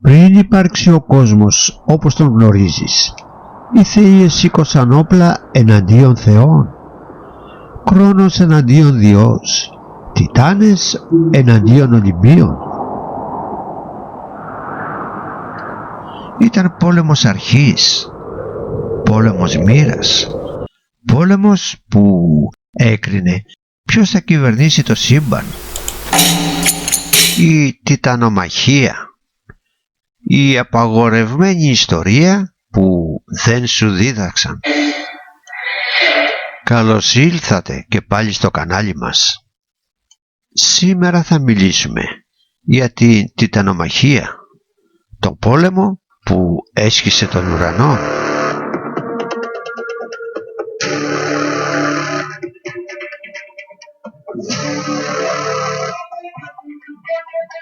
Πριν υπάρξει ο κόσμος όπως τον γνωρίζεις, οι θείες σήκωσαν όπλα εναντίον θεών, Κρόνος εναντίον Διός, Τιτάνες εναντίον Ολυμπίων. Ήταν πόλεμος αρχής, πόλεμος μοίρας, πόλεμος που έκρινε ποιος θα κυβερνήσει το σύμπαν. Η τιτανομαχία, η απαγορευμένη ιστορία που δεν σου δίδαξαν. Καλώς ήλθατε και πάλι στο κανάλι μας. Σήμερα θα μιλήσουμε για την τιτανομαχία, τον πόλεμο που έσχισε τον ουρανό.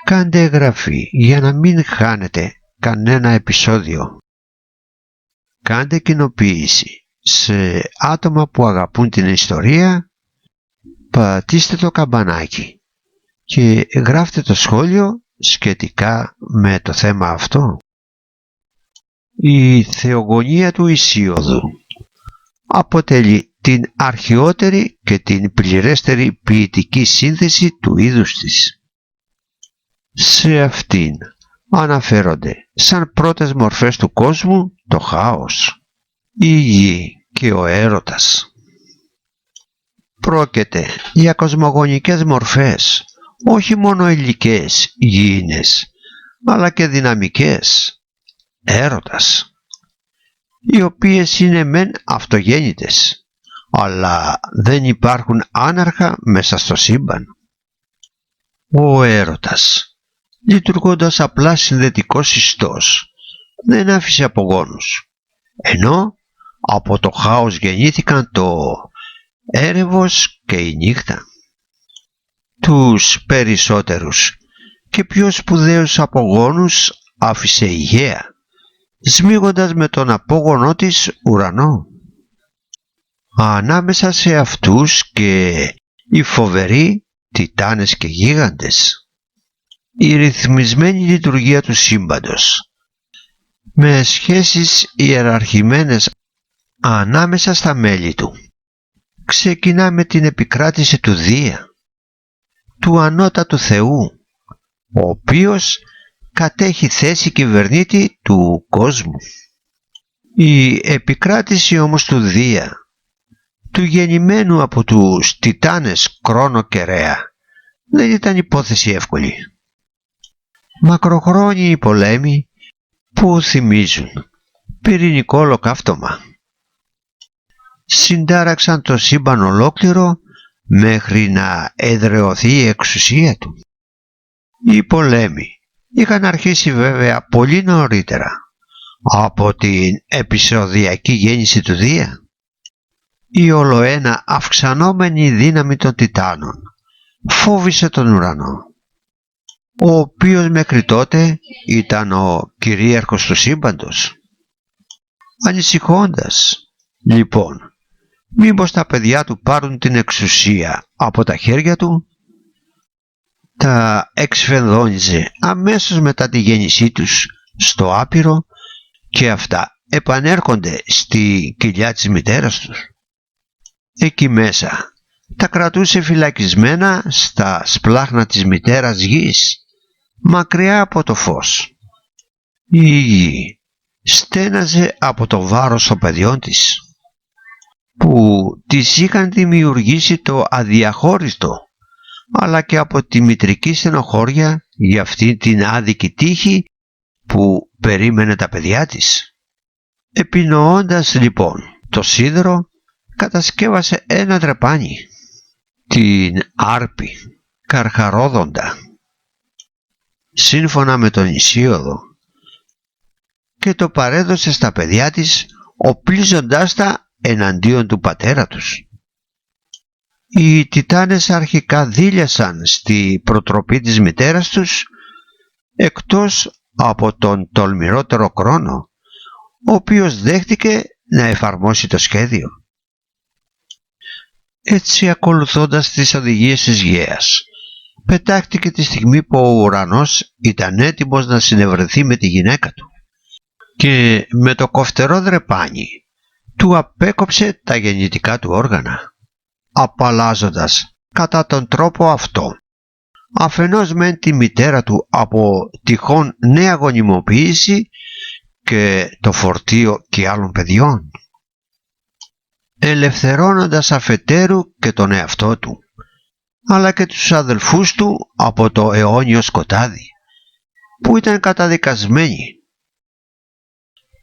Κάντε εγγραφή για να μην χάνετε κανένα επεισόδιο. Κάντε κοινοποίηση σε άτομα που αγαπούν την ιστορία, πατήστε το καμπανάκι και γράφτε το σχόλιο σχετικά με το θέμα αυτό. Η θεογονία του Ησίωδου αποτελεί την αρχαιότερη και την πληρέστερη ποιητική σύνθεση του είδους της. Σε αυτήν αναφέρονται σαν πρώτες μορφές του κόσμου το χάος, η γη και ο έρωτας. Πρόκειται για κοσμογονικές μορφές, όχι μόνο υλικές, γήινες, αλλά και δυναμικές, έρωτας, οι οποίες είναι μεν αυτογέννητες, αλλά δεν υπάρχουν άναρχα μέσα στο σύμπαν. Ο έρωτας, λειτουργώντας απλά συνδετικός ιστός, δεν άφησε απογόνους, ενώ από το χάος γεννήθηκαν το έρευος και η νύχτα. Τους περισσότερους και πιο σπουδαίους απογόνους άφησε η Γαία, σμίγοντας με τον απόγονό της ουρανό. Ανάμεσα σε αυτούς και οι φοβεροί τιτάνες και γίγαντες. Η ρυθμισμένη λειτουργία του σύμπαντος, με σχέσεις ιεραρχημένες ανάμεσα στα μέλη του, ξεκινά με την επικράτηση του Δία, του ανώτατου Θεού, ο οποίος κατέχει θέση κυβερνήτη του κόσμου. Η επικράτηση όμως του Δία, του γεννημένου από τους τιτάνες Κρόνο και Ρέα, δεν ήταν υπόθεση εύκολη. Μακροχρόνιοι πολέμοι που θυμίζουν πυρηνικό ολοκαύτωμα συντάραξαν το σύμπαν ολόκληρο μέχρι να εδραιωθεί η εξουσία του. Οι πολέμοι είχαν αρχίσει βέβαια πολύ νωρίτερα από την επεισοδιακή γέννηση του Δία. Η ολοένα αυξανόμενη δύναμη των τιτάνων φόβησε τον ουρανό, ο οποίος μέχρι τότε ήταν ο κυρίαρχος του σύμπαντος. Ανησυχώντας λοιπόν μήπως τα παιδιά του πάρουν την εξουσία από τα χέρια του, τα εξφενδόνιζε αμέσως μετά τη γέννησή τους στο άπειρο και αυτά επανέρχονται στη κοιλιά της μητέρας τους. Εκεί μέσα τα κρατούσε φυλακισμένα στα σπλάχνα της μητέρας γης, μακριά από το φως. Η γη στέναζε από το βάρος των παιδιών της, που της είχαν δημιουργήσει το αδιαχώριστο, αλλά και από τη μητρική στενοχώρια για αυτή την άδικη τύχη που περίμενε τα παιδιά της. Επινοώντας λοιπόν το σίδερο, κατασκεύασε ένα τρεπάνι, την Άρπη Καρχαρόδοντα, σύμφωνα με τον Ησίωδο, και το παρέδωσε στα παιδιά της, οπλίζοντάς τα εναντίον του πατέρα τους. Οι τιτάνες αρχικά δίλιασαν στη προτροπή της μητέρας τους, εκτός από τον τολμηρότερο Κρόνο, ο οποίος δέχτηκε να εφαρμόσει το σχέδιο. Έτσι, ακολουθώντας τις οδηγίες της Γαίας, πετάχτηκε τη στιγμή που ο ουρανός ήταν έτοιμος να συνευρεθεί με τη γυναίκα του και με το κοφτερό δρεπάνι του απέκοψε τα γεννητικά του όργανα, απαλλάζοντας κατά τον τρόπο αυτό αφενός μεν τη μητέρα του από τυχόν νέα γονιμοποίηση και το φορτίο και άλλων παιδιών, ελευθερώνοντας αφετέρου και τον εαυτό του αλλά και τους αδελφούς του από το αιώνιο σκοτάδι που ήταν καταδικασμένοι.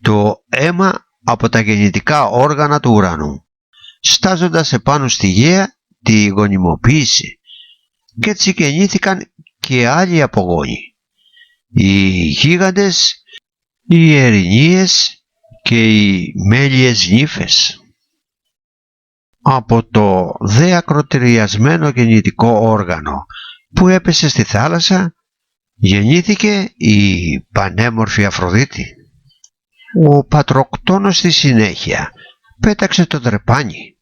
Το αίμα από τα γεννητικά όργανα του ουρανού, στάζοντας επάνω στη γαία τη γονιμοποίηση, και έτσι γεννήθηκαν και άλλοι απογόνοι, οι γίγαντες, οι ερηνίες και οι μέλιες νύφες. Από το δε ακροτηριασμένο γεννητικό όργανο που έπεσε στη θάλασσα γεννήθηκε η πανέμορφη Αφροδίτη. Ο Πατροκτόνος στη συνέχεια πέταξε το δρεπάνι,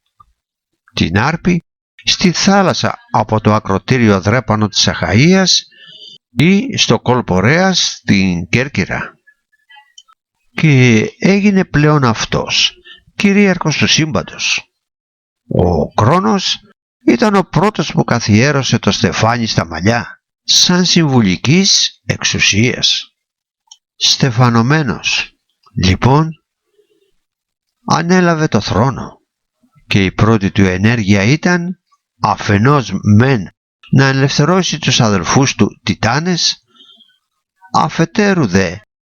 την άρπη, στη θάλασσα από το ακροτήριο δρέπανο της Αχαΐας ή στο κόλπο Ρέας στην Κέρκυρα και έγινε πλέον αυτός κυρίαρχος του σύμπαντος. Ο Κρόνος ήταν ο πρώτος που καθιέρωσε το στεφάνι στα μαλλιά σαν συμβουλικής εξουσίας. Στεφανωμένος λοιπόν ανέλαβε το θρόνο και η πρώτη του ενέργεια ήταν αφενός μεν να ελευθερώσει τους αδελφούς του Τιτάνες, αφετέρου δε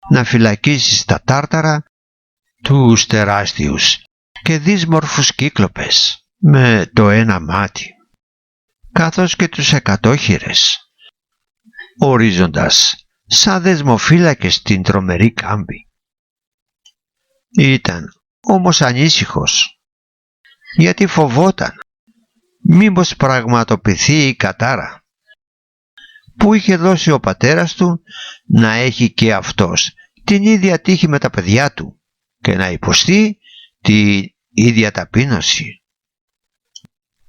να φυλακίσει στα Τάρταρα τους τεράστιους και δύσμορφους κύκλοπες με το ένα μάτι, καθώς και τους εκατόχειρες, ορίζοντας σαν δεσμοφύλακες την τρομερή κάμπη. Ήταν όμως ανήσυχος, γιατί φοβόταν μήπως πραγματοποιηθεί η κατάρα που είχε δώσει ο πατέρας του να έχει και αυτός την ίδια τύχη με τα παιδιά του και να υποστεί την ίδια ταπείνωση.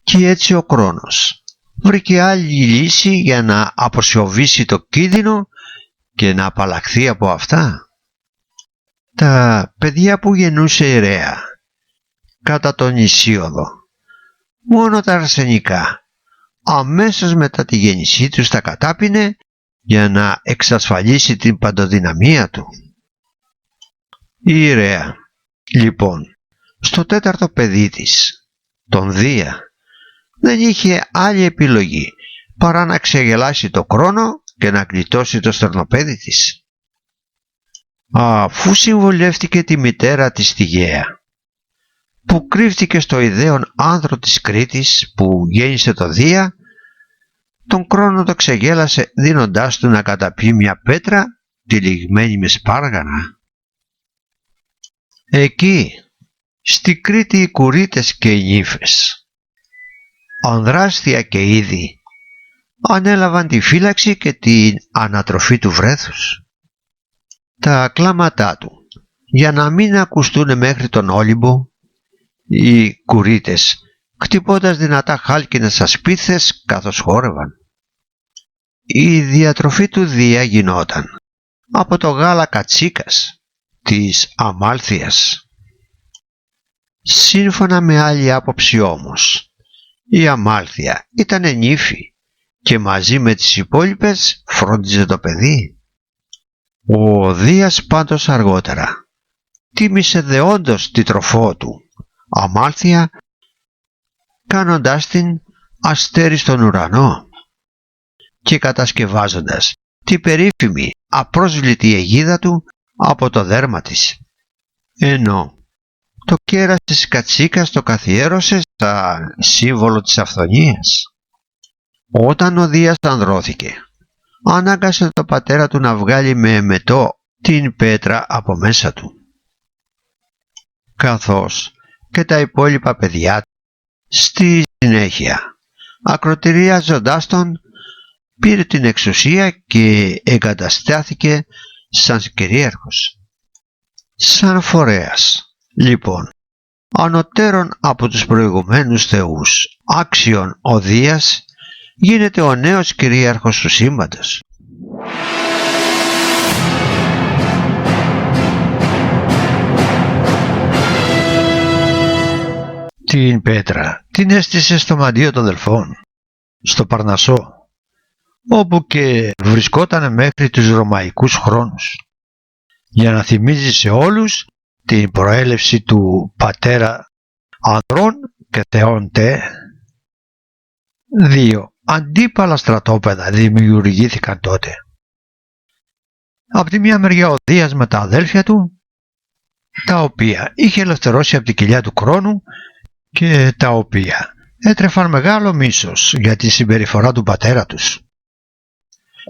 Και έτσι ο Κρόνος βρήκε άλλη λύση για να αποσιωπήσει το κίνδυνο και να απαλλαχθεί από αυτά. Τα παιδιά που γεννούσε η Ρέα κατά τον Ησίοδο, μόνο τα αρσενικά, αμέσως μετά τη γέννησή τους τα κατάπινε για να εξασφαλίσει την παντοδυναμία του. Η Ρέα λοιπόν στο τέταρτο παιδί της, τον Δία, δεν είχε άλλη επιλογή παρά να ξεγελάσει το Κρόνο και να γλιτώσει το στερνοπέδι της. Αφού συμβουλεύτηκε τη μητέρα της τη Γαία, που κρύφτηκε στο ιδέον άνδρο της Κρήτης που γέννησε το Δία, τον Κρόνο το ξεγέλασε δίνοντάς του να καταπιεί μια πέτρα τυλιγμένη με σπάργανα. Εκεί στη Κρήτη οι κουρίτες και οι νύφες, ανδράστια και είδη, ανέλαβαν τη φύλαξη και την ανατροφή του βρέθους. Τα κλάματά του, για να μην ακουστούν μέχρι τον Όλυμπο, οι κουρίτες χτυπώντας δυνατά χάλκινες ασπίθες καθώς χόρευαν. Η διατροφή του Δία γινόταν από το γάλα κατσίκας της Αμάλθειας. Σύμφωνα με άλλη άποψη όμως, η Αμάλθεια ήταν νύφη και μαζί με τις υπόλοιπες φρόντιζε το παιδί. Ο Δίας πάντως αργότερα τίμησε δεόντως τη τροφό του Αμάλθεια, κάνοντάς την αστέρι στον ουρανό και κατασκευάζοντας την περίφημη απρόσβλητη αιγίδα του από το δέρμα της, ενώ το κέρας της κατσίκας το καθιέρωσε σαν σύμβολο της αυθονίας. Όταν ο Δίας ανδρώθηκε, ανάγκασε τον πατέρα του να βγάλει με εμετό την πέτρα από μέσα του, καθώς και τα υπόλοιπα παιδιά του. Στη συνέχεια, ακροτηριάζοντάς τον, πήρε την εξουσία και εγκαταστάθηκε σαν κυρίαρχος. Σαν φορέας, λοιπόν, ανωτέρων από τους προηγουμένους θεούς, άξιον ο Δίας γίνεται ο νέος κυρίαρχος του σύμπαντος. Την πέτρα την έστησε στο μαντίο των Δελφών, στο Παρνασσό, όπου και βρισκόταν μέχρι τους ρωμαϊκούς χρόνους, για να θυμίζει σε όλους την προέλευση του πατέρα ανδρών και θεών τε. 2 αντίπαλα στρατόπεδα δημιουργήθηκαν τότε. Από τη μια μεριά ο Δίας με τα αδέλφια του, τα οποία είχε ελευθερώσει από την κοιλιά του Κρόνου και τα οποία έτρεφαν μεγάλο μίσος για τη συμπεριφορά του πατέρα τους.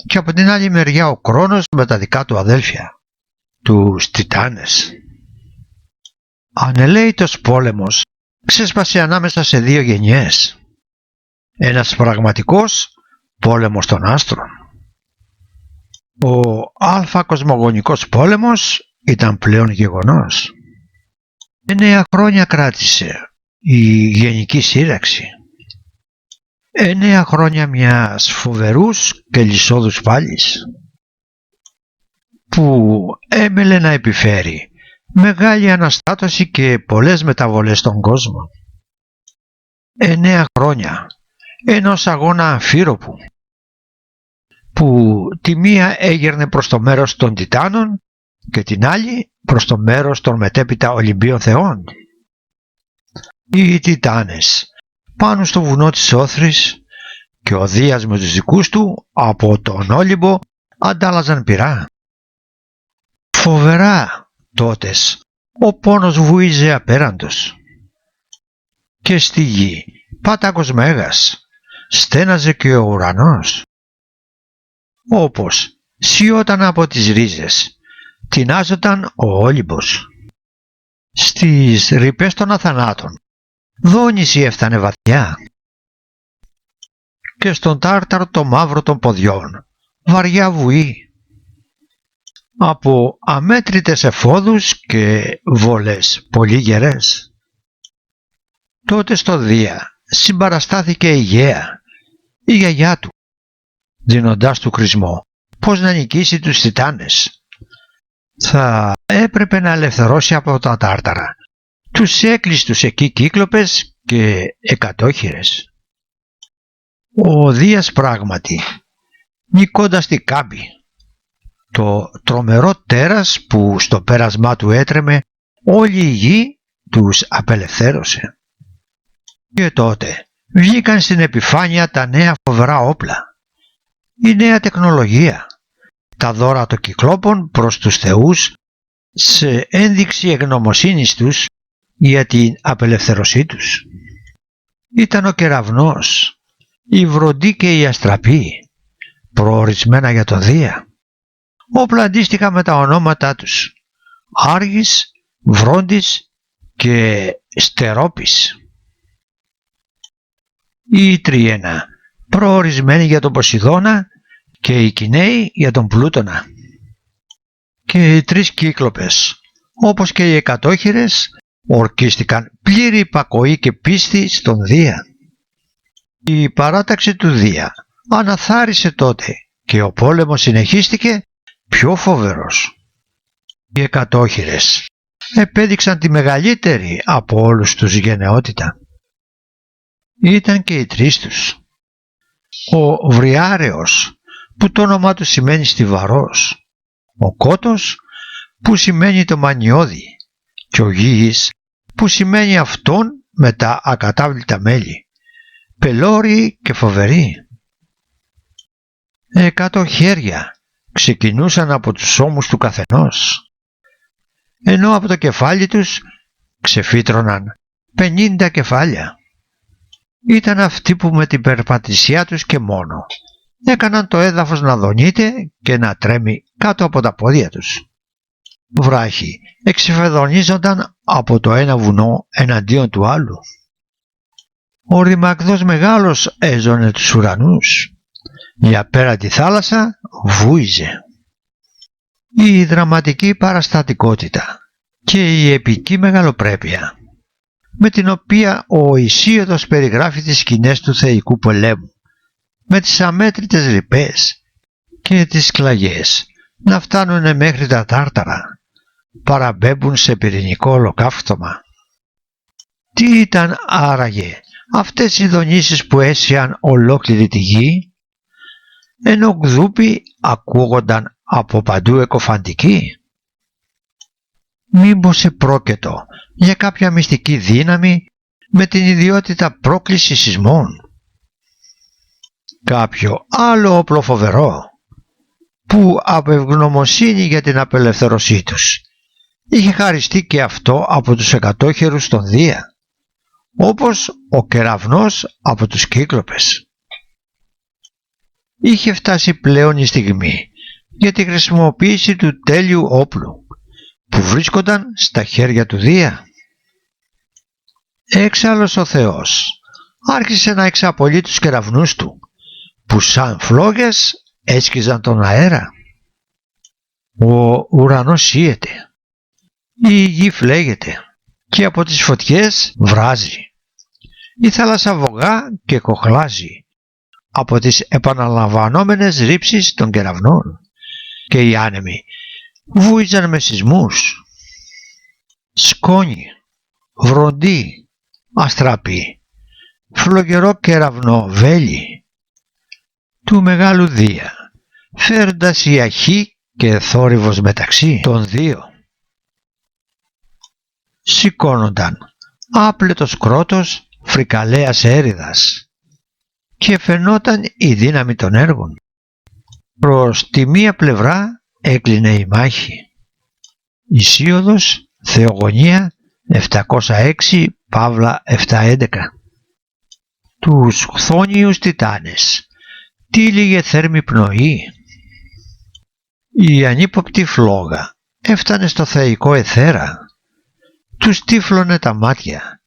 Και από την άλλη μεριά ο Κρόνος με τα δικά του αδέλφια, τους Τιτάνες. Ανελαίητος πόλεμος ξέσπασε ανάμεσα σε 2 γενιές. Ένας πραγματικός πόλεμος των άστρων. Ο αλφα κοσμογονικός πόλεμος ήταν πλέον γεγονός. 9 χρόνια κράτησε η γενική σύραξη. 9 χρόνια μιας φοβερούς και λυσόδους πάλης, που έμελε να επιφέρει μεγάλη αναστάτωση και πολλές μεταβολές στον κόσμο. 9 χρόνια ενός αγώνα αμφίροπου, που τη μία έγερνε προς το μέρος των Τιτάνων και την άλλη προς το μέρος των μετέπειτα Ολυμπίων θεών. Οι Τιτάνες πάνω στο βουνό της Όθρης και ο Δίας με τους δικούς του από τον Όλυμπο αντάλλαζαν πυρά. Φοβερά τότες ο πόνος βουίζε απέραντος. Και στη γη πάταγος μέγας, στέναζε και ο ουρανός. Όπως σιώταν από τις ρίζες, τεινάζονταν ο Όλυμπος. Στις ρηπές των αθανάτων δόνηση έφτανε βαθιά. Και στον τάρταρο το μαύρο των ποδιών βαριά βουή. Από αμέτρητες εφόδους και βολές πολύ γερές. Τότε στο Δία συμπαραστάθηκε η Γαία, η γιαγιά του, δίνοντάς του χρησμό πως να νικήσει τους Τιτάνες. Θα έπρεπε να ελευθερώσει από τα τάρταρα τους έκλειστους εκεί κύκλοπες και εκατόχειρες. Ο Δίας πράγματι, νικώντας την Κάμπη, το τρομερό τέρας που στο πέρασμά του έτρεμε όλη η γη, τους απελευθέρωσε. Και τότε βγήκαν στην επιφάνεια τα νέα φοβερά όπλα, η νέα τεχνολογία, τα δώρα των κυκλόπων προς τους θεούς σε ένδειξη ευγνωμοσύνης τους για την απελευθέρωσή τους. Ήταν ο κεραυνός, η βροντή και η αστραπή, προορισμένα για το Δία. Όπλα αντίστοιχα με τα ονόματά τους, Άργης, Βρόντις και Στερόπης. Η Τριένα, προορισμένη για τον Ποσειδώνα, και οι Κινέοι για τον Πλούτονα. Και οι 3 κύκλοπες, όπως και οι εκατόχειρες, ορκίστηκαν πλήρη υπακοή και πίστη στον Δία. Η παράταξη του Δία αναθάρισε τότε και ο πόλεμος συνεχίστηκε πιο φοβερός. Οι εκατόχειρες επέδειξαν τη μεγαλύτερη από όλους τους γενναιότητα. Ήταν και οι 3 τους. Ο Βριάρεος, που το όνομά του σημαίνει στιβαρός, ο Κότος, που σημαίνει το μανιώδη, και ο Γης, που σημαίνει αυτόν με τα ακατάβλητα μέλη, πελώροι και φοβεροί. 100 χέρια ξεκινούσαν από τους ώμους του καθενός, ενώ από το κεφάλι τους ξεφύτρωναν 50 κεφάλια. Ήταν αυτοί που με την περπατησιά τους και μόνο έκαναν το έδαφος να δονείται και να τρέμει κάτω από τα πόδια τους. Βράχοι εξεφεδονίζονταν από το ένα βουνό εναντίον του άλλου. Ο ρημαγδός μεγάλος έζωνε τους ουρανούς. Η απέραντη θάλασσα βούιζε. Η δραματική παραστατικότητα και η επική μεγαλοπρέπεια με την οποία ο Ησίωδος περιγράφει τις σκηνές του θεϊκού πολέμου με τις αμέτρητες ρηπές και τις κλαγιές να φτάνουν μέχρι τα Τάρταρα, παραμπέμπουν σε πυρηνικό ολοκαύτωμα. Τι ήταν άραγε αυτές οι δονήσεις που έσιαν ολόκληρη τη γη, ενώ γδούποι ακούγονταν από παντού εκοφαντικοί? Μήπως επρόκειτο για κάποια μυστική δύναμη με την ιδιότητα πρόκληση σεισμών? Κάποιο άλλο όπλο φοβερό που από ευγνωμοσύνη για την απελευθέρωσή τους είχε χαριστεί και αυτό από τους εκατόχερους των Δία, όπως ο κεραυνός από τους Κύκλοπες. Είχε φτάσει πλέον η στιγμή για τη χρησιμοποίηση του τέλειου όπλου που βρίσκονταν στα χέρια του Δία. Έξαλλος ο Θεός άρχισε να εξαπολύει τους κεραυνούς του, που σαν φλόγες έσκιζαν τον αέρα. Ο ουρανός σύεται, η γη φλέγεται και από τις φωτιές βράζει. Η θάλασσα βογά και κοχλάζει από τις επαναλαμβανόμενες ρήψεις των κεραυνών και οι άνεμοι βούιζαν με σεισμούς. Σκόνη, βροντί, αστραπή, φλογερό κεραυνό βέλη του μεγάλου Δία, φέροντας η αχή και θόρυβος μεταξύ των δύο. Σηκώνονταν άπλετος κρότος φρικαλέας έριδας και φαινόταν η δύναμη των έργων. Προς τη μία πλευρά έκλεινε η μάχη. Ησίωδος, Θεογονία 706 Παύλα 711. Τους χθόνιους τιτάνες τύλιγε θέρμη πνοή. Η ανύποπτη φλόγα έφτανε στο θεϊκό αιθέρα. Τους τύφλωνε τα μάτια,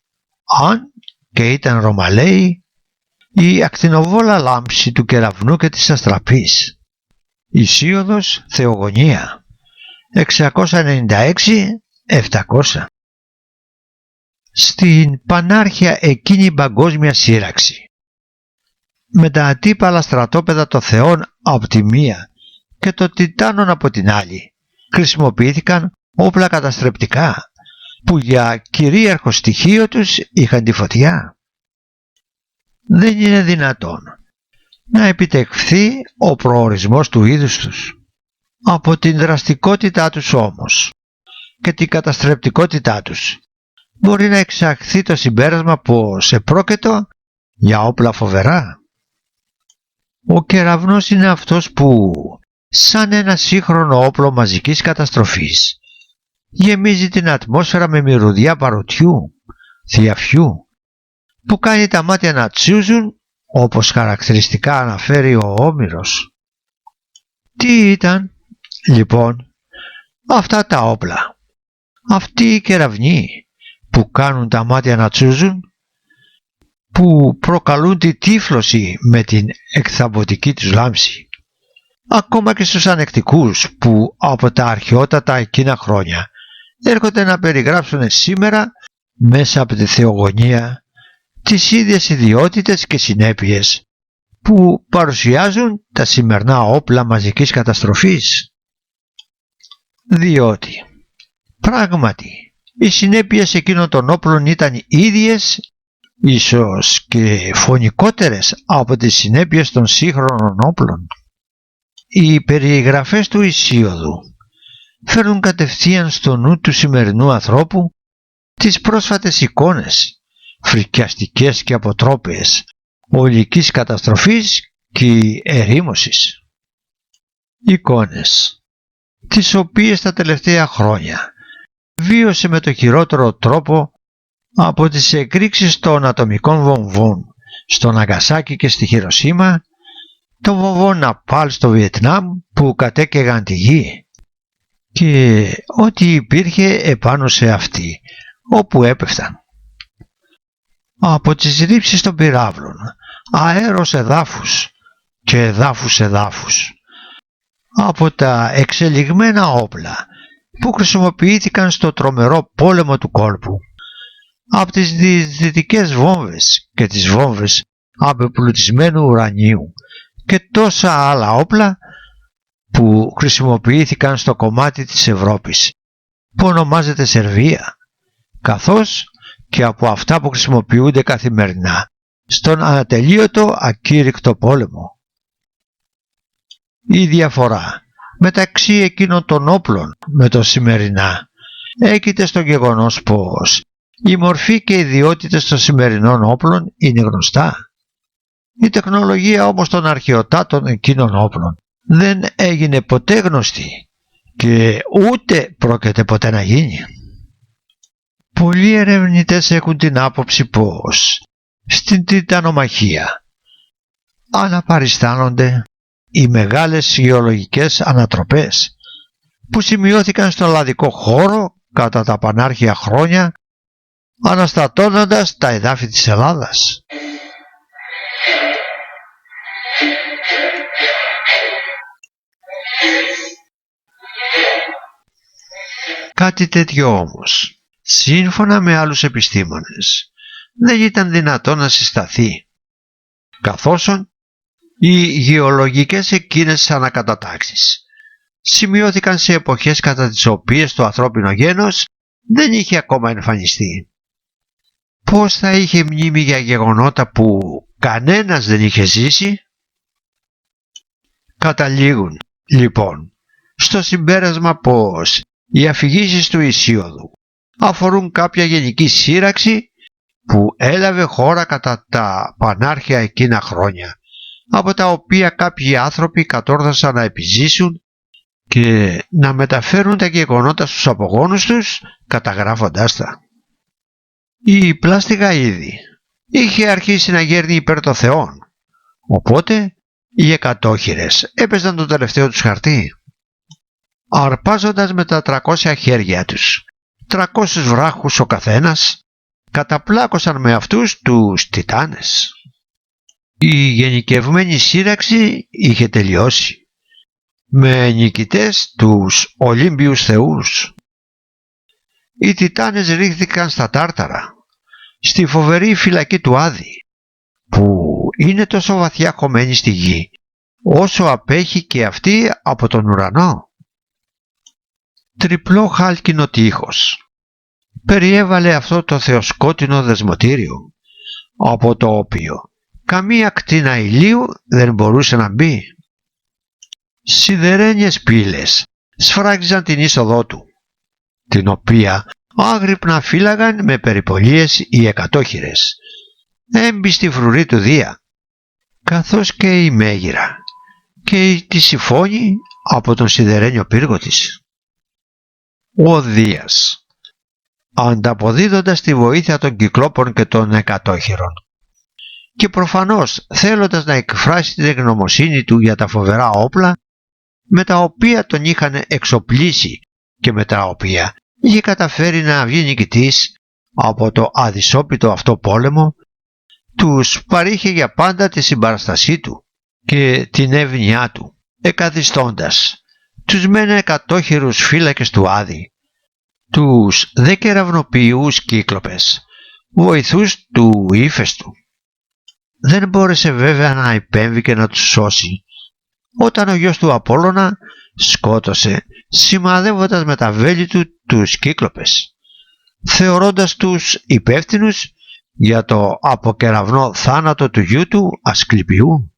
αν και ήταν ρωμαλαίοι η ακτινοβόλα λάμψη του κεραυνού και της αστραπής. Ησίωδος, Θεογονία 696-700. Στην πανάρχια εκείνη παγκόσμια σύραξη, με τα αντίπαλα στρατόπεδα των θεών από τη μία και των τιτάνων από την άλλη, χρησιμοποιήθηκαν όπλα καταστρεπτικά που για κυρίαρχο στοιχείο τους είχαν τη φωτιά. Δεν είναι δυνατόν να επιτευχθεί ο προορισμός του είδους τους. Από την δραστικότητά τους όμως και την καταστρεπτικότητά τους μπορεί να εξαχθεί το συμπέρασμα πως επρόκειτο για όπλα φοβερά. Ο κεραυνός είναι αυτός που, σαν ένα σύγχρονο όπλο μαζικής καταστροφής, γεμίζει την ατμόσφαιρα με μυρωδιά παρωτιού, θειαφιού, που κάνει τα μάτια να τσούζουν, όπως χαρακτηριστικά αναφέρει ο Όμηρος. Τι ήταν, λοιπόν, αυτά τα όπλα, αυτοί οι κεραυνοί που κάνουν τα μάτια να τσούζουν, που προκαλούν τη τύφλωση με την εκθαμποτική τους λάμψη, ακόμα και στους ανεκτικούς που από τα αρχαιότατα εκείνα χρόνια έρχονται να περιγράψουν σήμερα μέσα από τη Θεογονία τις ίδιες ιδιότητες και συνέπειες που παρουσιάζουν τα σημερινά όπλα μαζικής καταστροφής. Διότι πράγματι οι συνέπειες εκείνων των όπλων ήταν ίδιες, ίσως και φωνικότερες από τις συνέπειες των σύγχρονων όπλων. Οι περιγραφές του Ησίωδου φέρνουν κατευθείαν στο νου του σημερινού ανθρώπου τις πρόσφατες εικόνες, φρικιαστικές και αποτρόπαιες, ολικής καταστροφής και ερήμωσης. Εικόνες, τις οποίες τα τελευταία χρόνια βίωσε με το χειρότερο τρόπο από τις εκρήξεις των ατομικών βομβών στο Ναγκασάκι και στη Χιροσίμα, των βομβών Ναπάλ στο Βιετνάμ που κατέκαιγαν τη γη και ό,τι υπήρχε επάνω σε αυτή όπου έπεφταν. Από τις ρήψεις των πυράβλων, αέρος εδάφους και εδάφους εδάφους, από τα εξελιγμένα όπλα που χρησιμοποιήθηκαν στο τρομερό πόλεμο του κόλπου, από τις δυτικές βόμβες και τις βόμβες απεπλουτισμένου ουρανίου και τόσα άλλα όπλα που χρησιμοποιήθηκαν στο κομμάτι της Ευρώπης που ονομάζεται Σερβία, καθώς και από αυτά που χρησιμοποιούνται καθημερινά στον ατελείωτο ακήρυκτο πόλεμο. Η διαφορά μεταξύ εκείνων των όπλων με το σημερινά έγκυται στο γεγονός πως η μορφή και οι ιδιότητες των σημερινών όπλων είναι γνωστά. Η τεχνολογία όμως των αρχαιοτάτων εκείνων όπλων δεν έγινε ποτέ γνωστή και ούτε πρόκειται ποτέ να γίνει. Πολλοί ερευνητές έχουν την άποψη πως στην τιτανομαχία αναπαριστάνονται οι μεγάλες γεωλογικές ανατροπές που σημειώθηκαν στο ελλαδικό χώρο κατά τα πανάρχια χρόνια, αναστατώνοντας τα εδάφη της Ελλάδας. Κάτι τέτοιο όμως, σύμφωνα με άλλους επιστήμονες, δεν ήταν δυνατό να συσταθεί, καθώς οι γεωλογικές εκείνες ανακατατάξεις σημειώθηκαν σε εποχές κατά τις οποίες το ανθρώπινο γένος δεν είχε ακόμα εμφανιστεί. Πώς θα είχε μνήμη για γεγονότα που κανένας δεν είχε ζήσει? Καταλήγουν λοιπόν στο συμπέρασμα πως οι αφηγήσεις του Ησίωδου αφορούν κάποια γενική σύραξη που έλαβε χώρα κατά τα πανάρχια εκείνα χρόνια, από τα οποία κάποιοι άνθρωποι κατόρθωσαν να επιζήσουν και να μεταφέρουν τα γεγονότα στους απογόνους τους καταγράφοντάς τα. Η πλάστιγα ήδη είχε αρχίσει να γέρνει υπέρ των θεών, οπότε οι εκατόχειρες έπαιζαν το τελευταίο τους χαρτί, αρπάζοντας με τα 300 χέρια τους 300 βράχους ο καθένας, καταπλάκωσαν με αυτούς τους τιτάνες. Η γενικευμένη σύραξη είχε τελειώσει, με νικητές τους Ολύμπιους θεούς. Οι τιτάνες ρίχθηκαν στα Τάρταρα, στη φοβερή φυλακή του Άδη, που είναι τόσο βαθιά χωμένη στη γη, όσο απέχει και αυτή από τον ουρανό. Τριπλό χάλκινο τείχος περιέβαλε αυτό το θεοσκότεινο δεσμοτήριο, από το οποίο καμία κτίνα ηλίου δεν μπορούσε να μπει. Σιδερένιες πύλες σφράγιζαν την είσοδό του, την οποία άγρυπνα φύλαγαν με περιπολίες οι εκατόχειρες, έμπιστη φρουρή του Δία, καθώς και η Μέγυρα και η Τισιφώνη από τον σιδερένιο πύργο της. Ο Δίας, ανταποδίδοντας τη βοήθεια των Κυκλόπων και των εκατόχειρων και προφανώς θέλοντας να εκφράσει την ευγνωμοσύνη του για τα φοβερά όπλα με τα οποία τον είχαν εξοπλίσει και με τα οποία είχε καταφέρει να βγει νικητής από το αδυσόπιτο αυτό πόλεμο, τους παρήχε για πάντα τη συμπαραστασή του και την εύνοιά του, εκαθιστώντας τους μεν εκατόχειρους φύλακες του Άδη, τους δε κεραυνοποιούς Κύκλοπες, βοηθούς του Ύφεστου. Δεν μπόρεσε βέβαια να επέμβει και να τους σώσει όταν ο γιος του Απόλλωνα σκότωσε, σημαδεύοντας με τα βέλη του τους Κύκλοπες, θεωρώντας τους υπεύθυνους για το αποκεραυνό θάνατο του γιού του Ασκληπιού.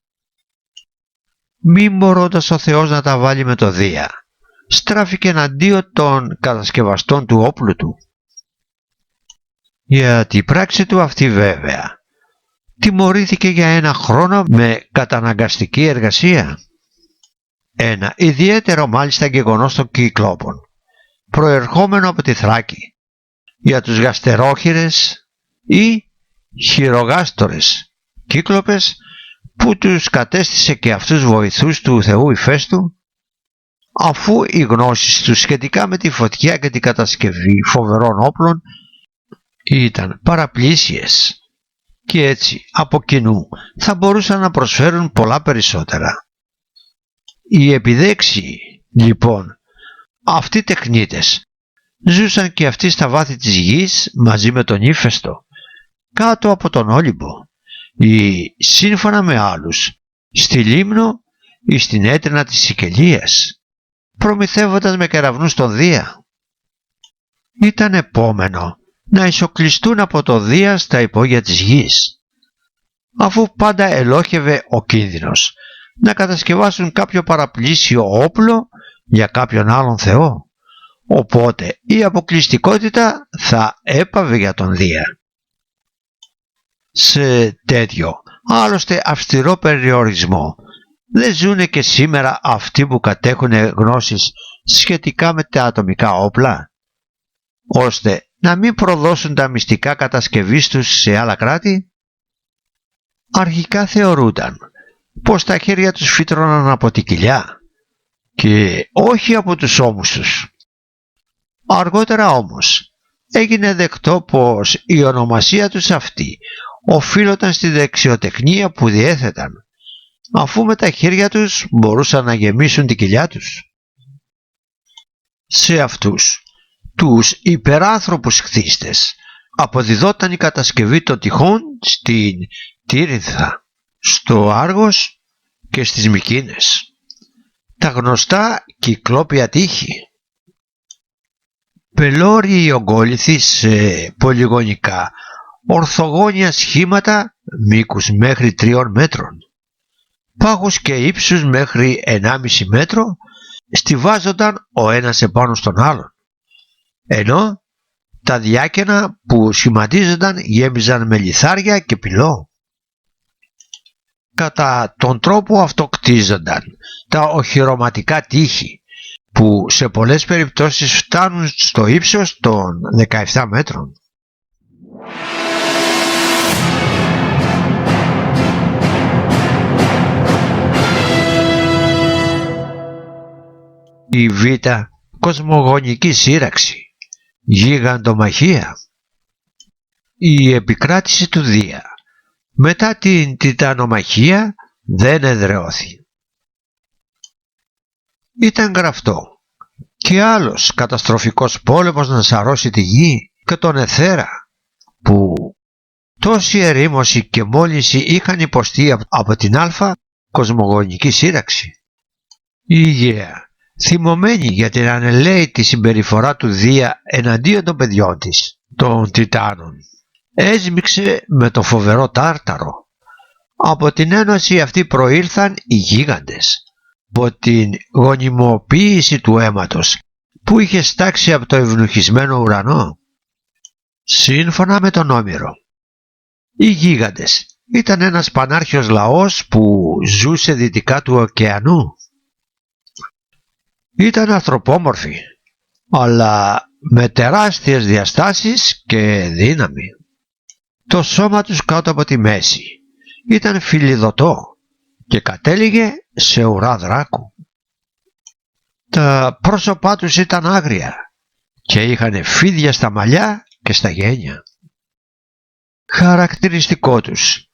Μην μπορώντας ο Θεός να τα βάλει με το Δία, στράφηκε εναντίον των κατασκευαστών του όπλου του. Για την πράξη του αυτή βέβαια τιμωρήθηκε για 1 χρόνο με καταναγκαστική εργασία. Ένα ιδιαίτερο μάλιστα γεγονός των Κυκλόπων, προερχόμενο από τη Θράκη, για τους γαστερόχειρες ή χειρογάστορες Κύκλοπες, που τους κατέστησε και αυτούς βοηθούς του Θεού Ηφαίστου, αφού οι γνώσεις τους σχετικά με τη φωτιά και την κατασκευή φοβερών όπλων ήταν παραπλήσιες και έτσι από κοινού θα μπορούσαν να προσφέρουν πολλά περισσότερα. Οι επιδέξιοι λοιπόν αυτοί τεχνίτες ζούσαν και αυτοί στα βάθη της γης μαζί με τον Ύφαιστο, κάτω από τον Όλυμπο, ή σύμφωνα με άλλους στη Λίμνο ή στην έτρινα της Σικελίας, προμηθεύοντας με κεραυνούς τον Δία. Ήταν επόμενο να ισοκλειστούν από το Δία στα υπόγεια της γης, αφού πάντα ελόχευε ο κίνδυνος να κατασκευάσουν κάποιο παραπλήσιο όπλο για κάποιον άλλον θεό, οπότε η αποκλειστικότητα θα έπαβε για τον Δία. Σε τέτοιο άλλωστε αυστηρό περιορισμό δεν ζουνε και σήμερα αυτοί που κατέχουν γνώσεις σχετικά με τα ατομικά όπλα, ώστε να μην προδώσουν τα μυστικά κατασκευής τους σε άλλα κράτη? Αρχικά θεωρούνταν πως τα χέρια τους φύτρωναν από την κοιλιά και όχι από τους ώμους τους. Αργότερα όμως έγινε δεκτό πως η ονομασία τους αυτή οφείλονταν στη δεξιοτεχνία που διέθεταν, αφού με τα χέρια τους μπορούσαν να γεμίσουν την κοιλιά τους. Σε αυτούς τους υπεράνθρωπους χθίστες αποδιδόταν η κατασκευή των τυχών στην Τύρινθα, στο Άργος και στις Μικίνες, τα γνωστά κυκλόπια τείχη. Πελώριοι ογκόληθοι σε πολυγωνικά ορθογώνια σχήματα μήκους μέχρι 3 μέτρων, πάγους και ύψους μέχρι 1,5 μέτρο στιβάζονταν ο ένας επάνω στον άλλον, ενώ τα διάκαινα που σχηματίζονταν γέμιζαν με λιθάρια και πυλό. Κατά τον τρόπο αυτό κτίζονταν τα οχυρωματικά τείχη, που σε πολλές περιπτώσεις φτάνουν στο ύψος των 17 μέτρων. Η Β' κοσμογονική σύραξη, γιγαντομαχία. Η επικράτηση του Δία μετά την τιτανομαχία δεν εδραιώθη. Ήταν γραφτό και άλλος καταστροφικός πόλεμος να σαρώσει τη γη και τον αιθέρα, που τόση ερήμωση και μόλυνση είχαν υποστεί από την Α' κοσμογονική σύραξη. Η Αιγαία, θυμωμένη για την ανελαίητη συμπεριφορά του Δία εναντίον των παιδιών της, των Τιτάνων, έσμιξε με το φοβερό Τάρταρο. Από την ένωση αυτή προήλθαν οι γίγαντες, από την γονιμοποίηση του αίματος που είχε στάξει από το ευνουχισμένο ουρανό. Σύμφωνα με τον Όμηρο, οι γίγαντες ήταν ένας πανάρχιος λαός που ζούσε δυτικά του ωκεανού. Ήταν ανθρωπόμορφοι, αλλά με τεράστιες διαστάσεις και δύναμη. Το σώμα τους κάτω από τη μέση ήταν φυλιδωτό και κατέληγε σε ουρά δράκου. Τα πρόσωπά τους ήταν άγρια και είχαν φίδια στα μαλλιά και στα γένια. Χαρακτηριστικό τους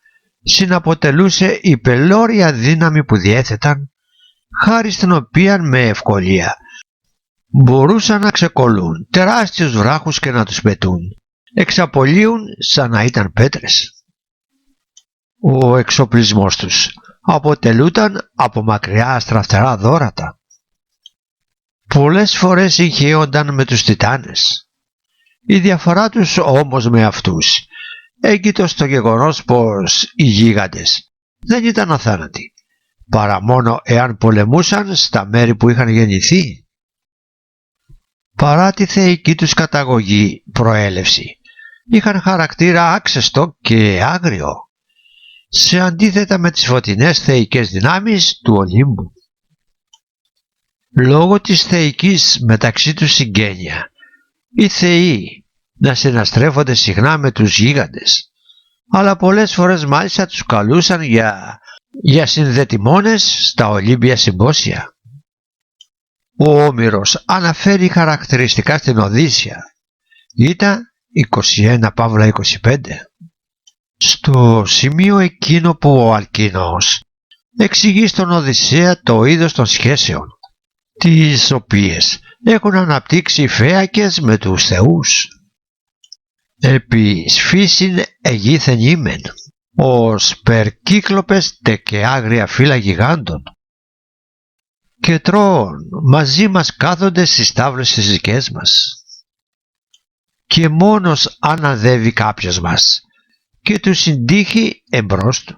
συναποτελούσε η πελώρια δύναμη που διέθεταν, χάρη στην οποία με ευκολία μπορούσαν να ξεκολλούν τεράστιους βράχους και να τους πετούν, εξαπολύουν σαν να ήταν πέτρες. Ο εξοπλισμός τους αποτελούταν από μακριά στραφτερά δώρατα. Πολλές φορές συγχέονταν με τους Τιτάνες. Η διαφορά τους όμως με αυτούς έγκυται στο γεγονός πως οι γίγαντες δεν ήταν αθάνατοι, παρά μόνο εάν πολεμούσαν στα μέρη που είχαν γεννηθεί. Παρά τη θεϊκή τους καταγωγή προέλευση, είχαν χαρακτήρα άξεστο και άγριο, σε αντίθετα με τις φωτεινές θεϊκές δυνάμεις του Ολύμπου. Λόγω της θεϊκής μεταξύ τους συγγένεια, οι θεοί να συναστρέφονται συχνά με τους γίγαντες, αλλά πολλές φορές μάλιστα τους καλούσαν για συνδετημόνες στα Ολύμπια συμπόσια. Ο Όμηρος αναφέρει χαρακτηριστικά στην Οδύσσεια. Ήταν 21-25. Στο σημείο εκείνο που ο Αλκίνος εξηγεί στον Οδυσσέα το είδος των σχέσεων, τις οποίες έχουν αναπτύξει οι φέακες με τους θεούς. Επί σφίσιν εγήθεν ήμεν, ως περκύκλοπες και άγρια φύλλα γιγάντων, και τρών μαζί μας κάθονται στις τάβλες τις δικές μας. Και μόνος αν αδεύει κάποιος μας και του συντύχει εμπρός του.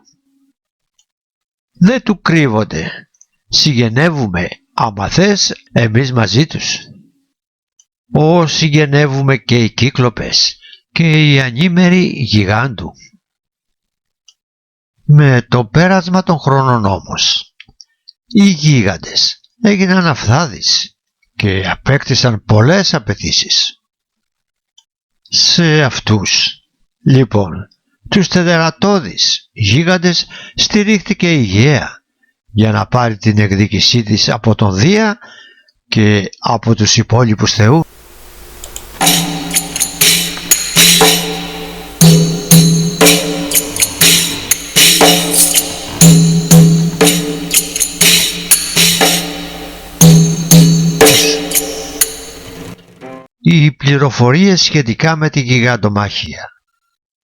Δεν του κρύβονται, συγγενεύουμε άμα θες εμείς μαζί τους. Συγγενεύουμε και οι κύκλοπες και οι ανήμεροι γιγάντου. Με το πέρασμα των χρόνων όμως, οι γίγαντες έγιναν αυθάδεις και απέκτησαν πολλές απαιτήσεις. Σε αυτούς, λοιπόν, τους τερατώδεις γίγαντες στηρίχτηκε η Γαία για να πάρει την εκδίκησή της από τον Δία και από τους υπόλοιπους θεούς. Οι πληροφορίες σχετικά με την γιγαντομαχία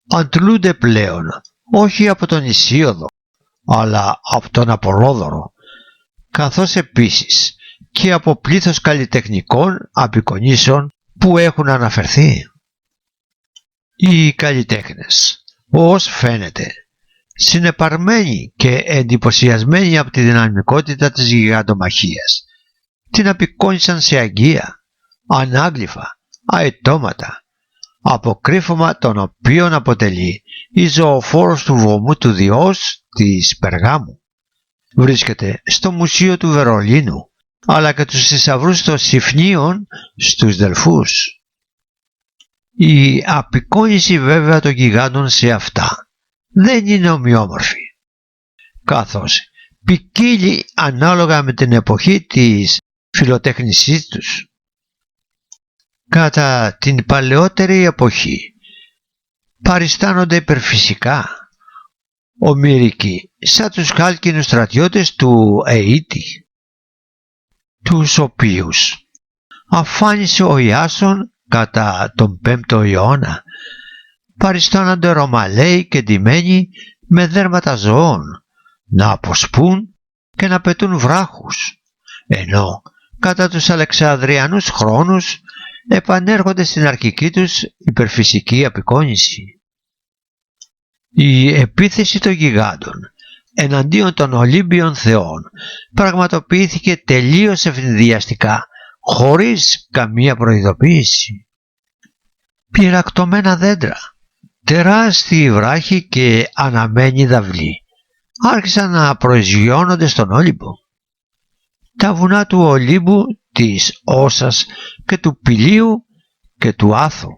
αντλούνται πλέον όχι από τον Ησίωδο, αλλά από τον Απολόδωρο, καθώς επίσης και από πλήθος καλλιτεχνικών απεικονίσεων που έχουν αναφερθεί. Οι καλλιτέχνες, ως φαίνεται, συνεπαρμένοι και εντυπωσιασμένοι από τη δυναμικότητα της γιγαντομαχίας, την απεικόνισαν σε αγγεία, ανάγλυφα, αετώματα, αποκρύφωμα των οποίων αποτελεί η ζωοφόρος του βωμού του Διός της Περγάμου. Βρίσκεται στο Μουσείο του Βερολίνου, αλλά και τους θησαυρούς των Συφνίων στους Δελφούς. Η απεικόνιση βέβαια των γιγάντων σε αυτά δεν είναι ομοιόμορφη, καθώς ποικίλει ανάλογα με την εποχή της φιλοτέχνησής τους. Κατά την παλαιότερη εποχή παριστάνονται υπερφυσικά, ομηρικοί σαν τους χάλκινους στρατιώτες του Αιήτη, τους οποίους αφάνισε ο Ιάσον κατά τον 5ο αιώνα. Παριστάνονται Ρωμαλαίοι και ντυμένοι με δέρματα ζωών να αποσπούν και να πετούν βράχους, ενώ κατά τους Αλεξανδριανούς χρόνους επανέρχονται στην αρχική τους υπερφυσική απεικόνιση. Η επίθεση των γιγάντων εναντίον των Ολύμπιων θεών πραγματοποιήθηκε τελείως ευνηδιαστικά, χωρίς καμία προειδοποίηση. Πυρακτωμένα δέντρα, τεράστιοι βράχοι και αναμένοι δαυλοί άρχισαν να προεισγειώνονται στον Όλυμπο. Τα βουνά του Ολύμπου, της Όσας και του Πηλίου και του Άθου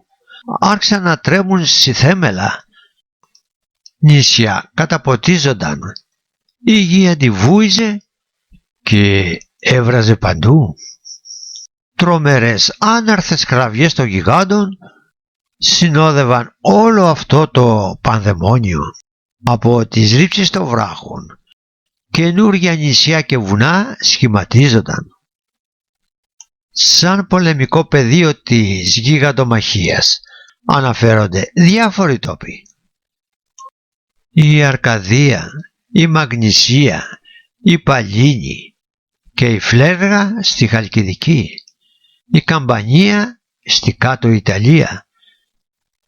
άρχισαν να τρέμουν στη θέμελα. Νησιά καταποτίζονταν, η γη αντιβούιζε και έβραζε παντού. Τρομερές άναρθες κραυγές των γιγάντων συνόδευαν όλο αυτό το πανδαιμόνιο. Από τις ρήψεις των βράχων καινούργια νησιά και βουνά σχηματίζονταν. Σαν πολεμικό πεδίο της γιγαντομαχίας αναφέρονται διάφοροι τόποι. Η Αρκαδία, η Μαγνησία, η Παλίνη και η Φλέργα στη Χαλκιδική, η Καμπανία στη κάτω Ιταλία,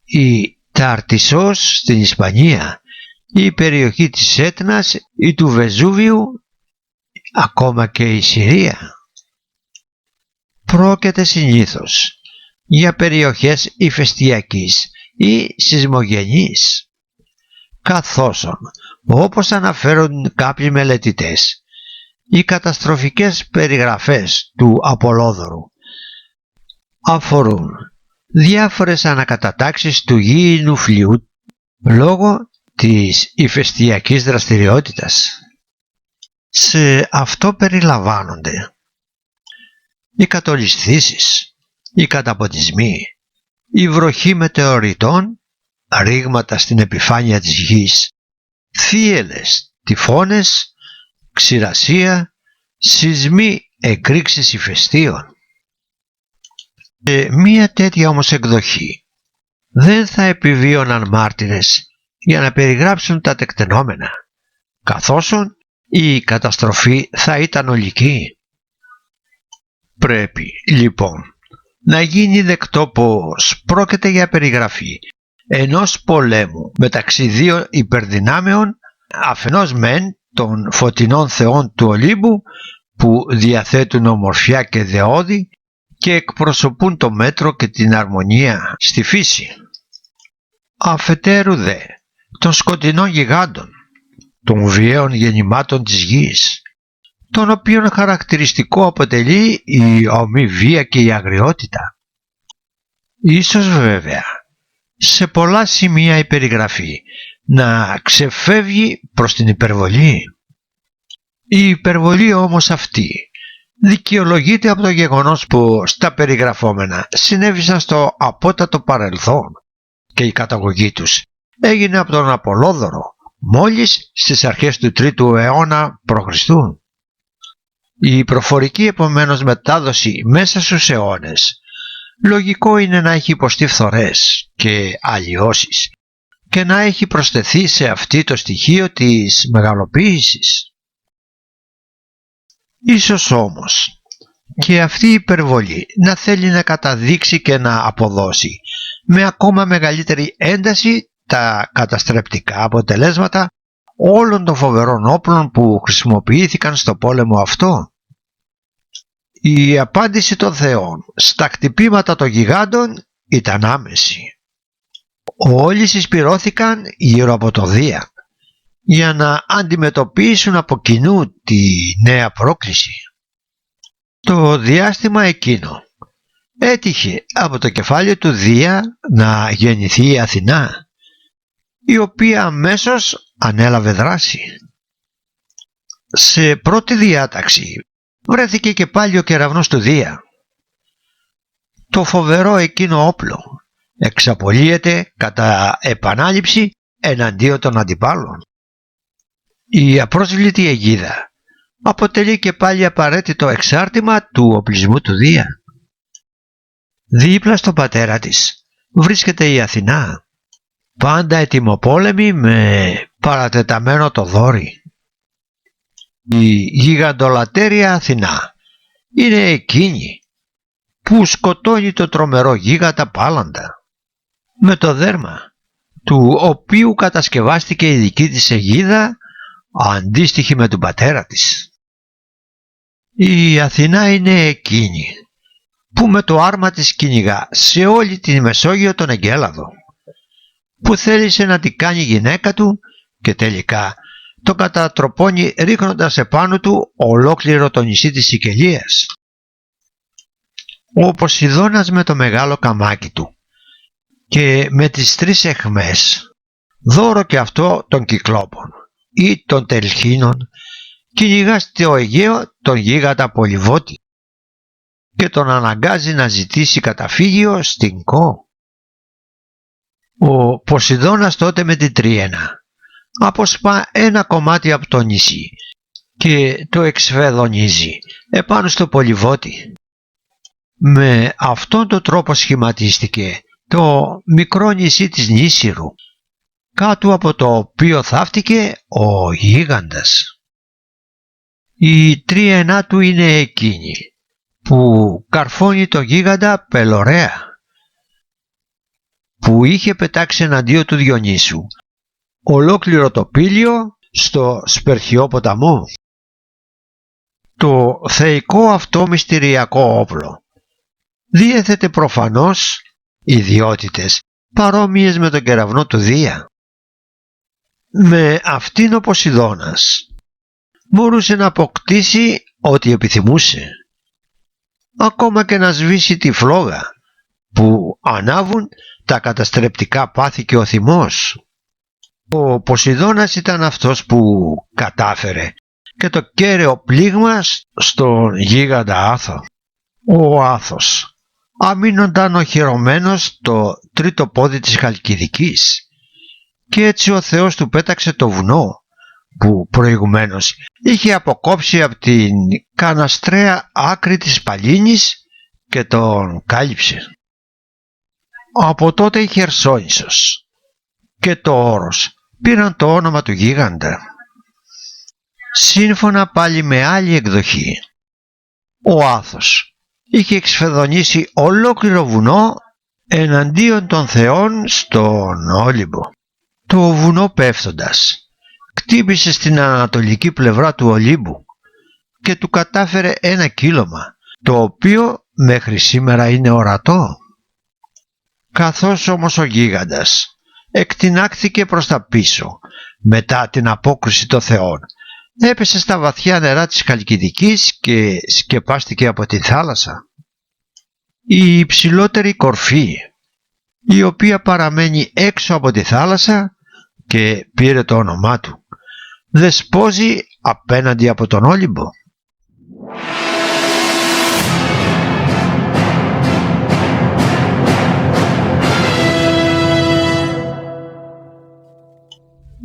η Ταρτισσός στην Ισπανία, η περιοχή της Έτνας ή του Βεζούβιου, ακόμα και η Συρία. Πρόκειται συνήθως για περιοχές ηφαιστειακής ή σεισμογενής, καθώς όπως αναφέρουν κάποιοι μελετητές, οι καταστροφικές περιγραφές του Απολόδωρου αφορούν διάφορες ανακατατάξεις του γήινου φλοιού λόγω της ηφαιστειακής δραστηριότητας. Σε αυτό περιλαμβάνονται οι κατολισθήσεις, οι καταποντισμοί, η βροχή μετεωριτών, ρήγματα στην επιφάνεια της γης, θύελλες, τυφώνες, ξηρασία, σεισμοί, εκρήξεις ηφαιστείων. Σε μία τέτοια όμως εκδοχή δεν θα επιβίωναν μάρτυρες για να περιγράψουν τα τεκτενόμενα, καθώς η καταστροφή θα ήταν ολική. Πρέπει λοιπόν να γίνει δεκτό πως πρόκειται για περιγραφή ενός πολέμου μεταξύ δύο υπερδυνάμεων, αφενός μεν των φωτεινών θεών του Ολύμπου που διαθέτουν ομορφιά και δεώδη και εκπροσωπούν το μέτρο και την αρμονία στη φύση, αφετέρου δε των σκοτεινών γιγάντων, των βίαιων γεννημάτων της γης, των οποίων χαρακτηριστικό αποτελεί η ομοιβία και η αγριότητα. Ίσως βέβαια σε πολλά σημεία η περιγραφή να ξεφεύγει προς την υπερβολή. Η υπερβολή όμως αυτή δικαιολογείται από το γεγονός που στα περιγραφόμενα συνέβησαν στο απότατο παρελθόν και η καταγωγή τους έγινε από τον Απολόδωρο μόλις στις αρχές του 3ου αιώνα π.Χ. Η προφορική επομένως μετάδοση μέσα στους αιώνες λογικό είναι να έχει υποστεί φθορές και αλλοιώσεις και να έχει προσθεθεί σε αυτή το στοιχείο της μεγαλοποίησης. Ίσως όμως και αυτή η υπερβολή να θέλει να καταδείξει και να αποδώσει με ακόμα μεγαλύτερη ένταση τα καταστρεπτικά αποτελέσματα όλων των φοβερών όπλων που χρησιμοποιήθηκαν στο πόλεμο αυτό. Η απάντηση των θεών στα χτυπήματα των γιγάντων ήταν άμεση. Όλοι συσπυρώθηκαν γύρω από το Δία για να αντιμετωπίσουν από κοινού τη νέα πρόκληση. Το διάστημα εκείνο έτυχε από το κεφάλι του Δία να γεννηθεί η Αθηνά, η οποία αμέσως ανέλαβε δράση. Σε πρώτη διάταξη βρέθηκε και πάλι ο κεραυνός του Δία. Το φοβερό εκείνο όπλο εξαπολύεται κατά επανάληψη εναντίον των αντιπάλων. Η απρόσβλητη αιγίδα αποτελεί και πάλι απαραίτητο εξάρτημα του οπλισμού του Δία. Δίπλα στον πατέρα της βρίσκεται η Αθηνά, πάντα ετοιμοπόλεμη με παρατεταμένο το δόρυ. Η γιγαντολατέρια Αθηνά είναι εκείνη που σκοτώνει το τρομερό γίγαντα Πάλαντα με το δέρμα του οποίου κατασκευάστηκε η δική της αιγίδα αντίστοιχη με τον πατέρα της. Η Αθηνά είναι εκείνη που με το άρμα της κυνηγά σε όλη τη Μεσόγειο τον Εγκέλαδο, που θέλησε να την κάνει γυναίκα του και τελικά το κατατροπώνει ρίχνοντας επάνω του ολόκληρο το νησί της Σικελίας. Ο Ποσειδώνας με το μεγάλο καμάκι του και με τις 3 αιχμές, δώρο και αυτό των Κυκλόπων ή των Τελχίνων, κυνηγά στο Αιγαίο τον γίγαντα Πολυβότη και τον αναγκάζει να ζητήσει καταφύγιο στην Κο. Ο Ποσειδώνας τότε με την Τριένα αποσπά ένα κομμάτι από το νησί και το εξφεδονίζει επάνω στο Πολυβότη. Με αυτόν τον τρόπο σχηματίστηκε το μικρό νησί της Νήσιρου, κάτω από το οποίο θαύτηκε ο γίγαντας. Η Τριενά του είναι εκείνη που καρφώνει το γίγαντα Πελωρέα, που είχε πετάξει εναντίον του Διονύσου ολόκληρο το Πήλιο στο Σπερχιό ποταμό. Το θεϊκό αυτό μυστηριακό όπλο διέθετε προφανώς ιδιότητες παρόμοιες με τον κεραυνό του Δία. Με αυτήν ο Ποσειδώνας μπορούσε να αποκτήσει ό,τι επιθυμούσε, ακόμα και να σβήσει τη φλόγα που ανάβουν τα καταστρεπτικά πάθη και ο θυμός. Ο Ποσειδώνας ήταν αυτός που κατάφερε και το κέραιο πλήγμα στον γίγαντα Άθο. Ο Άθος αμήνονταν οχυρωμένος το τρίτο πόδι της Χαλκιδικής και έτσι ο Θεός του πέταξε το βουνό που προηγουμένως είχε αποκόψει από την καναστρέα άκρη της Παλίνης και τον κάλυψε. Από τότε η Χερσόνησος και το όρος πήραν το όνομα του γίγαντα. Σύμφωνα πάλι με άλλη εκδοχή, ο Άθος είχε εξφεδονήσει ολόκληρο βουνό εναντίον των θεών στον Όλυμπο. Το βουνό πέφτοντας κτύπησε στην ανατολική πλευρά του Ολύμπου και του κατάφερε ένα κύλωμα, το οποίο μέχρι σήμερα είναι ορατό. Καθώς όμως ο γίγαντας εκτινάχθηκε προς τα πίσω μετά την απόκριση των θεών, έπεσε στα βαθιά νερά της Χαλκιδικής και σκεπάστηκε από τη θάλασσα. Η υψηλότερη κορφή, η οποία παραμένει έξω από τη θάλασσα και πήρε το όνομά του, δεσπόζει απέναντι από τον Όλυμπο.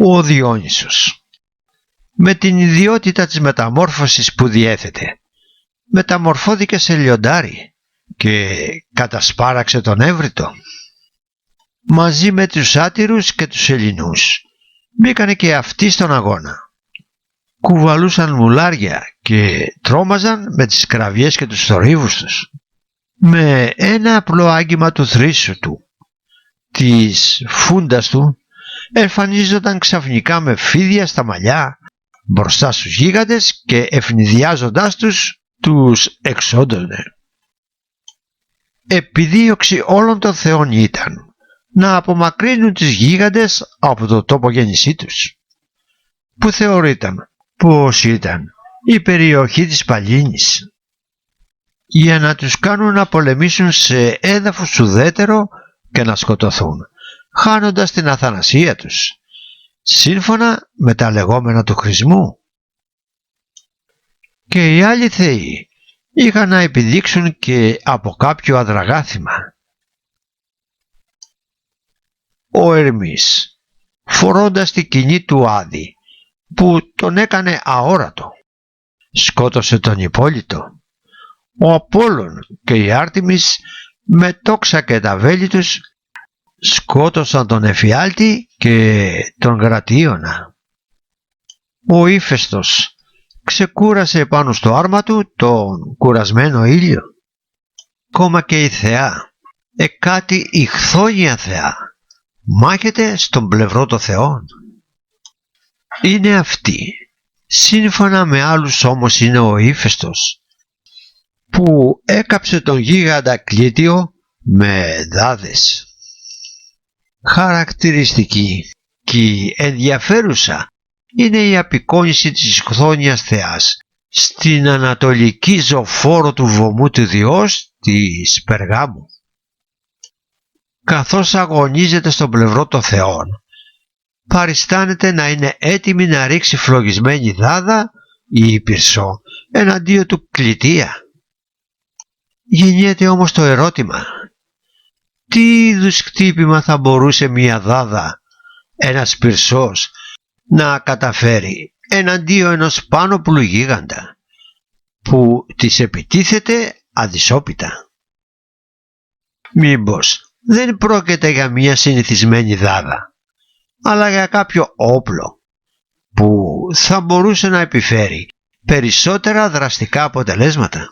Ο Διόνυσος, με την ιδιότητα της μεταμόρφωσης που διέθετε, μεταμορφώθηκε σε λιοντάρι και κατασπάραξε τον Εύρητο. Μαζί με τους άτυρους και τους Ελληνούς μπήκανε και αυτοί στον αγώνα. Κουβαλούσαν μουλάρια και τρόμαζαν με τις κραυγές και τους θορύβους τους. Με ένα απλό άγγιμα του θρύσου του, της φούντας του, εμφανίζονταν ξαφνικά με φίδια στα μαλλιά μπροστά στους γίγαντες και ευνηδιάζοντάς τους εξόντωνε. Επιδίωξη όλων των θεών ήταν να απομακρύνουν τους γίγαντες από το τόπο γέννησή τους, που θεωρείταν πως ήταν η περιοχή της Παλίνης, για να τους κάνουν να πολεμήσουν σε έδαφος ουδέτερο και να σκοτωθούν, χάνοντας την αθανασία τους, σύμφωνα με τα λεγόμενα του χρησμού. Και οι άλλοι θεοί είχαν να επιδείξουν και από κάποιο αδραγάθημα. Ο Ερμής, φορώντας την κοινή του Άδη, που τον έκανε αόρατο, σκότωσε τον Υπόλυτο. Ο Απόλλων και η Άρτεμις, με τόξα και τα βέλη τους, σκότωσαν τον Εφιάλτη και τον Γρατίωνα. Ο Ήφαιστος ξεκούρασε πάνω στο άρμα του τον κουρασμένο ήλιο. Ακόμα και η θεά, κάτι η χθόνια θεά, μάχεται στον πλευρό των θεών. Είναι αυτή, σύμφωνα με άλλους όμως είναι ο Ήφαιστος, που έκαψε τον γίγαντα Κλήτιο με δάδες. Χαρακτηριστική και ενδιαφέρουσα είναι η απεικόνιση της χθόνιας θεάς στην ανατολική ζωφόρο του βωμού του Διός της Περγάμου. Καθώς αγωνίζεται στον πλευρό των θεών, παριστάνεται να είναι έτοιμη να ρίξει φλογισμένη δάδα ή πυρσό εναντίον του Κλητία. Γεννιέται όμως το ερώτημα, τι είδους χτύπημα θα μπορούσε μια δάδα, ένας πυρσός, να καταφέρει εναντίον ενός πάνωπλου γίγαντα που της επιτίθεται αδυσόπιτα? Μήπως δεν πρόκειται για μια συνηθισμένη δάδα, αλλά για κάποιο όπλο που θα μπορούσε να επιφέρει περισσότερα δραστικά αποτελέσματα?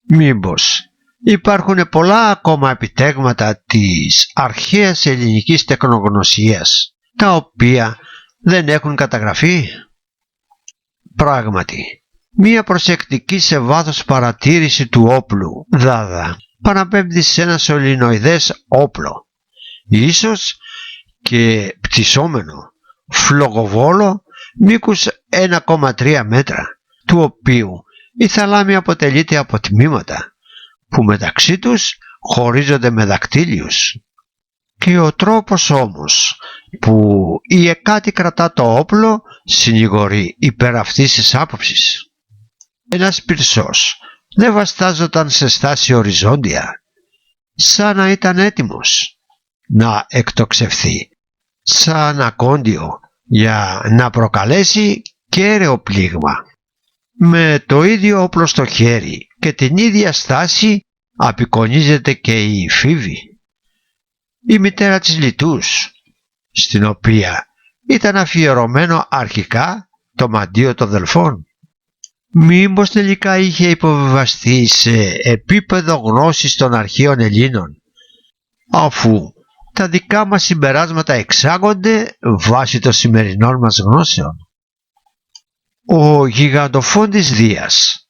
Μήπως υπάρχουν πολλά ακόμα επιτέγματα της αρχαίας ελληνικής τεχνογνωσίας, τα οποία δεν έχουν καταγραφεί? Πράγματι, μία προσεκτική σε βάθος παρατήρηση του όπλου δάδα παραπέμπτει σε ένα σωληνοειδές όπλο, ίσως και πτυσσόμενο φλογοβόλο μήκους 1,3 μέτρα, του οποίου η θαλάμη αποτελείται από τμήματα που μεταξύ τους χωρίζονται με δακτύλιους. Και ο τρόπος όμως που η εκάτη κρατά το όπλο συνηγορεί υπέρ αυτής της άποψης. Ένας πυρσός δεν βαστάζονταν σε στάση οριζόντια, σαν να ήταν έτοιμος να εκτοξευθεί, σαν ακόντιο για να προκαλέσει κέραιο πλήγμα. Με το ίδιο όπλο στο χέρι και την ίδια στάση απεικονίζεται και η Φίβη, η μητέρα της Λιτούς, στην οποία ήταν αφιερωμένο αρχικά το μαντίο των Δελφών? Μήπως τελικά είχε υποβιβαστεί σε επίπεδο γνώσης των αρχαίων Ελλήνων, αφού τα δικά μας συμπεράσματα εξάγονται βάσει των σημερινών μας γνώσεων? Ο γιγαντοφόντης Δίας,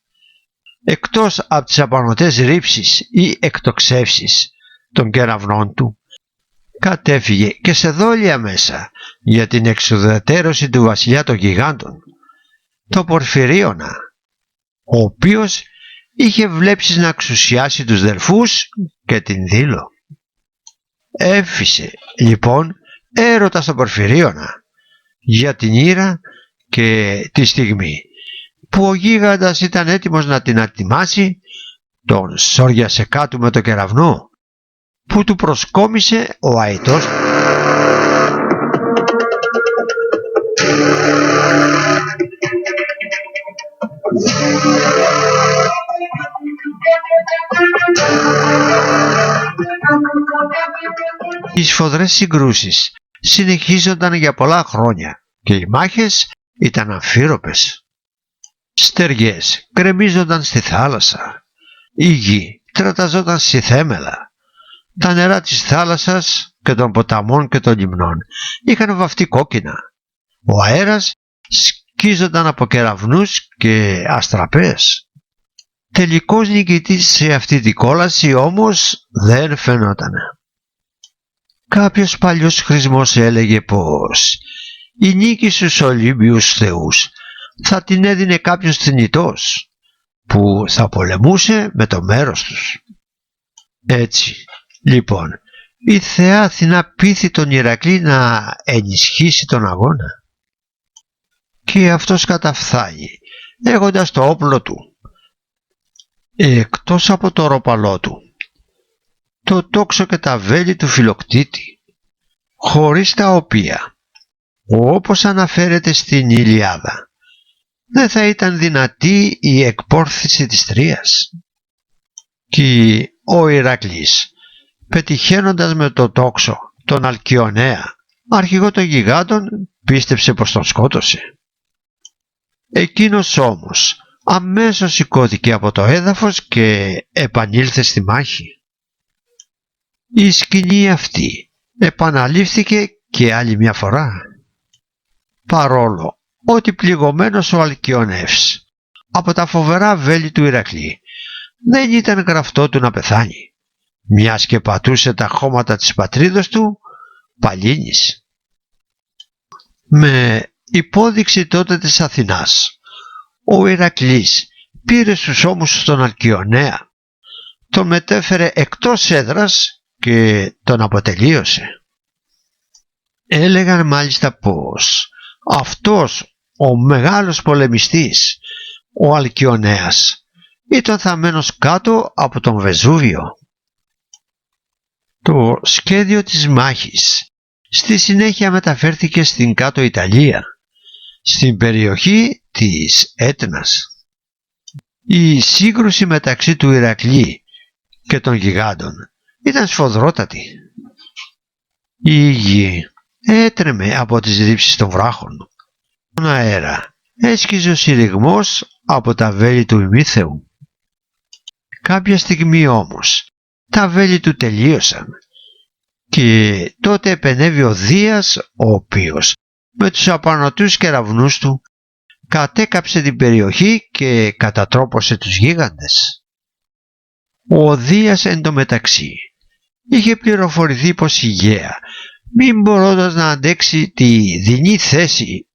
εκτός από τις απανωτές ρήψεις ή εκτοξεύσεις των κεραυνών του, κατέφυγε και σε δόλια μέσα για την εξουδετερώση του βασιλιά των γιγάντων, το Πορφυρίωνα, ο οποίος είχε βλέψεις να εξουσιάσει τους Δελφούς και την Δήλο. Έφυσε λοιπόν έρωτα στον Πορφυρίωνα για την ήρα και τη στιγμή που ο γίγαντας ήταν έτοιμος να την ατιμάσει, τον σόριασε κάτω με το κεραυνό, που του προσκόμισε ο αητός Οι σφοδρές συγκρούσεις συνεχίζονταν για πολλά χρόνια και οι μάχες ήταν αμφίροπες. Στεριές γκρεμίζονταν στη θάλασσα, η γη τραταζόταν στη θέμελα. Τα νερά της θάλασσας και των ποταμών και των λιμνών είχαν βαφτεί κόκκινα. Ο αέρας σκίζονταν από κεραυνούς και αστραπές. Τελικός νικητής σε αυτή την κόλαση όμως δεν φαινόταν. Κάποιος παλιός χρησμός έλεγε πως η νίκη στους Ολύμπιους θεούς θα την έδινε κάποιος θνητός που θα πολεμούσε με το μέρος τους. Έτσι λοιπόν η θεά Αθηνά πείθη τον Ηρακλή να ενισχύσει τον αγώνα, και αυτός καταφθάνει έχοντας το όπλο του, εκτός από το ροπαλό του, το τόξο και τα βέλη του Φιλοκτήτη, χωρίς τα οποία, όπως αναφέρεται στην Ιλιάδα, δεν θα ήταν δυνατή η εκπόρθηση της Τρίας. Και ο Ηρακλής, πετυχαίνοντας με το τόξο τον Αλκιονέα, αρχηγό των γιγάντων, πίστεψε πως τον σκότωσε. Εκείνος όμως αμέσως σηκώθηκε από το έδαφος και επανήλθε στη μάχη. Η σκηνή αυτή επαναλήφθηκε και άλλη μια φορά, παρόλο ότι πληγωμένος ο Αλκιονεύς από τα φοβερά βέλη του Ηρακλή δεν ήταν γραφτό του να πεθάνει, μιας και πατούσε τα χώματα της πατρίδος του Παλίνης. Με υπόδειξη τότε της Αθηνάς, ο Ηρακλής πήρε στους ώμους τον Αλκιονέα, τον μετέφερε εκτός έδρας και τον αποτελείωσε. Έλεγαν μάλιστα πως αυτός ο μεγάλος πολεμιστής, ο Αλκιονέας, ήταν θαμμένος κάτω από τον Βεζούβιο. Το σχέδιο της μάχης στη συνέχεια μεταφέρθηκε στην κάτω Ιταλία, στην περιοχή της Έτνας. Η σύγκρουση μεταξύ του Ηρακλή και των γιγάντων ήταν σφοδρότατη. Η γη έτρεμε από τις ρήψεις των βράχων. Τον αέρα έσκυζε ο συρριγμός από τα βέλη του ημίθεου. Κάποια στιγμή όμως τα βέλη του τελείωσαν και τότε επενέβη ο Δίας, ο οποίος με τους απανωτούς κεραυνούς του κατέκαψε την περιοχή και κατατρόπωσε τους γίγαντες. Ο Δίας εντωμεταξύ είχε πληροφορηθεί πως η Γαία, μην μπορώντας να αντέξει τη δεινή θέση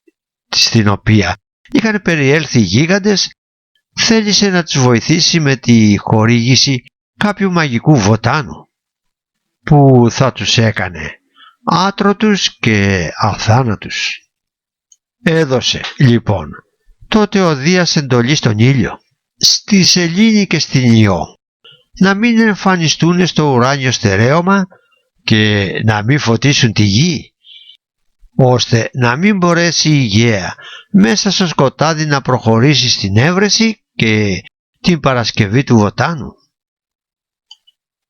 στην οποία είχαν περιέλθει οι γίγαντες, θέλησε να τους βοηθήσει με τη χορήγηση κάποιου μαγικού βοτάνου που θα τους έκανε άτρωτους και αθάνατους. Έδωσε λοιπόν τότε ο Δίας εντολή στον ήλιο, στη σελήνη και στην Ιώ να μην εμφανιστούν στο ουράνιο στερέωμα και να μην φωτίσουν τη γη, ώστε να μην μπορέσει η Γαία μέσα στο σκοτάδι να προχωρήσει στην έβρεση και την παρασκευή του βοτάνου.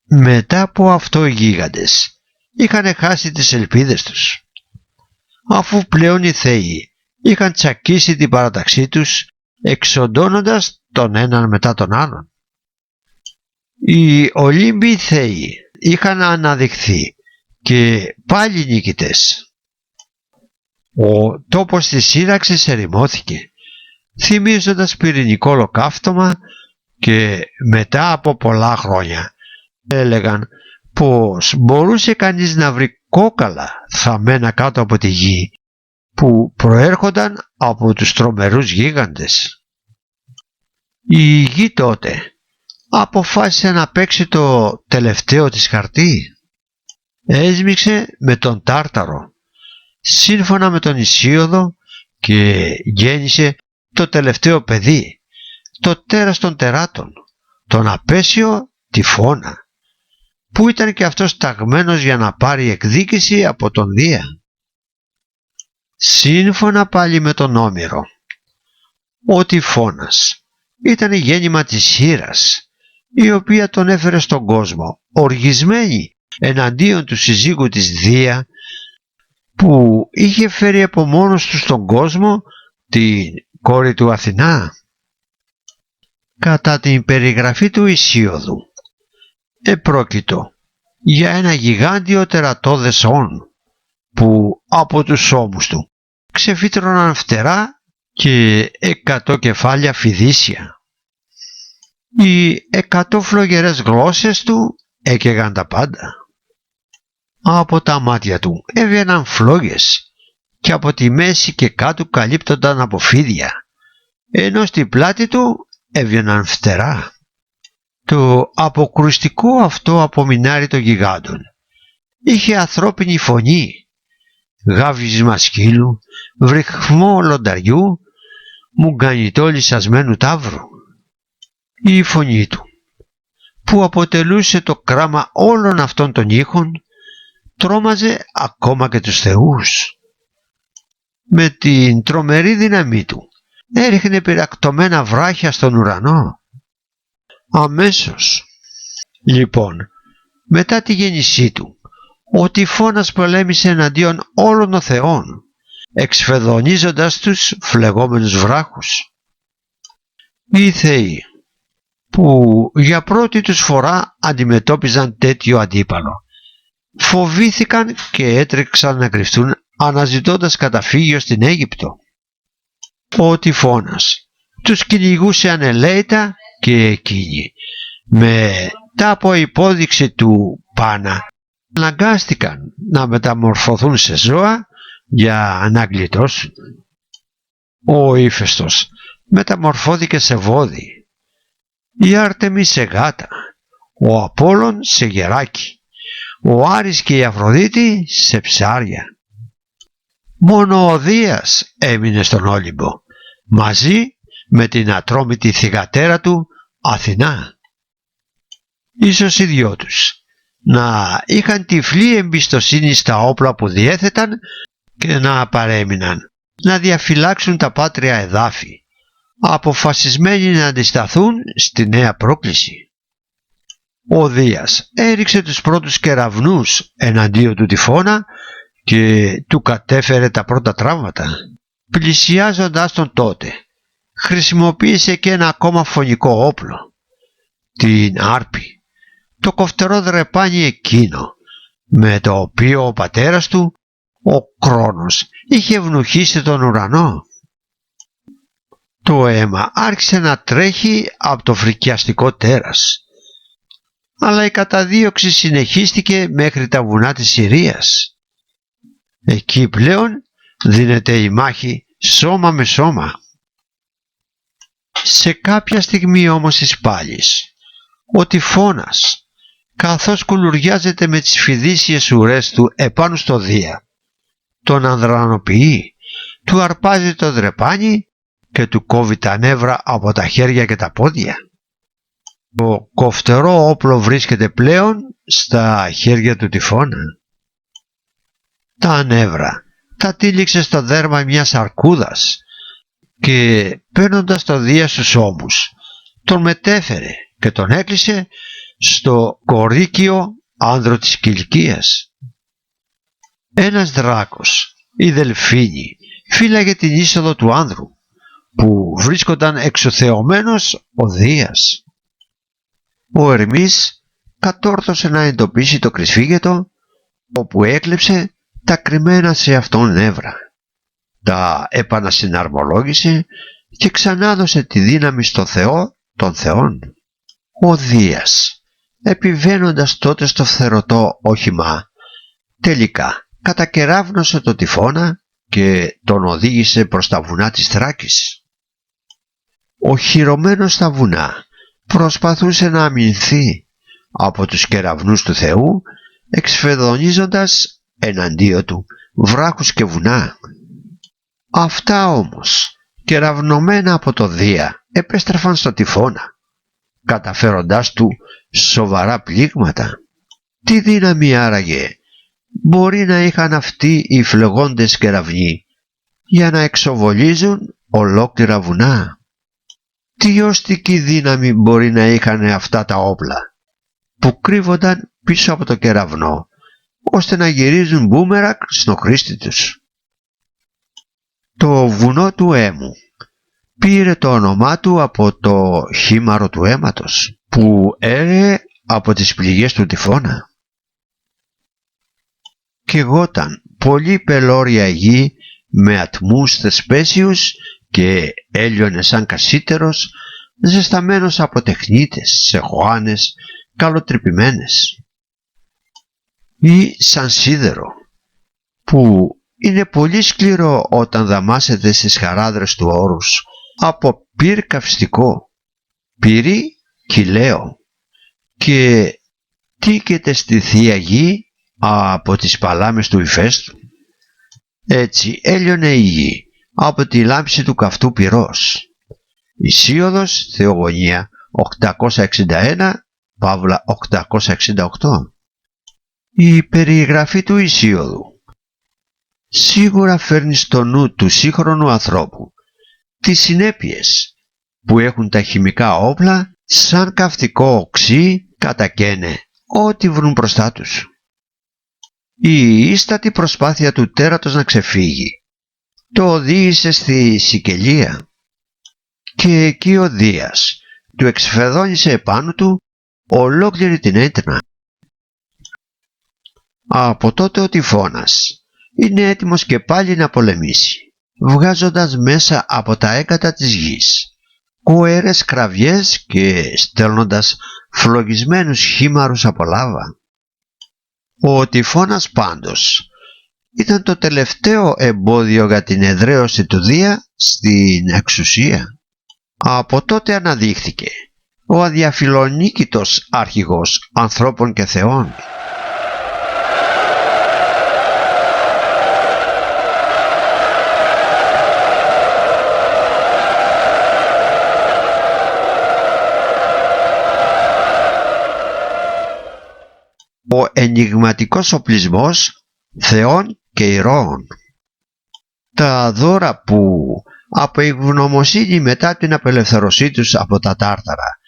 Μετά από αυτό οι γίγαντες είχαν χάσει τις ελπίδες τους. αφού πλέον οι Θέοι είχαν τσακίσει την παράταξή τους, εξοντώνοντας τον έναν μετά τον άλλον. Οι Ολύμπιοι Θέοι είχαν αναδειχθεί και πάλι νικητές. Ο τόπος της σύραξης ερημώθηκε, θυμίζοντας πυρηνικό ολοκαύτωμα, και μετά από πολλά χρόνια έλεγαν πως μπορούσε κανείς να βρει κόκαλα θαμμένα κάτω από τη γη που προέρχονταν από τους τρομερούς γίγαντες. Η γη τότε αποφάσισε να παίξει το τελευταίο της χαρτί. Έσμιξε με τον Τάρταρο σύμφωνα με τον Ησίοδο και γέννησε το τελευταίο παιδί, το τέρας των τεράτων, τον απέσιο Τυφώνα, που ήταν και αυτός ταγμένος για να πάρει εκδίκηση από τον Δία. Σύμφωνα πάλι με τον Όμηρο, ο Τυφώνας ήταν γέννημα της Χήρας, η οποία τον έφερε στον κόσμο οργισμένη εναντίον του συζύγου της Δία, που είχε φέρει από μόνος του στον κόσμο την κόρη του Αθηνά. Κατά την περιγραφή του Ησίοδου, επρόκειτο για ένα γιγάντιο τερατώδες όν, που από τους ώμους του ξεφύτρωναν φτερά και 100 κεφάλια φιδίσια. Οι 100 φλογερές γλώσσες του έκαιγαν τα πάντα. Από τα μάτια του έβαιναν φλόγες και από τη μέση και κάτω καλύπτονταν από φίδια, ενώ στη πλάτη του έβαιναν φτερά. Το αποκρουστικό αυτό απομεινάρι των γιγάντων είχε ανθρώπινη φωνή, γάβισμα σκύλου, βρυχμό λονταριού, μουγκανιτό λυσασμένου ταύρου. Η φωνή του, που αποτελούσε το κράμα όλων αυτών των ήχων, τρόμαζε ακόμα και τους θεούς. Με την τρομερή δύναμή του έριχνε πυρακτωμένα βράχια στον ουρανό. Αμέσως λοιπόν μετά τη γέννησή του, ο Τυφώνας πολέμησε εναντίον όλων των θεών, εξφεδονίζοντας τους φλεγόμενους βράχους. Οι θεοί, που για πρώτη τους φορά αντιμετώπιζαν τέτοιο αντίπαλο, φοβήθηκαν και έτρεξαν να κρυφτούν, αναζητώντας καταφύγιο στην Αίγυπτο. Ο Τυφώνας τους κυνηγούσε ανελαίητα και εκείνοι, μετά από υπόδειξη του Πάνα, αναγκάστηκαν να μεταμορφωθούν σε ζώα για να γλιτώσουν. Ο Ήφαιστος μεταμορφώθηκε σε βόδι, η Άρτεμη σε γάτα, ο Απόλλων σε γεράκι, ο Άρης και η Αφροδίτη σε ψάρια. Μόνο ο Δίας έμεινε στον Όλυμπο, μαζί με την ατρόμητη θυγατέρα του Αθηνά. Ίσως οι δυο τους να είχαν τυφλή εμπιστοσύνη στα όπλα που διέθεταν και να παρέμειναν να διαφυλάξουν τα πάτρια εδάφη, αποφασισμένοι να αντισταθούν στη νέα πρόκληση. Ο Δίας έριξε τους πρώτους κεραυνούς εναντίον του Τυφώνα και του κατέφερε τα πρώτα τραύματα. Πλησιάζοντας τον τότε, χρησιμοποίησε και ένα ακόμα φωνικό όπλο, την άρπη, το κοφτερό δρεπάνι εκείνο, με το οποίο ο πατέρας του, ο Κρόνος, είχε ευνουχίσει τον ουρανό. Το αίμα άρχισε να τρέχει από το φρικιαστικό τέρας, αλλά η καταδίωξη συνεχίστηκε μέχρι τα βουνά της Συρίας. Εκεί πλέον δίνεται η μάχη σώμα με σώμα. Σε κάποια στιγμή όμως της πάλης, ο Τυφώνας, καθώς κουλουριάζεται με τις φιδίσιες ουρές του επάνω στο Δία, τον ανδρανοποιεί, του αρπάζει το δρεπάνι και του κόβει τα νεύρα από τα χέρια και τα πόδια. Το κοφτερό όπλο βρίσκεται πλέον στα χέρια του Τυφώνα. Τα νεύρα τα τύλιξε στο δέρμα μιας αρκούδας και παίρνοντας το Δία στους ώμους, τον μετέφερε και τον έκλεισε στο κορίκιο άνδρο της Κιλκίας. Ένας δράκος Η Δελφίνη φύλαγε την είσοδο του άνδρου, που βρίσκονταν εξωθεωμένος ο Δίας. Ο Ερμής κατόρθωσε να εντοπίσει το κρυσφύγετο, όπου έκλεψε τα κρυμμένα σε αυτόν νεύρα. Τα επανασυναρμολόγησε και ξανάδωσε τη δύναμη στο Θεό των Θεών. Ο Δίας, επιβαίνοντας τότε στο φθερωτό όχημα, τελικά κατακεράβνωσε το τυφώνα και τον οδήγησε προς τα βουνά της Θράκης. Οχυρωμένος στα βουνά, προσπαθούσε να αμυνθεί από τους κεραυνούς του Θεού, εξφεδονίζοντας εναντίον του βράχους και βουνά. Αυτά όμως, κεραυνωμένα από το Δία, επέστρεφαν στο τυφώνα, καταφέροντάς του σοβαρά πλήγματα. Τι δύναμη άραγε μπορεί να είχαν αυτοί οι φλεγόντες κεραυνοί για να εξοβολίζουν ολόκληρα βουνά? Τι οστική δύναμη μπορεί να είχαν αυτά τα όπλα που κρύβονταν πίσω από το κεραυνό, ώστε να γυρίζουν μπούμερακ στο χρήστη τους? Το βουνό του Έμου πήρε το όνομά του από το χήμαρο του αίματος που έρεε από τις πληγές του τυφώνα. Καιγόταν πολύ πελώρια γη με ατμούς θεσπέσιους και έλειωνε σαν κασίτερος, ζεσταμένος από τεχνίτες σε χωάνες καλοτρυπημένες, ή σαν σίδερο που είναι πολύ σκληρό όταν δαμάσεται στις χαράδρες του όρους από πυρ καυστικό, πυρί κυλαίο, και τίκεται στη Θεία Γη από τις παλάμες του Ηφαίστου. Έτσι έλειωνε η γη από τη λάμψη του καυτού πυρός. Ησίωδος, Θεογονία 861, Παύλα 868. Η περιγραφή του Ησίωδου σίγουρα φέρνει στο νου του σύγχρονου ανθρώπου τις συνέπειες που έχουν τα χημικά όπλα σαν καυτικό οξύ κατακαίνε ό,τι βρουν μπροστά τους. Η ίστατη προσπάθεια του τέρατος να ξεφύγει το οδήγησε στη Σικελία, και εκεί ο Δίας του εξφεδώνησε επάνω του ολόκληρη την Έτνα. Από τότε ο τυφώνας είναι έτοιμος και πάλι να πολεμήσει, βγάζοντας μέσα από τα έγκατα της γης κοέρες κραυγές και στέλνοντας φλογισμένους χήμαρους από λάβα. Ο τυφώνας πάντως ήταν το τελευταίο εμπόδιο για την εδραίωση του Δία στην εξουσία. Από τότε αναδείχθηκε ο αδιαφιλονίκητος άρχηγος ανθρώπων και θεών. Ο ενιγματικός οπλισμός θεών και ηρώων. Τα δώρα που από ευγνωμοσύνη μετά την απελευθερωσή τους από τα Τάρταρα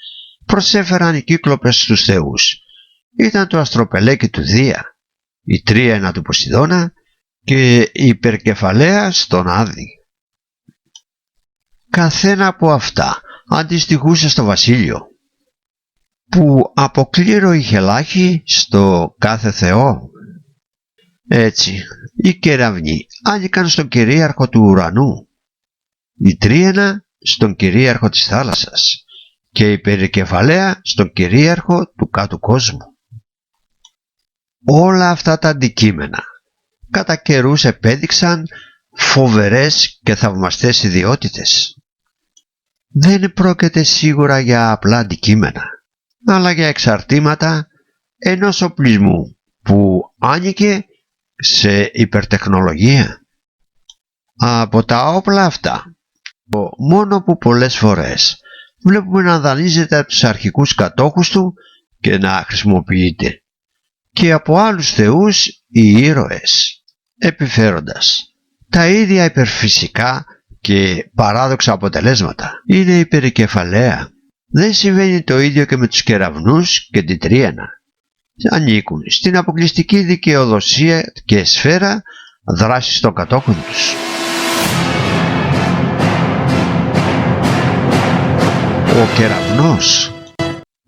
προσέφεραν οι κύκλοπες στους θεούς ήταν το αστροπελέκι του Δία, η τρίαινα του Ποσειδώνα και η υπερκεφαλαία στον Άδη. Καθένα από αυτά αντιστοιχούσε στο βασίλειο, που αποκλήρω είχε λάχη στο κάθε θεό. Έτσι οι κεραυνοί άνοικαν στον κυρίαρχο του ουρανού, η τρίαινα στον κυρίαρχο της θάλασσας και η περικεφαλαία στον κυρίαρχο του κάτω κόσμου. Όλα αυτά τα αντικείμενα κατά καιρούς επέδειξαν φοβερές και θαυμαστές ιδιότητες. Δεν πρόκειται σίγουρα για απλά αντικείμενα, αλλά για εξαρτήματα ενός οπλισμού που άνοικε σε υπερτεχνολογία. Από τα όπλα αυτά, μόνο που πολλές φορές βλέπουμε να δανείζεται από τους αρχικούς κατόχους του και να χρησιμοποιείται και από άλλους θεούς ή ήρωες, επιφέροντας τα ίδια υπερφυσικά και παράδοξα αποτελέσματα. Είναι υπερικεφαλαία. Δεν συμβαίνει το ίδιο και με τους κεραυνούς και την τρίαινα. Ανήκουν στην αποκλειστική δικαιοδοσία και σφαίρα δράσεις των κατόχων τους. Ο κεραυνός.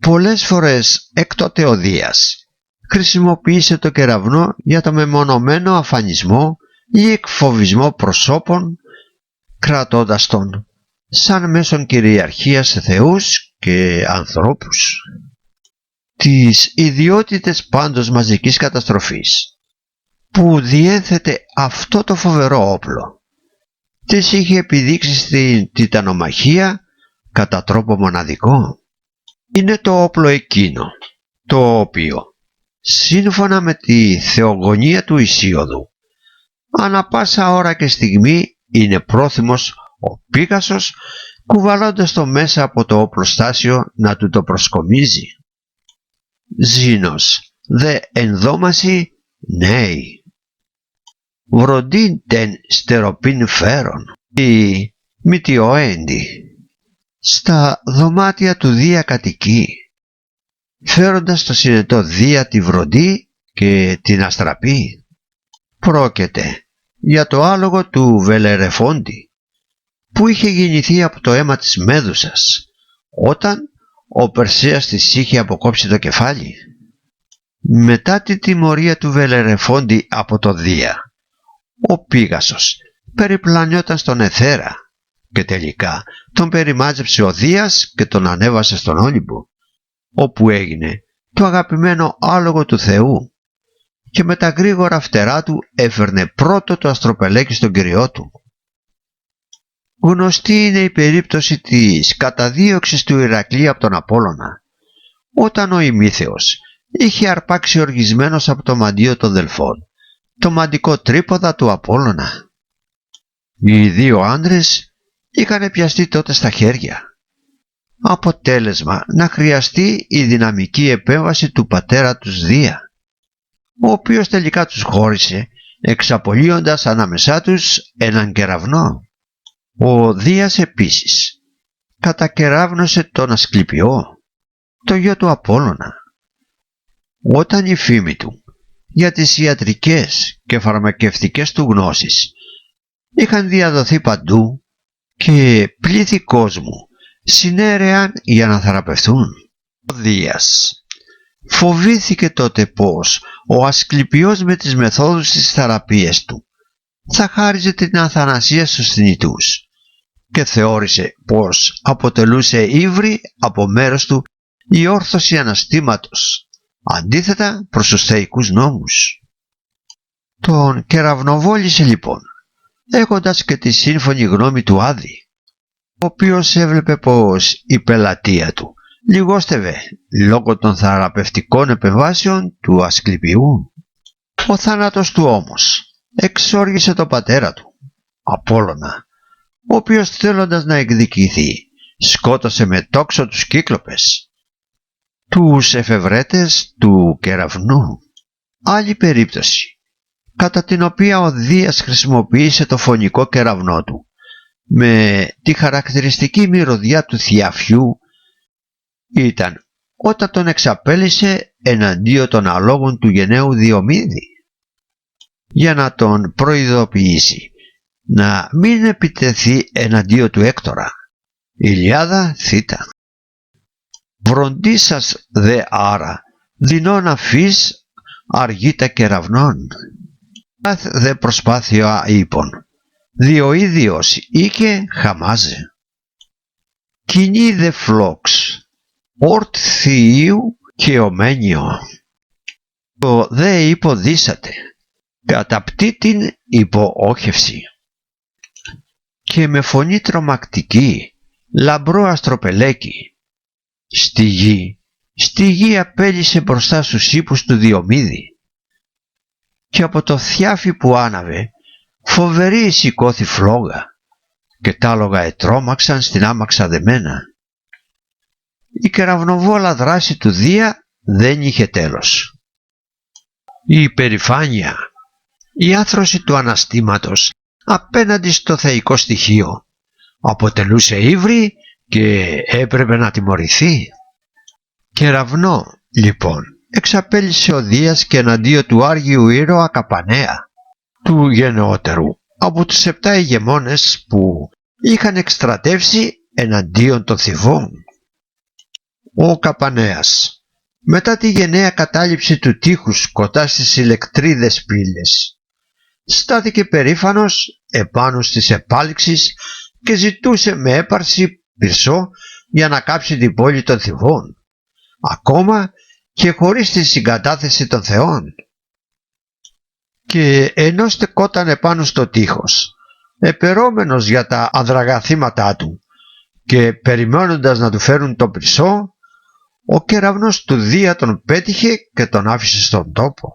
Πολλές φορές έκτοτε ο Δίας χρησιμοποίησε το κεραυνό για το μεμονωμένο αφανισμό ή εκφοβισμό προσώπων, κρατώντας τον σαν μέσον κυριαρχίας σε θεούς και ανθρώπους. Τις ιδιότητες πάντως μαζικής καταστροφής που διένθεται αυτό το φοβερό όπλο τις είχε επιδείξει στην τιτανομαχία κατά τρόπο μοναδικό. Είναι το όπλο εκείνο το οποίο, σύμφωνα με τη θεογονία του Ησίωδου, ανά πάσα ώρα και στιγμή είναι πρόθυμος ο Πίγασος, κουβαλώντας το μέσα από το οπλοστάσιο να του το προσκομίζει. Ζήνος δε ενδόμαση νέοι. Βροντίν τεν στεροπίν φέρον ή μητιοέντη. Στα δωμάτια του Δία κατοικεί, φέροντας το συνετό Δία τη βροντί και την αστραπή. Πρόκειται για το άλογο του Βελερεφόντη, που είχε γεννηθεί από το αίμα της Μέδουσας, όταν ο Περσέας της είχε αποκόψει το κεφάλι. Μετά τη τιμωρία του Βελερεφόντη από το Δία, ο Πίγασος περιπλανιόταν στον αιθέρα και τελικά τον περιμάζεψε ο Δίας και τον ανέβασε στον Όλυμπο, όπου έγινε το αγαπημένο άλογο του Θεού και με τα γρήγορα φτερά του έφερνε πρώτο το αστροπελέκι στον κυριό του. Γνωστή είναι η περίπτωση της καταδίωξης του Ηρακλή από τον Απόλλωνα, όταν ο Ημίθεος είχε αρπάξει οργισμένος από το μαντίο των Δελφών το μαντικό τρίποδα του Απόλλωνα. Οι δύο άντρες είχαν πιαστεί τότε στα χέρια. Αποτέλεσμα να χρειαστεί η δυναμική επέμβαση του πατέρα τους Δία, ο οποίος τελικά τους χώρισε, εξαπολύοντας ανάμεσά τους έναν κεραυνό. Ο Δίας επίσης κατακεράβνωσε τον Ασκληπιό, το γιο του Απόλλωνα. Όταν η φήμη του για τις ιατρικές και φαρμακευτικές του γνώσεις είχαν διαδοθεί παντού και πλήθη κόσμου συνέρεαν για να θεραπευτούν, ο Δίας φοβήθηκε τότε πως ο Ασκληπιός με τις μεθόδους της θεραπείας του θα χάριζε την αθανασία στους θνητούς και θεώρησε πως αποτελούσε ύβρι από μέρος του η όρθωση αναστήματος, αντίθετα προς τους θεϊκούς νόμους. Τον κεραυνοβόλησε λοιπόν, έχοντας και τη σύμφωνη γνώμη του Άδη, ο οποίος έβλεπε πως η πελατεία του λιγόστευε λόγω των θεραπευτικών επεμβάσεων του Ασκληπιού. Ο θάνατος του όμως εξόργησε τον πατέρα του, Απόλλωνα, ο οποίος θέλοντας να εκδικηθεί σκότωσε με τόξο τους Κύκλοπες, τους εφευρέτες του κεραυνού. Άλλη περίπτωση, κατά την οποία ο Δίας χρησιμοποίησε το φωνικό κεραυνό του με τη χαρακτηριστική μυρωδιά του θιαφιού, ήταν όταν τον εξαπέλυσε εναντίον των αλόγων του γενναίου Διομήδη, για να τον προειδοποιήσει να μην επιτεθεί εναντίον του Έκτορα. Ηλιάδα Θήτα. Βροντίσας δε άρα δεινών αφής αργήτα κεραυνών. Καθ δε προσπάθεια είπων, διοίδιος οίκε χαμάζε. Κοινή δε φλόξ, ορτ θείου και ομένιο. Το δε υποδίσατε, καταπτήτην υποόχευση. Και με φωνή τρομακτική, λαμπρό αστροπελέκι, στη γη απέλυσε μπροστά στους ύπους του Διομήδη, και από το θιάφι που άναβε φοβερή σηκώθη φλόγα και τ' άλογα ετρώμαξαν στην άμαξα δεμένα. Η κεραυνοβόλα δράση του Δία δεν είχε τέλος. Η υπερηφάνεια, η άθρωση του αναστήματος απέναντι στο θεϊκό στοιχείο αποτελούσε ύβρι και έπρεπε να τιμωρηθεί. Κεραυνό λοιπόν εξαπέλυσε ο Δίας και εναντίον του άργιου ήρωα Καπανέα, του γενναιότερου από τους 7 ηγεμόνες που είχαν εκστρατεύσει εναντίον των Θηβών. Ο Καπανέας, μετά τη γενναία κατάληψη του τείχους κοντά στις ηλεκτρίδες πύλες, στάθηκε περήφανος επάνω στις επάλξεις και ζητούσε με έπαρση πυρσό για να κάψει την πόλη των Θηβών, ακόμα και χωρίς τη συγκατάθεση των θεών. Και ενώ στεκόταν επάνω στο τείχος, επερώμενος για τα αδραγαθήματά του και περιμένοντας να του φέρουν το πυρσό, ο κεραυνός του Δία τον πέτυχε και τον άφησε στον τόπο.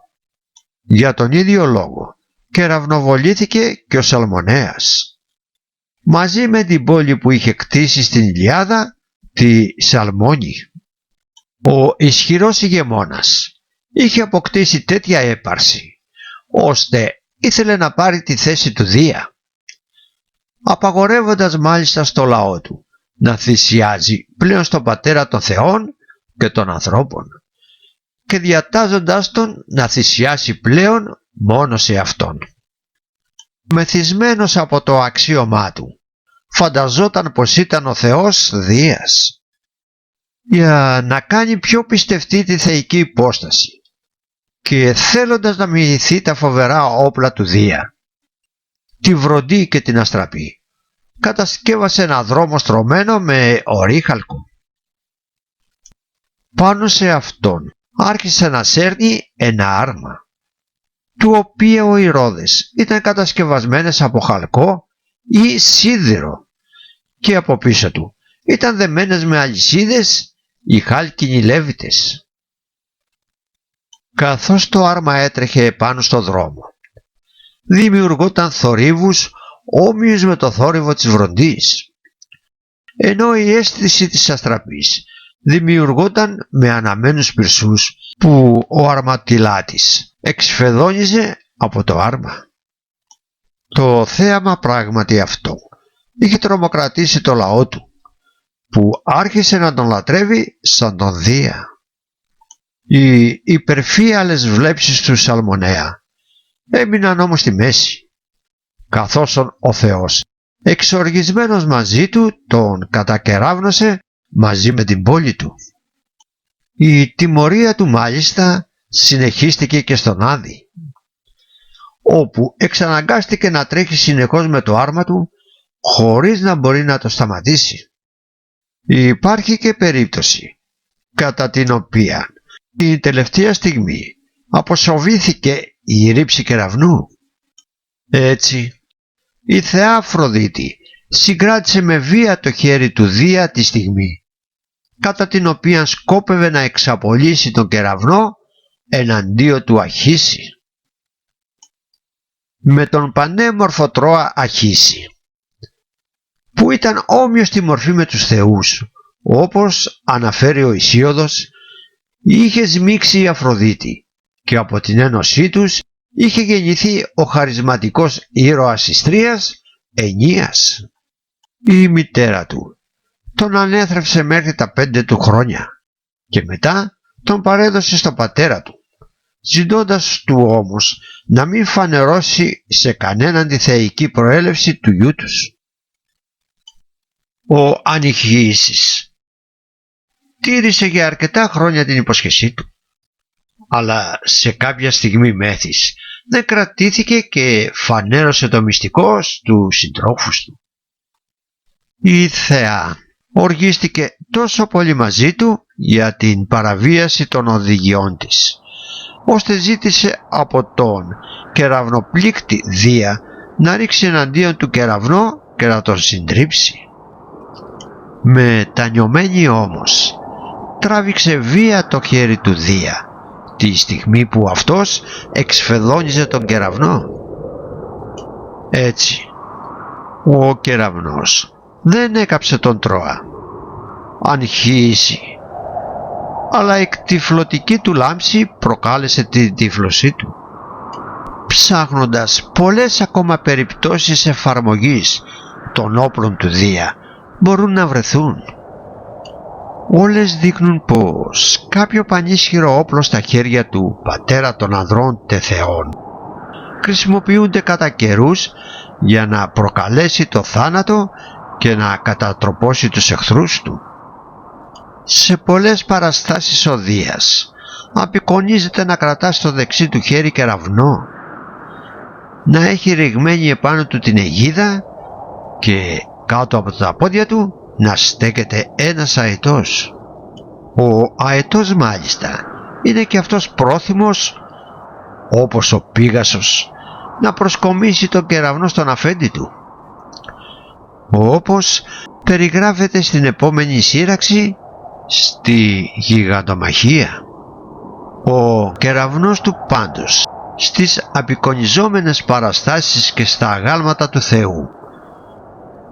Για τον ίδιο λόγο κεραυνοβολήθηκε και ο Σαλμονέας, μαζί με την πόλη που είχε κτίσει στην Ιλιάδα, τη Σαλμόνη. Ο ισχυρός ηγεμόνας είχε αποκτήσει τέτοια έπαρση, ώστε ήθελε να πάρει τη θέση του Δία, απαγορεύοντας μάλιστα στο λαό του να θυσιάζει πλέον στον πατέρα των θεών και των ανθρώπων και διατάζοντας τον να θυσιάσει πλέον μόνο σε αυτόν. Μεθυσμένος από το αξίωμά του, φανταζόταν πως ήταν ο Θεός Δίας, για να κάνει πιο πιστευτή τη θεϊκή υπόσταση και θέλοντας να μοιηθεί τα φοβερά όπλα του Δία, τη βροντή και την αστραπή, κατασκεύασε ένα δρόμο στρωμένο με ορίχαλκο. Πάνω σε αυτόν άρχισε να σέρνει ένα άρμα, του οποίου οι ρόδες ήταν κατασκευασμένες από χαλκό ή σίδηρο και από πίσω του ήταν δεμένες με αλυσίδες οι χάλκινοι λέβητες. Καθώς το άρμα έτρεχε πάνω στο δρόμο, δημιουργόταν θορύβους όμοιους με το θόρυβο της βροντής, ενώ η αίσθηση της αστραπής δημιουργόταν με αναμένους πυρσούς που ο αρματιλάτης εξφεδώνιζε από το άρμα. Το θέαμα πράγματι αυτό είχε τρομοκρατήσει το λαό του, που άρχισε να τον λατρεύει σαν τον Δία. Οι υπερφύαλες βλέψεις του Σαλμονέα έμειναν όμως στη μέση, καθώς ο Θεός, εξοργισμένος μαζί του, τον κατακεράβνωσε μαζί με την πόλη του. Η τιμωρία του μάλιστα συνεχίστηκε και στον Άδη, όπου εξαναγκάστηκε να τρέχει συνεχώς με το άρμα του χωρίς να μπορεί να το σταματήσει. Υπάρχει και περίπτωση κατά την οποία την τελευταία στιγμή αποσοβήθηκε η ρήψη κεραυνού. Έτσι η θεά Αφροδίτη συγκράτησε με βία το χέρι του Δία τη στιγμή κατά την οποία σκόπευε να εξαπολύσει τον κεραυνό εναντίον του Αχίση. Με τον πανέμορφο Τρώα Αχίση, που ήταν όμοιος στη μορφή με τους θεούς, όπως αναφέρει ο Ησίωδος, είχε σμίξει η Αφροδίτη και από την ένωσή τους είχε γεννηθεί ο χαρισματικός ήρωας Ιστρίας, Ενίας. Η μητέρα του τον ανέθρεψε μέχρι τα 5 του χρόνια και μετά τον παρέδωσε στον πατέρα του, ζητώντας του όμως να μην φανερώσει σε κανέναν τη θεϊκή προέλευση του γιού τους. Ο Ανυχιήσης τήρησε για αρκετά χρόνια την υπόσχεσή του, αλλά σε κάποια στιγμή μέθης δεν κρατήθηκε και φανέρωσε το μυστικό στους συντρόφους του. Η θεά οργίστηκε τόσο πολύ μαζί του για την παραβίαση των οδηγιών της, ώστε ζήτησε από τον κεραυνοπλήκτη Δία να ρίξει εναντίον του κεραυνό και να τον συντρίψει. Μετανιωμένη όμως τράβηξε βία το χέρι του Δία τη στιγμή που αυτός εξφεδώνιζε τον κεραυνό. Έτσι ο κεραυνός δεν έκαψε τον Τρώα Ανχίηση, αλλά η τυφλωτική του λάμψη προκάλεσε την τύφλωσή του. Ψάχνοντας πολλές ακόμα περιπτώσεις εφαρμογής των όπλων του Δία μπορούν να βρεθούν. Όλες δείχνουν πως κάποιο πανίσχυρο όπλο στα χέρια του πατέρα των ανδρών τεθεών χρησιμοποιούνται κατά καιρούς για να προκαλέσει το θάνατο και να κατατροπώσει τους εχθρούς του. Σε πολλές παραστάσεις οδείας απεικονίζεται να κρατά στο δεξί του χέρι κεραυνό, να έχει ρηγμένη επάνω του την αιγίδα και κάτω από τα πόδια του να στέκεται ένας αετός. Ο αετός μάλιστα είναι και αυτός πρόθυμος, όπως ο Πίγασος, να προσκομίσει τον κεραυνό στον αφέντη του, όπως περιγράφεται στην επόμενη σύραξη στη Γιγαντομαχία. Ο κεραυνός του πάντως στις απεικονιζόμενες παραστάσεις και στα αγάλματα του Θεού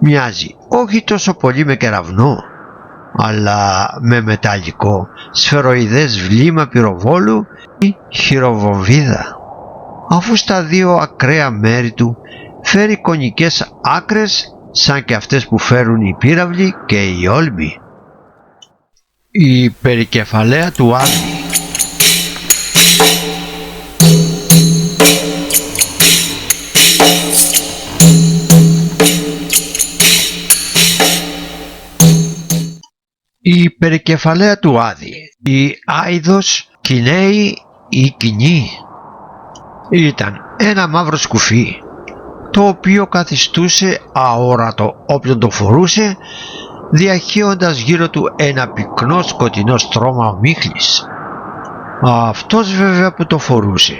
μοιάζει όχι τόσο πολύ με κεραυνό, αλλά με μεταλλικό σφαιροειδές βλήμα πυροβόλου ή χειροβομβίδα, αφού στα δύο ακραία μέρη του φέρει κονικές άκρες σαν και αυτές που φέρουν οι πύραυλοι και οι όλμοι. Η περικεφαλαία του Άδη. Η περικεφαλαία του Άδη, η Άιδος Κινέη ή Κοινή, ήταν ένα μαύρο σκουφί, το οποίο καθιστούσε αόρατο όποιον το φορούσε, διαχέοντας γύρω του ένα πυκνό σκοτεινό στρώμα ομίχλης. Αυτός βέβαια που το φορούσε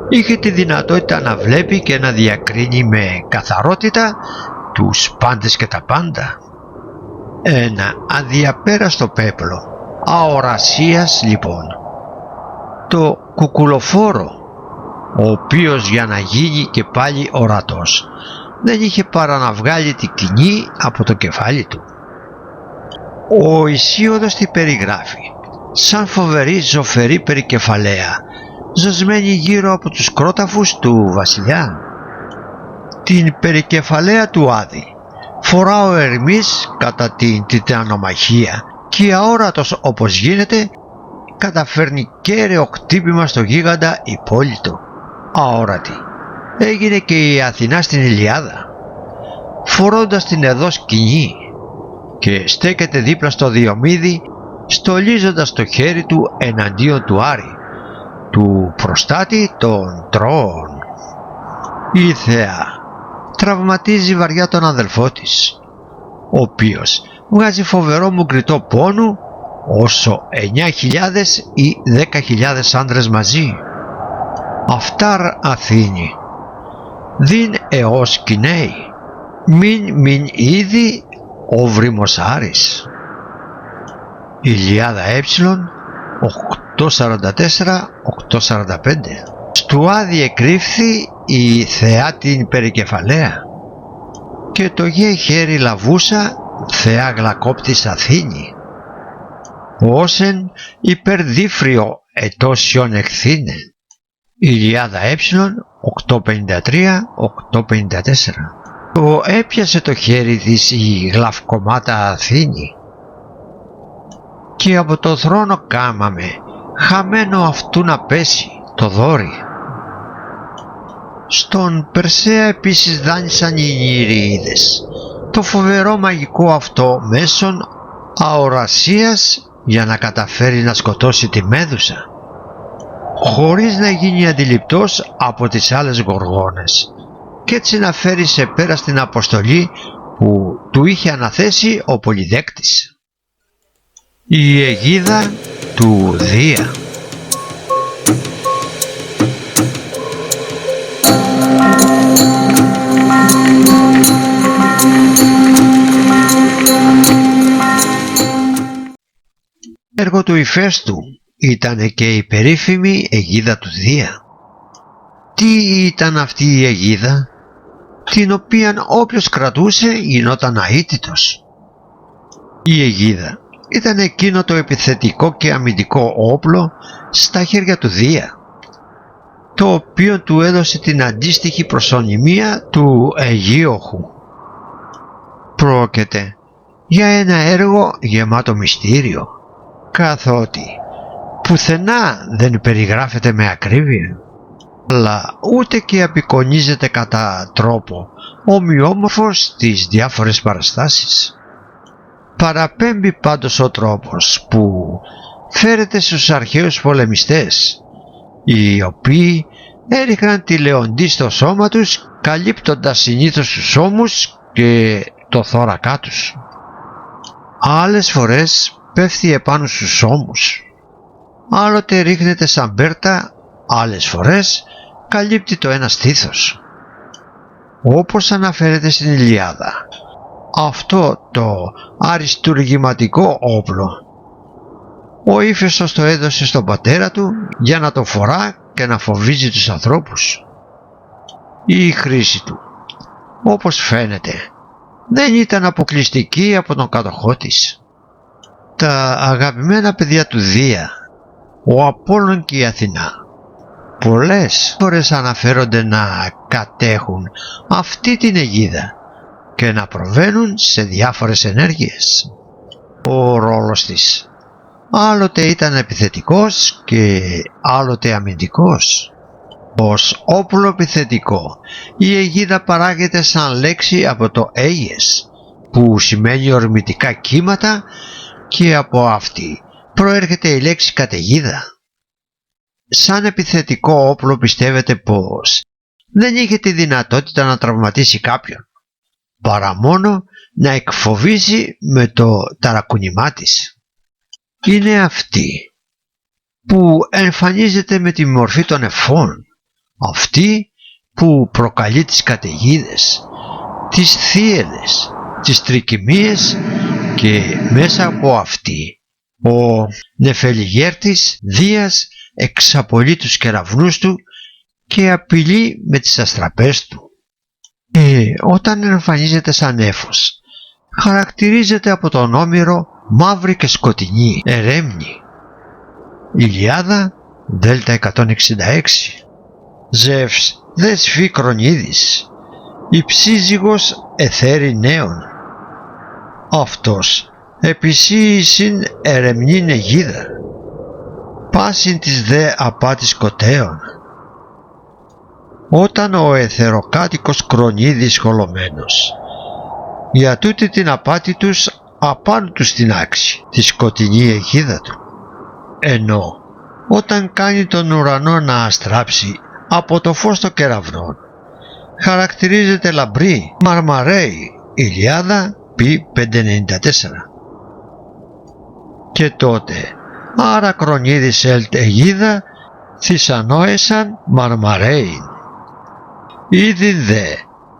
είχε τη δυνατότητα να βλέπει και να διακρίνει με καθαρότητα τους πάντες και τα πάντα. Ένα αδιαπέραστο πέπλο αορασίας λοιπόν, το κουκουλοφόρο, ο οποίος για να γίνει και πάλι ορατός δεν είχε παρά να βγάλει την κοινή από το κεφάλι του. Ο Ησίοδος τη περιγράφει σαν φοβερή ζωφερή περικεφαλαία, ζωσμένη γύρω από τους κρόταφους του βασιλιά. Την περικεφαλαία του Άδη φορά ο Ερμής κατά την τιτανομαχία και αόρατος όπως γίνεται καταφέρνει κέραιο χτύπημα στο γίγαντα υπόλυτο. Αόρατη έγινε και η Αθηνά στην Ηλιάδα, φορώντας την εδώ σκηνή, και στέκεται δίπλα στο Διομήδη στολίζοντας το χέρι του εναντίον του Άρη, του προστάτη των Τρώων. Η Θεά τραυματίζει βαριά τον αδελφό της, ο οποίος βγάζει φοβερό μουγκριτό πόνου όσο 9.000 ή 10.000 άντρες μαζί. Αυτάρ Αθήνη, δίν εώς Κινέη, μην ήδη ο βρήμος Άρης. Ηλιάδα ε 844-845. Στου Άδη εκρύφθη η Θεά την περικεφαλαία και το γε χέρι λαβούσα Θεά γλακόπτης Αθήνη, όσεν υπερδίφριο ετώσιον εκθήνε. Ηλιάδα ε 853-854. Το έπιασε το χέρι της η γλαυκομάτα Αθήνη και από το θρόνο κάμαμε χαμένο αυτού να πέσει το δόρυ. Στον Περσέα επίσης δάνεισαν οι Νηριείδες το φοβερό μαγικό αυτό μέσον αορασίας για να καταφέρει να σκοτώσει τη Μέδουσα, χωρίς να γίνει αντιληπτός από τις άλλες γοργόνες, και έτσι να φέρει σε πέρα στην αποστολή που του είχε αναθέσει ο Πολυδέκτης. Η αιγίδα του Δία. Έργο του Ηφαίστου ήταν και η περίφημη αιγίδα του Δία. Τι ήταν αυτή η αιγίδα, την οποίαν όποιος κρατούσε γινόταν αίτητος? Η αιγίδα ήταν εκείνο το επιθετικό και αμυντικό όπλο στα χέρια του Δία, το οποίο του έδωσε την αντίστοιχη προσωνυμία του Αιγίοχου. Πρόκειται για ένα έργο γεμάτο μυστήριο, καθότι πουθενά δεν περιγράφεται με ακρίβεια. αλλά ούτε και απεικονίζεται κατά τρόπο ομοιόμορφο στις διάφορες παραστάσεις. Παραπέμπει πάντως ο τρόπος που φέρεται στους αρχαίους πολεμιστές, οι οποίοι έριχναν τη λεοντή στο σώμα τους, καλύπτοντας συνήθως τους ώμους και το θώρακά τους. Άλλες φορές πέφτει επάνω στους ώμους, άλλοτε ρίχνεται σαν μπέρτα, άλλες φορές καλύπτει το ένα στήθος. Όπως αναφέρεται στην Ιλιάδα, αυτό το αριστουργηματικό όπλο ο Ήφαιστος το έδωσε στον πατέρα του για να το φορά και να φοβίζει τους ανθρώπους. Η χρήση του, όπως φαίνεται, δεν ήταν αποκλειστική από τον κατοχό της. Τα αγαπημένα παιδιά του Δία, ο Απόλλων και η Αθηνά, πολλές φορές αναφέρονται να κατέχουν αυτή την αιγίδα και να προβαίνουν σε διάφορες ενέργειες. Ο ρόλος της άλλοτε ήταν επιθετικός και άλλοτε αμυντικός. Ως όπλο επιθετικό, η αιγίδα παράγεται σαν λέξη από το αίγες, που σημαίνει ορμητικά κύματα, και από αυτή προέρχεται η λέξη καταιγίδα. Σαν επιθετικό όπλο πιστεύετε πως δεν είχε τη δυνατότητα να τραυματίσει κάποιον, παρά μόνο να εκφοβήσει με το ταρακουνημά της. Είναι αυτή που εμφανίζεται με τη μορφή των εφών, αυτή που προκαλεί τις καταιγίδες, τις θύελες, τις τρικυμίες, και μέσα από αυτή ο νεφελιγέρτης Δίας εξαπολύει τους κεραυνούς του και απειλεί με τις αστραπές του. Όταν εμφανίζεται σαν νέφος, χαρακτηρίζεται από τον Όμηρο μαύρη και σκοτεινή ερέμνη. Ηλιάδα Δέλτα 166. Ζεύς Δεσφή Κρονίδης, η ψύζυγος εθέρη νέων. Αυτός επισύησιν ερεμνήν αιγίδα, πάσιν της δε απάτης κοτέων. Όταν ο εθεροκάτοικος Κρονίδης χολωμένος, για τούτη την απάτη τους απάνω τους την άξει, τη σκοτεινή αιγίδα του, ενώ όταν κάνει τον ουρανό να αστράψει από το φως των κεραυνών, χαρακτηρίζεται λαμπρή, μαρμαρέη. Ηλιάδα P594. Και τότε άρα Κρονίδης ελτ αιγίδα θυσανόεσαν μαρμαρέιν, ήδη δε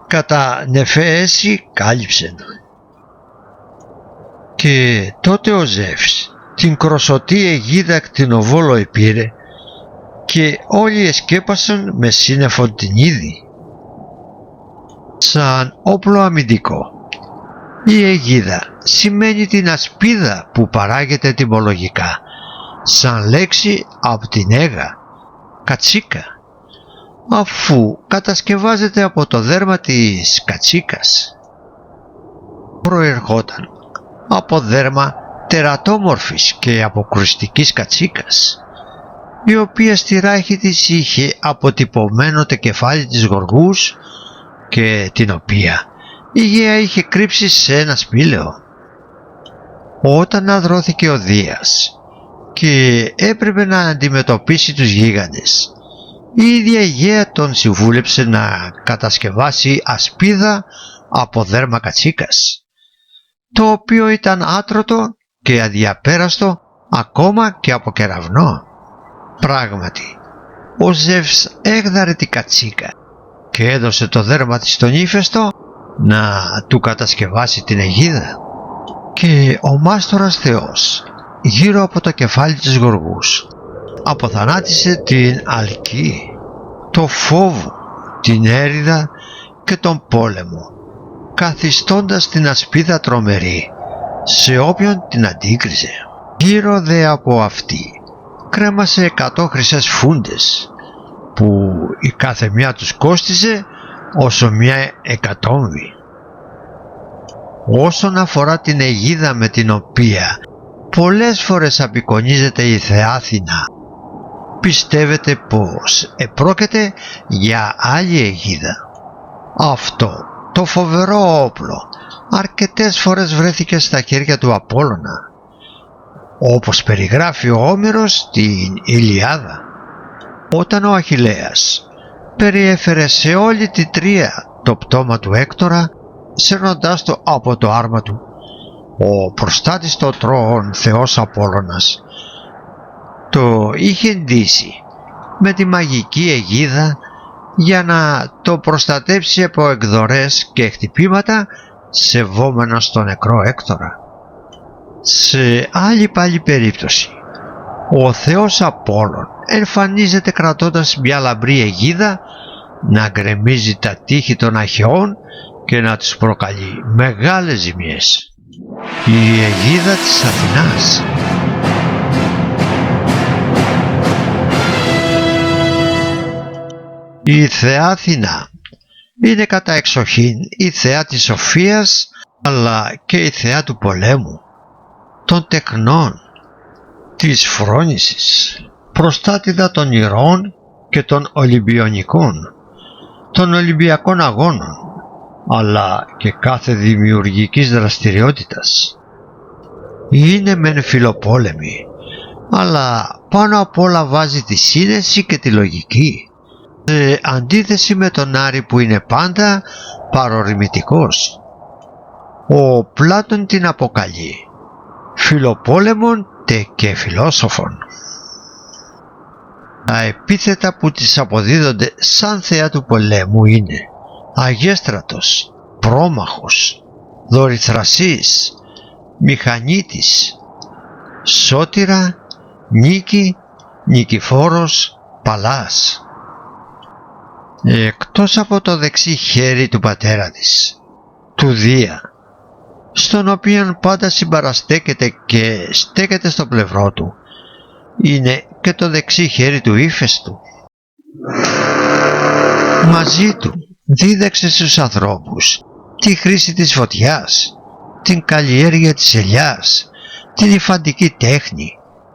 κατά νεφέεση κάλυψεν. Και τότε ο Ζεύς την κροσωτή αιγίδα κτηνοβόλο επήρε και όλοι εσκέπασαν με σύννεφον την είδη. Σαν όπλο αμυντικό, η αιγίδα σημαίνει την ασπίδα που παράγεται ετυμολογικά σαν λέξη από την έγα, κατσίκα, αφού κατασκευάζεται από το δέρμα της κατσίκας. Προερχόταν από δέρμα τερατόμορφης και αποκρουστικής κατσίκας, η οποία στη ράχη της είχε αποτυπωμένο το κεφάλι της γοργούς και την οποία η γέα είχε κρύψει σε ένα σπήλαιο. Όταν αδρώθηκε ο Δίας και έπρεπε να αντιμετωπίσει τους γίγαντες, η ίδια η γέα τον συμβούλεψε να κατασκευάσει ασπίδα από δέρμα κατσίκας, το οποίο ήταν άτρωτο και αδιαπέραστο ακόμα και από κεραυνό. Πράγματι, ο Ζεύς έγδαρε την κατσίκα και έδωσε το δέρμα της στον Ήφαιστο να του κατασκευάσει την αιγίδα. Και ο μάστορας Θεός γύρω από το κεφάλι της γοργούς αποθανάτησε την αλκή, το φόβο, την έρηδα και τον πόλεμο, καθιστώντας την ασπίδα τρομερή σε όποιον την αντίκριζε. Γύρω δε από αυτή κρέμασε 100 χρυσές φούντες, που η κάθε μια τους κόστιζε όσο μια εκατόμβη. Όσον αφορά την αιγίδα με την οποία πολλές φορές απεικονίζεται η Θεά Αθηνά, πιστεύετε πως επρόκειται για άλλη αιγίδα. Αυτό το φοβερό όπλο αρκετές φορές βρέθηκε στα χέρια του Απόλλωνα, όπως περιγράφει ο Όμηρος στην Ιλιάδα, όταν ο Αχιλλέας περιέφερε σε όλη τη Τρία το πτώμα του Έκτορα, σέρνοντάς το από το άρμα του. Ο προστάτης των Τρώων θεός Απόλλωνας το είχε ντύσει με τη μαγική αιγίδα για να το προστατεύσει από εκδορές και χτυπήματα, σεβόμενος τον νεκρό Έκτορα. Σε άλλη πάλι περίπτωση, ο θεός Απόλλων εμφανίζεται κρατώντας μια λαμπρή αιγίδα να γκρεμίζει τα τείχη των Αχαιών και να τους προκαλεί μεγάλες ζημιές. Η αιγίδα της Αθηνάς. Η θεά Αθηνά είναι κατά εξοχήν η θεά της σοφίας, αλλά και η θεά του πολέμου, των τεχνών, της φρόνησης, προστάτηδα των ηρώων και των Ολυμπιονικών, των Ολυμπιακών αγώνων, αλλά και κάθε δημιουργικής δραστηριότητας. Είναι μεν φιλοπόλεμη, αλλά πάνω απ' όλα βάζει τη σύνεση και τη λογική, σε αντίθεση με τον Άρη που είναι πάντα παρορμητικός. Ο Πλάτων την αποκαλεί φιλοπόλεμον και φιλόσοφον. Τα επίθετα που της αποδίδονται σαν θεά του πολέμου είναι αγέστρατος, πρόμαχος, δορυθρασής, μηχανίτης, σώτηρα, νίκη, νικηφόρος, παλάς. Εκτός από το δεξί χέρι του πατέρα της, του Δία, στον οποίον πάντα συμπαραστέκεται και στέκεται στο πλευρό του, είναι και το δεξί χέρι του Ύφαιστου. Μαζί του δίδαξε στους ανθρώπους τη χρήση της φωτιάς, την καλλιέργεια της ελιάς, την υφαντική τέχνη,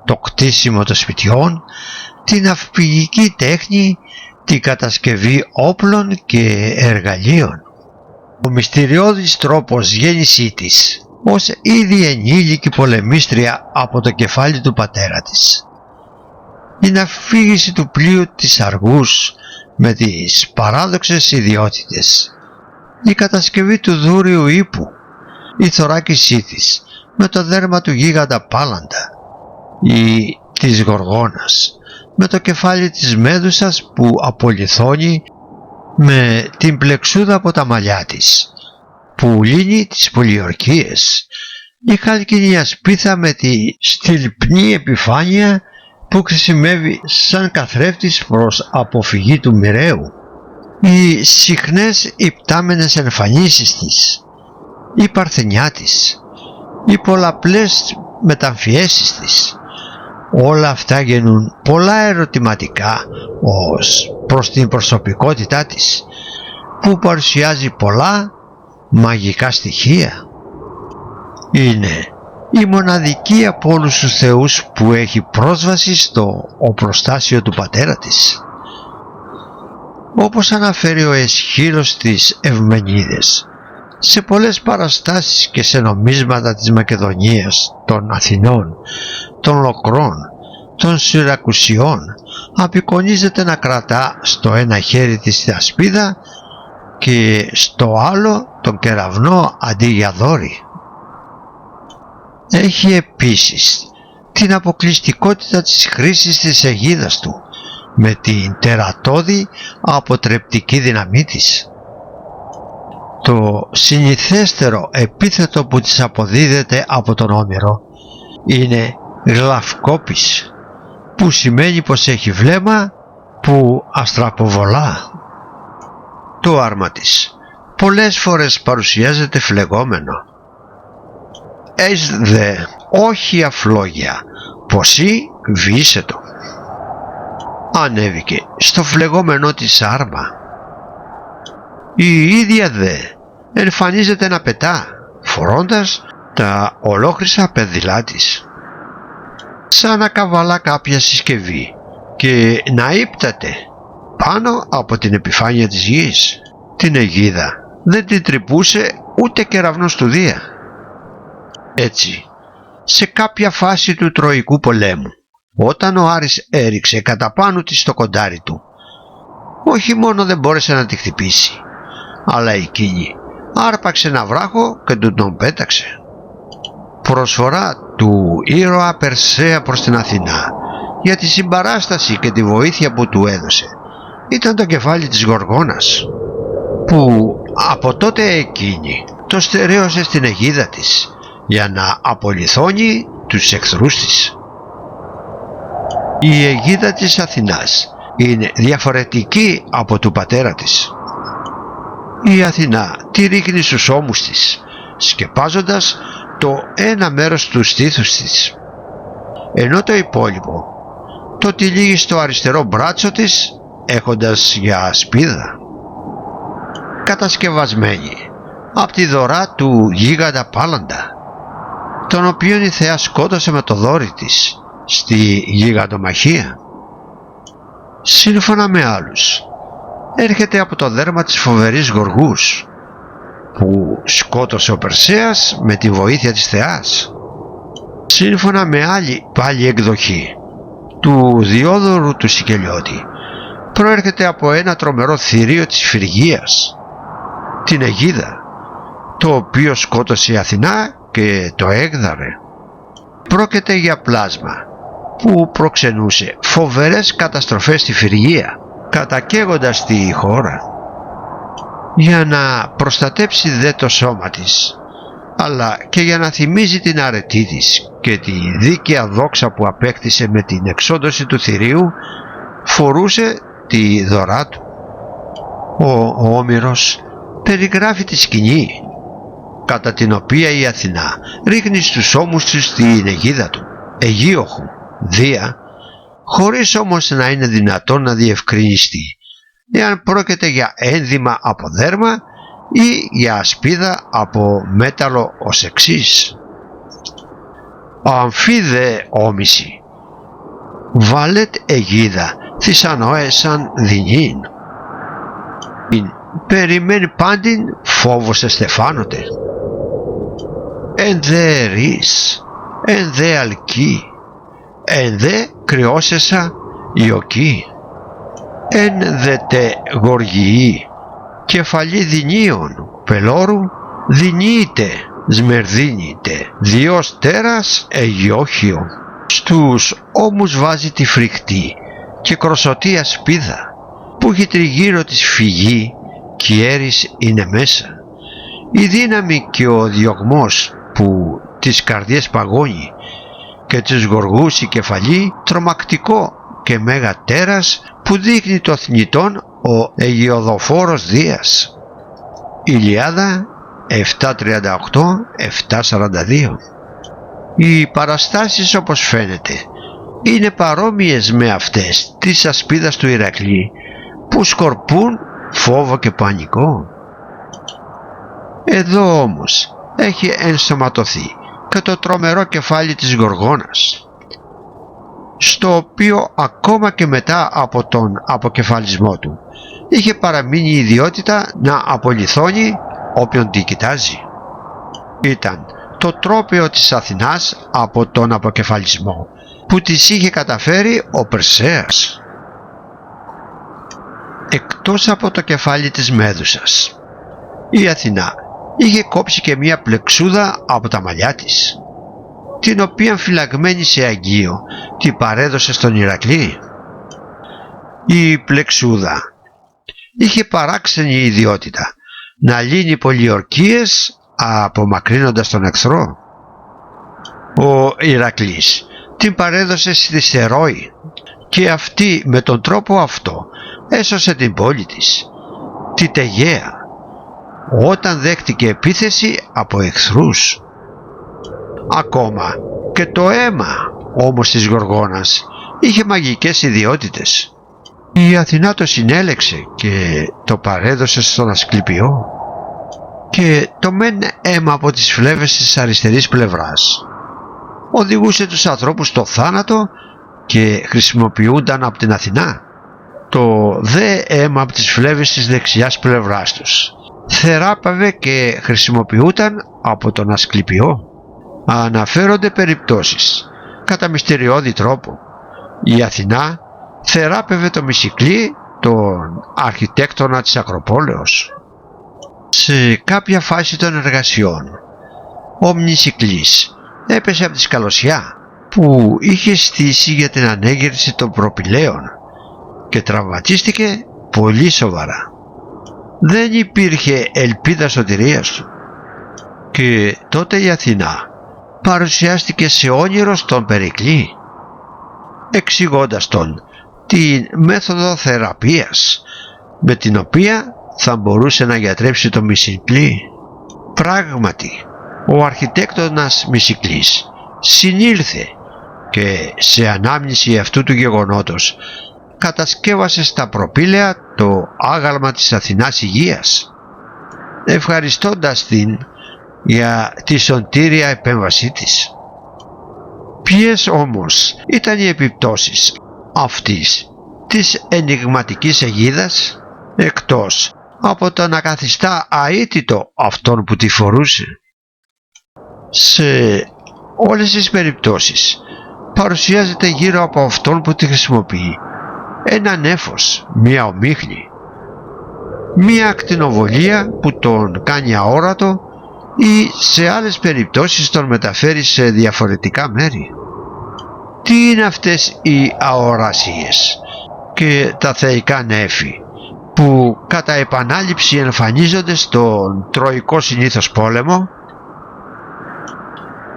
το κτίσιμο των σπιτιών, την ναυπηγική τέχνη, την κατασκευή όπλων και εργαλείων. Ο μυστηριώδης τρόπος γέννησή της ως ήδη ενήλικη πολεμίστρια από το κεφάλι του πατέρα της, η ναυπήγηση του πλοίου της Αργούς με τις παράδοξες ιδιότητες, η κατασκευή του δούριου ύπου, η θωράκισή της με το δέρμα του γίγαντα Πάλαντα ή της Γοργόνας, με το κεφάλι της Μέδουσας που απολιθώνει με την πλεξούδα από τα μαλλιά της, που λύνει τις πολιορκίες, η χαλκινή ασπίθα με τη στυλπνή επιφάνεια που χρησιμεύει σαν καθρέφτης προς αποφυγή του μοιραίου, οι συχνές υπτάμενες εμφανίσεις της, η παρθενιά της, οι πολλαπλές μεταμφιέσεις της, όλα αυτά γεννούν πολλά ερωτηματικά ως προς την προσωπικότητά της, που παρουσιάζει πολλά μαγικά στοιχεία. Είναι η μοναδική από όλους τους θεούς που έχει πρόσβαση στο οπλοστάσιο του πατέρα της. Όπως αναφέρει ο Αισχύλος στις Ευμενίδες, σε πολλές παραστάσεις και σε νομίσματα της Μακεδονίας, των Αθηνών, των Λοκρών, των Συρακουσιών, απεικονίζεται να κρατά στο ένα χέρι της τη ασπίδα και στο άλλο τον κεραυνό αντί για δόρυ. Έχει επίσης την αποκλειστικότητα της χρήσης της αιγίδας του με την τερατώδη αποτρεπτική δύναμή της. Το συνηθέστερο επίθετο που της αποδίδεται από τον Όμηρο είναι γλαυκόπης, που σημαίνει πως έχει βλέμμα που αστραποβολά. Το άρμα της πολλές φορές παρουσιάζεται φλεγόμενο. «Ες δε όχι αφλόγια, ποσί βύσετο». Ανέβηκε στο φλεγόμενό της άρμα. Η ίδια δε εμφανίζεται να πετά, φορώντας τα ολόχρυσα πεδιλά της. Σαν να καβαλά κάποια συσκευή και να ύπταται πάνω από την επιφάνεια της γης. Την αιγίδα δεν την τρυπούσε ούτε κεραυνός του Δία. Έτσι, σε κάποια φάση του Τροϊκού πολέμου, όταν ο Άρης έριξε κατά πάνω της το κοντάρι του, όχι μόνο δεν μπόρεσε να τη χτυπήσει, αλλά εκείνη άρπαξε ένα βράχο και του τον πέταξε. Προσφορά του ήρωα Περσέα προς την Αθηνά για τη συμπαράσταση και τη βοήθεια που του έδωσε ήταν το κεφάλι της Γοργόνας, που από τότε εκείνη το στερέωσε στην αιγίδα της για να απολιθώνει τους εχθρούς της. Η αιγίδα της Αθηνάς είναι διαφορετική από του πατέρα της. Η Αθηνά τη ρίχνει στους ώμους της, σκεπάζοντας το ένα μέρος του στήθους της, ενώ το υπόλοιπο το τυλίγει στο αριστερό μπράτσο της, έχοντας για σπίδα. Κατασκευασμένη από τη δωρά του γίγαντα Πάλαντα, τον οποίον η θεά σκότωσε με το δόρι της στη γιγαντομαχία. Σύμφωνα με άλλους, έρχεται από το δέρμα της φοβερής Γοργούς, που σκότωσε ο Περσέας με τη βοήθεια της θεάς. Σύμφωνα με άλλη πάλι εκδοχή του Διόδωρου του Σικελιώτη, προέρχεται από ένα τρομερό θηρίο της Φρυγίας, την αιγίδα, το οποίο σκότωσε η Αθηνά και το έγδαρε. Πρόκειται για πλάσμα που προξενούσε φοβερές καταστροφές στη Φρυγία, κατακαίγοντας τη χώρα. Για να προστατέψει δε το σώμα της, αλλά και για να θυμίζει την αρετή της και τη δίκαια δόξα που απέκτησε με την εξόντωση του θηρίου, φορούσε τη δωρά του. Ο Όμηρος περιγράφει τη σκηνή κατά την οποία η Αθηνά ρίχνει στους ώμους της την αιγίδα του, Αιγίοχου, Δία, χωρίς όμως να είναι δυνατόν να διευκρινιστεί εάν πρόκειται για ένδυμα από δέρμα ή για ασπίδα από μέταλλο ως εξής. Αμφίδε όμηση, βάλετ αιγίδα θησανοέσαν δεινήν, περιμένει πάντην φόβος εστεφάνωτε. Εν δε ρης, εν δε αλκή, εν δε κρυώσεσα ιοκή, εν δε τε γοργιή, κεφαλή δεινίων πελώρου δεινίτε σμερδίνιτε, διός τέρας αιγιόχιο. Στους ώμους βάζει τη φρικτή και κροσωτή ασπίδα, που έχει τριγύρω της φυγή κι η έρης είναι μέσα. Η δύναμη και ο διωγμός που τις καρδιές παγώνει και τις γοργούς η κεφαλή, τρομακτικό και μέγα τέρας που δείχνει το θνητόν ο αιγιοδοφόρος Δίας. Ηλιάδα 7.38-7.42. Οι παραστάσεις, όπως φαίνεται, είναι παρόμοιες με αυτές της ασπίδας του Ηρακλή, που σκορπούν φόβο και πανικό. Εδώ όμως έχει ενσωματωθεί και το τρομερό κεφάλι της Γοργόνας, στο οποίο ακόμα και μετά από τον αποκεφαλισμό του είχε παραμείνει η ιδιότητα να απολιθώνει όποιον τη κοιτάζει. Ήταν το τρόπαιο της Αθηνάς από τον αποκεφαλισμό που της είχε καταφέρει ο Περσέας. Εκτός από το κεφάλι της Μέδουσας, η Αθηνά είχε κόψει και μία πλεξούδα από τα μαλλιά της, την οποία φυλαγμένη σε αγγείο την παρέδωσε στον Ηρακλή. Η πλεξούδα είχε παράξενη ιδιότητα να λύνει πολιορκίες απομακρύνοντας τον εχθρό. Ο Ηρακλής την παρέδωσε στη Στερόη και αυτή με τον τρόπο αυτό έσωσε την πόλη της, τη Τεγέα, όταν δέχτηκε επίθεση από εχθρούς. Ακόμα και το αίμα όμως της Γοργόνας είχε μαγικές ιδιότητες. Η Αθηνά το συνέλεξε και το παρέδωσε στον Ασκληπιό, και το μεν αίμα από τις φλέβες της αριστερής πλευράς οδηγούσε τους ανθρώπους στο θάνατο και χρησιμοποιούνταν από την Αθηνά. Το δε αίμα από τις φλέβες της δεξιάς πλευράς τους θεράπευε και χρησιμοποιούνταν από τον Ασκληπιό. Αναφέρονται περιπτώσεις κατά μυστηριώδη τρόπο. Η Αθηνά θεράπευε το Μυσικλή, τον αρχιτέκτονα της Ακροπόλεως. Σε κάποια φάση των εργασιών ο Μνησικλής έπεσε από τη σκαλωσιά που είχε στήσει για την ανέγερση των προπηλαίων και τραυματίστηκε πολύ σοβαρά. Δεν υπήρχε ελπίδα σωτηρίας του και τότε η Αθηνά παρουσιάστηκε σε όνειρο στον Περικλή, εξηγώντας τον την μέθοδο θεραπείας με την οποία θα μπορούσε να γιατρέψει το Μυσικλή. Πράγματι, ο αρχιτέκτονας Μυσικλής συνήλθε και σε ανάμνηση αυτού του γεγονότος κατασκεύασε στα προπήλαια το άγαλμα της Αθηνάς Υγείας, ευχαριστώντας την για τη σωτήρια επέμβασή της. Ποιες όμως ήταν οι επιπτώσεις αυτής της ενιγματικής αιγίδας, εκτός από το να καθιστά αίτητο αυτόν που τη φορούσε? Σε όλες τις περιπτώσεις παρουσιάζεται γύρω από αυτόν που τη χρησιμοποιεί ένα νέφος, μία ομίχλη, μία ακτινοβολία που τον κάνει αόρατο ή σε άλλες περιπτώσεις τον μεταφέρει σε διαφορετικά μέρη. Τι είναι αυτές οι αορασίες και τα θεϊκά νέφη που κατά επανάληψη εμφανίζονται στον Τροϊκό συνήθως πόλεμο?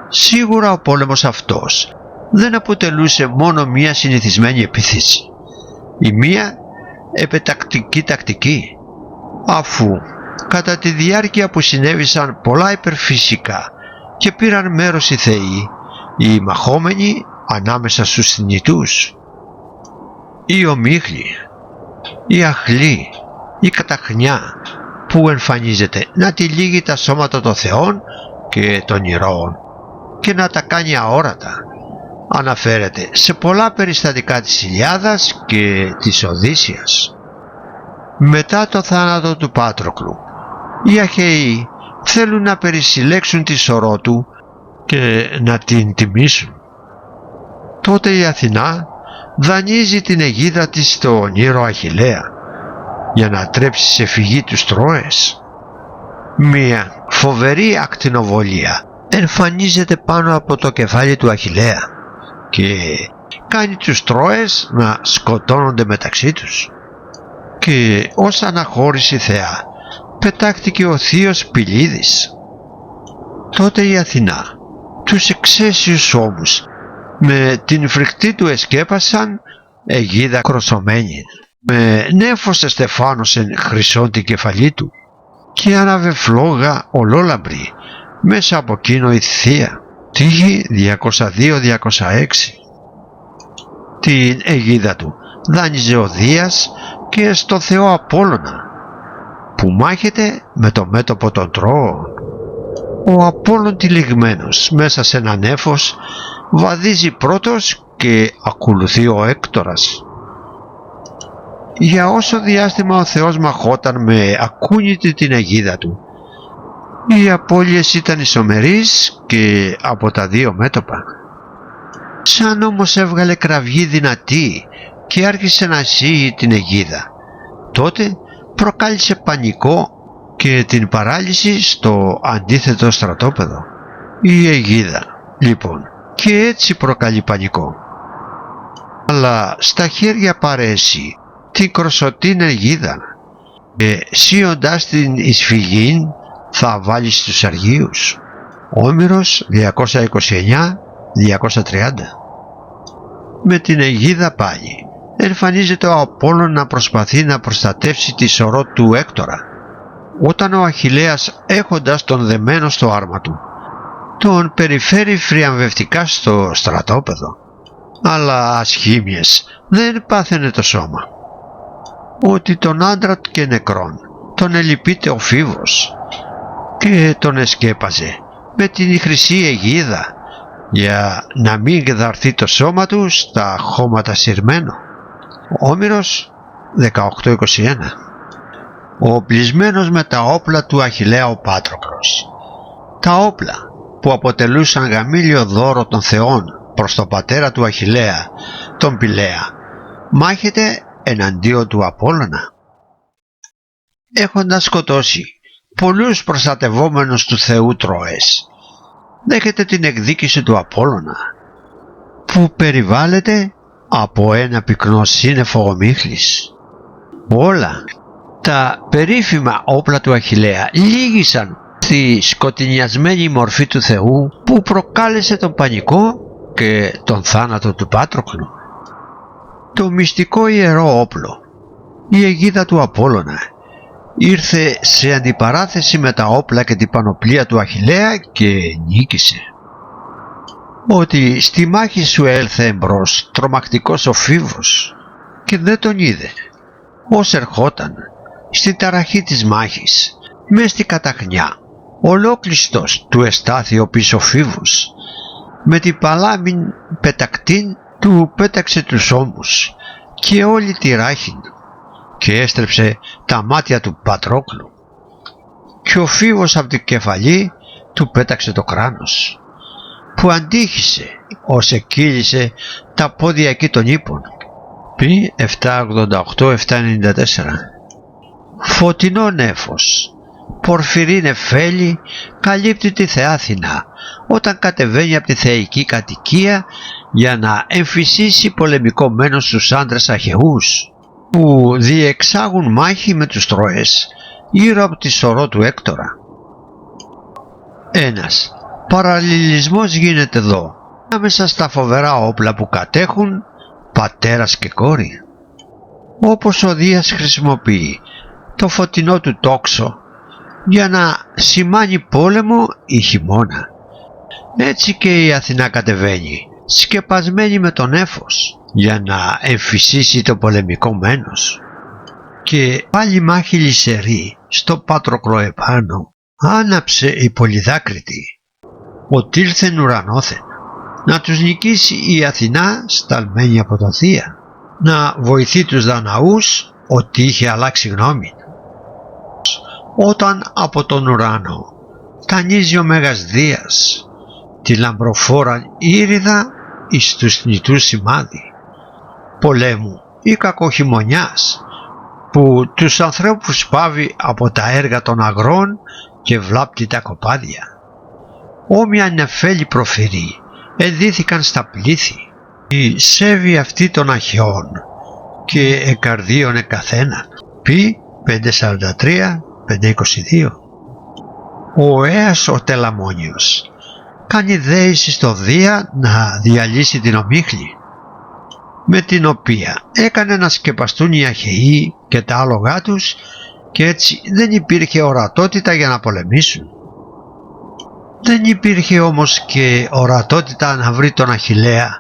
Σίγουρα ο πόλεμος αυτός δεν αποτελούσε μόνο μία συνηθισμένη επίθεση ή μία επετακτική τακτική, αφού κατά τη διάρκεια που συνέβησαν πολλά υπερφυσικά και πήραν μέρος οι θεοί, οι μαχόμενοι ανάμεσα στους θνητούς, η ομίχλη, η αχλή, η καταχνιά που εμφανίζεται να τυλίγει τα σώματα των θεών και των ηρώων και να τα κάνει αόρατα, αναφέρεται σε πολλά περιστατικά της Ιλιάδας και της Οδύσσιας. Μετά το θάνατο του Πάτροκλου, οι Αχαιοί θέλουν να περισυλλέξουν τη σωρό του και να την τιμήσουν. Τότε η Αθηνά δανείζει την αιγίδα της στον ήρωα Αχιλλέα για να τρέψει σε φυγή τους Τρώες. Μία φοβερή ακτινοβολία εμφανίζεται πάνω από το κεφάλι του Αχιλλέα και κάνει τους Τρώες να σκοτώνονται μεταξύ τους. Και ως αναχώρηση θεά πετάχτηκε ο θείος Πηλίδης. Τότε η Αθηνά τους εξαίσιους ώμους με την φρικτή του εσκέπασαν αιγίδα κροσωμένη, με νέφος εστεφάνωσεν χρυσόν την κεφαλή του και άναβε φλόγα ολόλαμπρη μέσα από εκείνο η θεία. Τύχη 202-206. Την αιγίδα του δάνειζε ο Δίας και στο θεό Απόλλωνα που μάχεται με το μέτωπο των Τρώων. Ο Απόλλων τυλιγμένος μέσα σε ένα νέφος βαδίζει πρώτος και ακολουθεί ο Έκτορας. Για όσο διάστημα ο Θεός μαχόταν με ακούνητη την αιγίδα του, οι απώλειες ήταν ισομερείς και από τα δύο μέτωπα. Σαν όμως έβγαλε κραυγή δυνατή και άρχισε να σύει την αιγίδα, τότε προκάλεσε πανικό και την παράλυση στο αντίθετο στρατόπεδο. Η αιγίδα λοιπόν και έτσι προκαλεί πανικό. Αλλά στα χέρια παρέσει την κροσωτήν αιγίδα και σύοντάς την εις φυγήν θα βάλει στους αργίους. Όμηρος 229-230. Με την αιγίδα πάλι εμφανίζεται ο Απόλλων να προσπαθεί να προστατεύσει τη σωρό του Έκτορα, όταν ο Αχιλλέας έχοντας τον δεμένο στο άρμα του τον περιφέρει φριαμβευτικά στο στρατόπεδο, αλλά ασχήμιες δεν πάθαινε το σώμα. Ότι τον άντρα και νεκρόν τον ελυπείται ο Φίβος και τον εσκέπαζε με την χρυσή αιγίδα για να μην κεδαρθεί το σώμα του στα χώματα συρμένο. Όμηρος 18-21. Ο οπλισμένος με τα όπλα του Αχιλλέα ο Πάτροκλος. Τα όπλα που αποτελούσαν γαμήλιο δώρο των θεών προς τον πατέρα του Αχιλλέα, τον Πηλαία, μάχεται εναντίον του Απόλλωνα. Έχοντας σκοτώσει πολλούς προστατευόμενους του Θεού Τρώες, δέχεται την εκδίκηση του Απόλλωνα, που περιβάλλεται από ένα πυκνό σύννεφο ομίχλης. Όλα τα περίφημα όπλα του Αχιλλέα λύγησαν στη σκοτεινιασμένη μορφή του Θεού, που προκάλεσε τον πανικό και τον θάνατο του Πάτροκλου. Το μυστικό ιερό όπλο, η αιγίδα του Απόλλωνα, ήρθε σε αντιπαράθεση με τα όπλα και την πανοπλία του Αχιλλέα και νίκησε. Ότι στη μάχη σου έλθε εμπρός τρομακτικός ο Φίβος και δεν τον είδε, ως ερχόταν στη ταραχή της μάχης, μες στη καταχνιά, ολόκλειστος του εστάθη ο πίσω Φίβος, με την παλάμην πετακτήν του πέταξε τους ώμους και όλη τη ράχην και έστρεψε τα μάτια του Πατρόκλου, και ο Φίβος από την κεφαλή του πέταξε το κράνος, που αντίχησε ως εκκύλησε τα πόδια εκεί των ύπων. Π. 788-794. Φωτεινό νέφος, πορφυρή νεφέλη, καλύπτει τη Θεά Αθηνά όταν κατεβαίνει από τη θεϊκή κατοικία για να εμφυσίσει πολεμικομένους στους άντρες Αχαιούς, που διεξάγουν μάχη με τους Τρώες γύρω από τη σωρό του Έκτορα. Ένας παραλληλισμός γίνεται εδώ ανάμεσα στα φοβερά όπλα που κατέχουν πατέρας και κόρη. Όπως ο Δίας χρησιμοποιεί το φωτεινό του τόξο για να σημάνει πόλεμο ή χειμώνα, έτσι και η Αθηνά κατεβαίνει σκεπασμένη με τον νέφος για να εμφυσίσει το πολεμικό μένος. Και πάλι μάχη λυσερή στο Πάτροκλο επάνω άναψε η Πολυδάκριτη, ότι ήλθεν ουρανόθεν να τους νικήσει η Αθηνά σταλμένη από το Δία, να βοηθεί τους Δαναούς ότι είχε αλλάξει γνώμη. Όταν από τον ουράνο τανίζει ο Μέγας Δίας τη λαμπροφόρα ήριδα εις τους θνητούς σημάδι πολέμου ή κακοχειμωνιάς, που τους ανθρώπους πάβει από τα έργα των αγρών και βλάπτει τα κοπάδια. Όμοια νεφέλη προφυρεί εδίθηκαν στα πλήθη, η σέβη αυτή των Αχαιών και εκαρδίωνε καθέναν. Π. 543-522. Ο Αίας ο Τελαμόνιος κάνει δέηση στο Δία να διαλύσει την ομίχλη, με την οποία έκανε να σκεπαστούν οι Αχαιοί και τα άλογά τους, και έτσι δεν υπήρχε ορατότητα για να πολεμήσουν. Δεν υπήρχε όμως και ορατότητα να βρει τον Αχιλλέα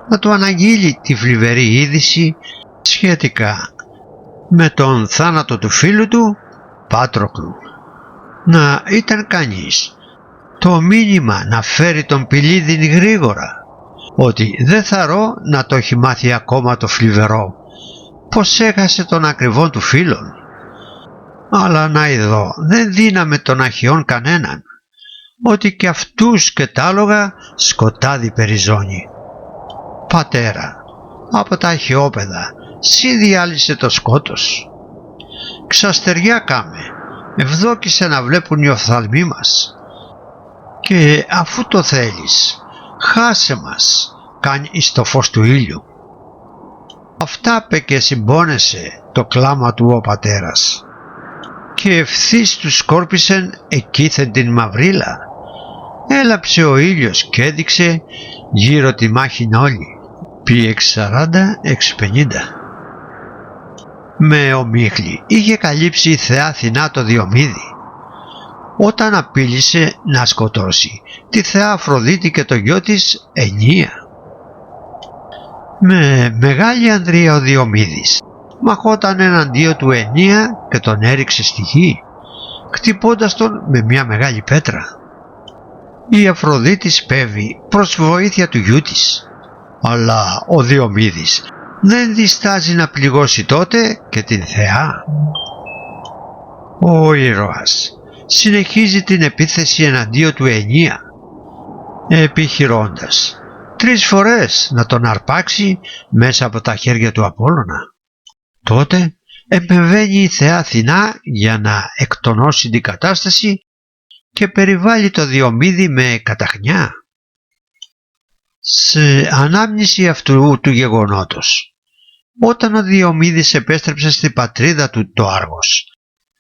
να του αναγγείλει τη φλιβερή είδηση σχετικά με τον θάνατο του φίλου του Πάτροκλου. Να ήταν κανείς το μήνυμα να φέρει τον Πηλίδιν γρήγορα, ότι δεν θαρώ να το έχει μάθει ακόμα το φλιβερό πως έχασε τον ακριβόν του φίλον. Αλλά να εδώ δεν δίναμε των Αχαιών κανέναν, ότι και αυτούς και τ' άλογα σκοτάδι περιζώνει. Πατέρα, από τα Αχαιόπαιδα σύ διάλυσε το σκότος. Ξαστεριά κάμε, ευδόκησε να βλέπουν οι οφθαλμοί μας, και αφού το θέλεις χάσε μας καν εις το φως του ήλιου. Αυτά πε και συμπόνεσε το κλάμα του ο πατέρας, και ευθύς του σκόρπισεν εκείθεν την μαυρίλα. Έλαψε ο ήλιος και έδειξε γύρω τη μάχην όλη. Π. 640-650. Με ομίχλη είχε καλύψει η Θεά Αθηνά το Διομήδη, όταν απείλησε να σκοτώσει τη Θεά Αφροδίτη και το γιο της Ενία. Με μεγάλη ανδρεία ο Διομήδης μαχόταν εναντίον του Ενία και τον έριξε στη γη, χτυπώντας τον με μια μεγάλη πέτρα. Η Αφροδίτη σπέβει προς βοήθεια του γιού της, αλλά ο Διομήδης δεν διστάζει να πληγώσει τότε και την θεά. Ο ήρωας συνεχίζει την επίθεση εναντίον του Ενία, επιχειρώντας 3 φορές να τον αρπάξει μέσα από τα χέρια του Απόλλωνα. Τότε επεμβαίνει η θεά Αθηνά για να εκτονώσει την κατάσταση και περιβάλλει το Διομήδη με καταχνιά. Σε ανάμνηση αυτού του γεγονότος, όταν ο Διομήδης επέστρεψε στην πατρίδα του το Άργος,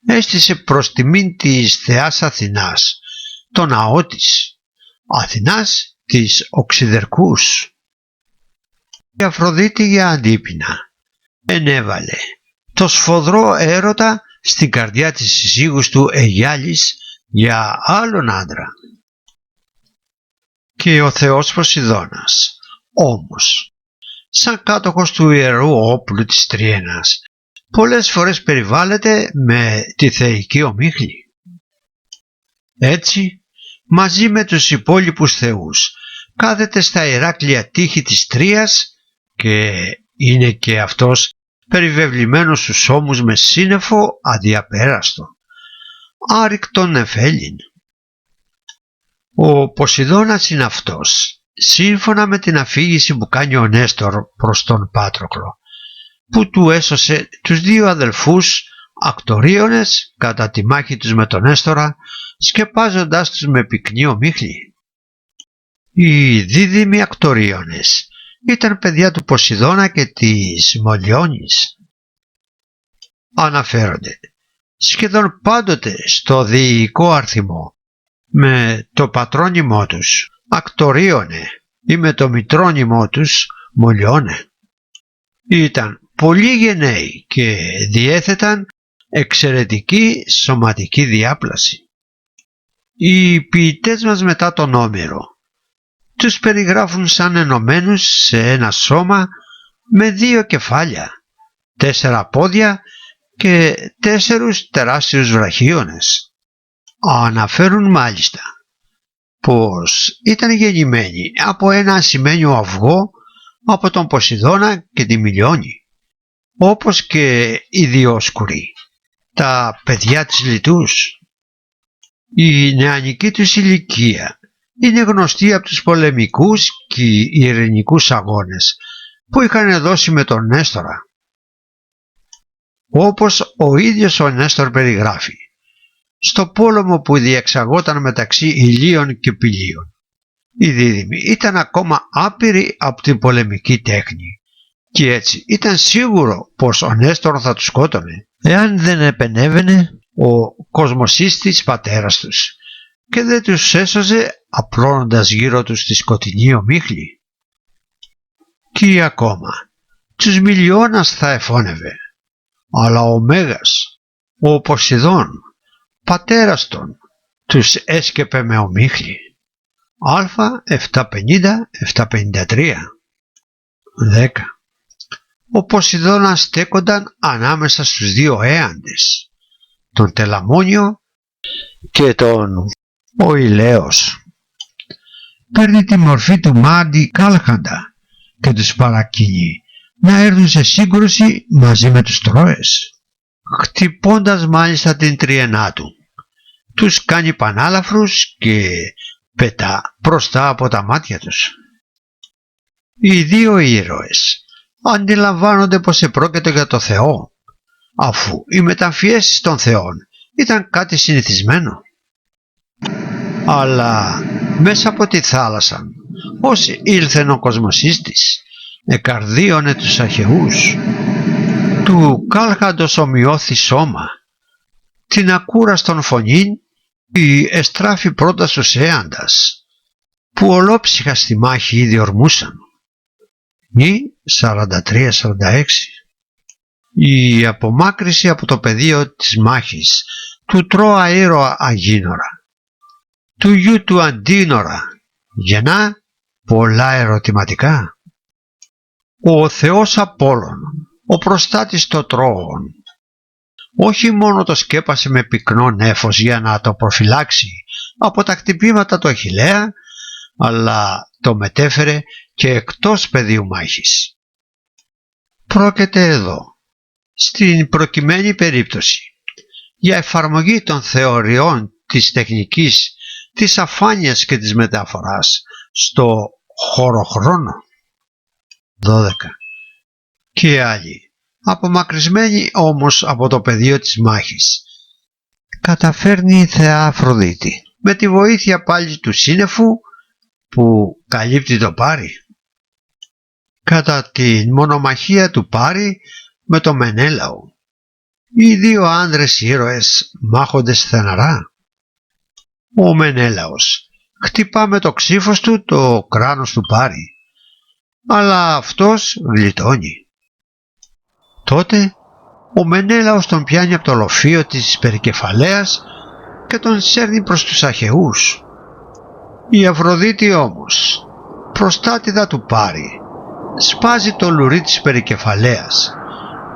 έστησε προς τιμήν της θεάς Αθηνάς το ναό της, Αθηνάς της Οξυδερκούς. Η Αφροδίτη για αντίπεινα ενέβαλε το σφοδρό έρωτα στην καρδιά της συζύγους του Αιγιάλης για άλλον άντρα. Και ο θεός Ποσειδώνας όμως, σαν κάτοχος του ιερού όπλου της Τριένας, πολλές φορές περιβάλλεται με τη θεϊκή ομίχλη. Έτσι, μαζί με τους υπόλοιπους θεούς, κάθεται στα Ηράκλεια τείχη της Τρίας και είναι και αυτός περιβεβλημένος στους ώμους με σύννεφο αδιαπέραστο, άρρηκτον νεφέλιν. Ο Ποσειδώνας είναι αυτός, σύμφωνα με την αφήγηση που κάνει ο Νέστορ προς τον Πάτροκλο, που του έσωσε τους 2 αδελφούς Ακτορίωνες κατά τη μάχη τους με τον Νέστορα, σκεπάζοντάς τους με πυκνή ομίχλη. Οι δίδυμοι Ακτορίωνες ήταν παιδιά του Ποσειδώνα και της Μολιώνης. Αναφέρονται σχεδόν πάντοτε στο διοικό αρθιμό με το πατρόνυμό τους Ακτορίωνε ή με το μητρόνυμό τους Μολιώνε. Ήταν πολύ γενναίοι και διέθεταν εξαιρετική σωματική διάπλαση. Οι ποιητές μας μετά τον Όμηρο τους περιγράφουν σαν ενωμένους σε ένα σώμα με 2 κεφάλια, 4 πόδια και 4 τεράστιους βραχίονες. Αναφέρουν μάλιστα πως ήταν γεννημένοι από ένα ασημένιο αυγό από τον Ποσειδώνα και τη Μιλιώνη, όπως και οι Διόσκουροι, τα παιδιά της Λιτούς. Η νεανική τους ηλικία είναι γνωστή από τους πολεμικούς και ειρηνικούς αγώνες που είχαν δώσει με τον Νέστορα. Όπως ο ίδιος ο Νέστορ περιγράφει, στο πόλεμο που διεξαγόταν μεταξύ Ηλίων και Πηλίων, οι δίδυμοι ήταν ακόμα άπειροι από την πολεμική τέχνη και έτσι ήταν σίγουρο πως ο Νέστορ θα τους σκότωνε εάν δεν επενέβαινε ο κοσμοσύστης πατέρας τους και δεν τους έσωζε απλώνοντας γύρω τους τη σκοτεινή ομίχλη. Και ακόμα τους Μιλιώνας θα εφώνευε, αλλά ο Μέγας, ο Ποσειδών, πατέρας των, τους έσκεπε με ομίχλη. Α750-753. 10. Ο Ποσειδώνας στέκονταν ανάμεσα στους 2 έαντες, τον Τελαμόνιο και τον Οηλαίος. Παίρνει τη μορφή του Μάντι Κάλχαντα και τους παρακινεί να έρθουν σε σύγκρουση μαζί με τους Τρώες, χτυπώντας μάλιστα την τριενά του. Τους κάνει πανάλαφρους και πετά μπροστά από τα μάτια τους. Οι 2 ήρωες αντιλαμβάνονται πως επρόκειτο για το Θεό, αφού οι μεταμφιέσεις των θεών ήταν κάτι συνηθισμένο. Αλλά μέσα από τη θάλασσα, όσοι ήλθεν ο κοσμοσύστης, εκαρδίωνε τους αρχαιούς. Του κάλχαντος ομοιώθη σώμα, την ακούραστον φωνήν η εστράφη πρώτα στους έαντας, που ολόψυχα στη μάχη ήδη ορμούσαν. Νη 43-46. Η απομάκρυση από το πεδίο της μάχης του Τρώα ήρωα Αγίνορα, του γιου του Αντίνορα, γεννά πολλά ερωτηματικά. Ο θεός Απόλλων, ο προστάτης των Τρώων, όχι μόνο το σκέπασε με πυκνό νέφος για να το προφυλάξει από τα χτυπήματα του Αχιλλέα, αλλά το μετέφερε και εκτός πεδίου μάχης. Πρόκειται εδώ, στην προκειμένη περίπτωση, για εφαρμογή των θεωριών της τεχνικής, της αφάνειας και της μεταφοράς στο χώρο-χρόνο. 12. Και άλλοι, απομακρυσμένοι όμως από το πεδίο της μάχης, καταφέρνει η θεά Αφροδίτη με τη βοήθεια πάλι του σύννεφου που καλύπτει το Πάρη, κατά την μονομαχία του Πάρη με το Μενέλαο. Οι δύο άνδρες ήρωες μάχονται στεναρά. Ο Μενέλαος χτυπά με το ξύφος του το κράνος του Πάρη, αλλά αυτός γλιτώνει. Τότε ο Μενέλαος τον πιάνει από το λοφείο της περικεφαλαίας και τον σέρνει προς τους Αχαιούς. Η Αφροδίτη όμως, προστάτηδα του Πάρη, σπάζει το λουρί της περικεφαλαίας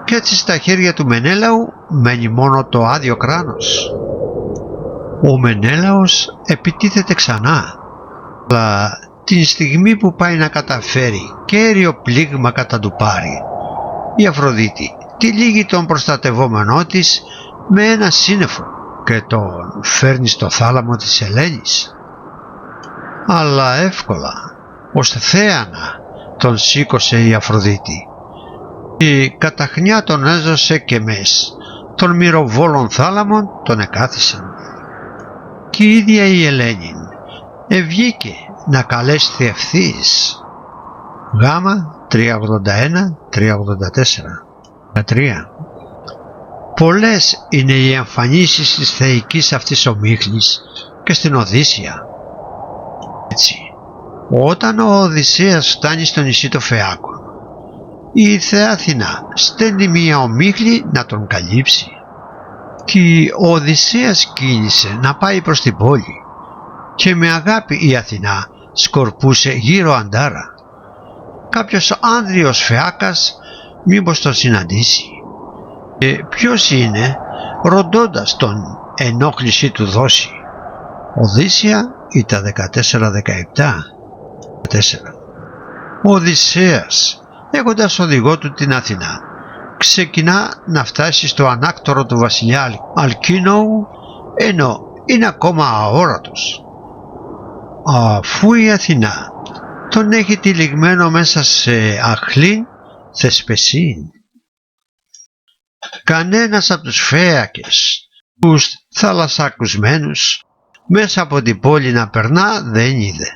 και έτσι στα χέρια του Μενέλαου μένει μόνο το άδειο κράνος. Ο Μενέλαος επιτίθεται ξανά, αλλά την στιγμή που πάει να καταφέρει κέριο πλήγμα κατά του Πάρη, η Αφροδίτη τυλίγει τον προστατευόμενό της με ένα σύννεφο και τον φέρνει στο θάλαμο της Ελένης. Αλλά εύκολα, ως θέανα τον σήκωσε η Αφροδίτη. Η καταχνιά τον έζωσε και μες των μυροβόλων θάλαμων τον εκάθισαν. Και η ίδια η Ελένη ευγήκε να καλέσει ευθύς. Γάμα 381-384. 13. Πολλές είναι οι εμφανίσεις της θεϊκής αυτής ομίχλης και στην Οδύσσια. Έτσι, όταν ο Οδυσσέας φτάνει στο νησί των Φεάκων, η θεά Αθηνά στέλνει μία ομίχλη να τον καλύψει και ο Οδυσσέας κίνησε να πάει προς την πόλη και με αγάπη η Αθηνά σκορπούσε γύρω Αντάρα. Κάποιος άνδριος Φεάκας μήπως τον συναντήσει. Και ποιος είναι, ροντώντας τον ενόχληση του δώσει. Οδύσσια ήταν 14-17. 4. Ο Οδυσσέας, έχοντας οδηγό του την Αθηνά, ξεκινά να φτάσει στο ανάκτορο του βασιλιά Αλκίνοου, ενώ είναι ακόμα αόρατος. Αφού η Αθηνά τον έχει τυλιγμένο μέσα σε αχλήν θεσπεσίν. Κανένας από τους φέακες, τους θαλασσακουσμένους, μέσα από την πόλη να περνά δεν είδε.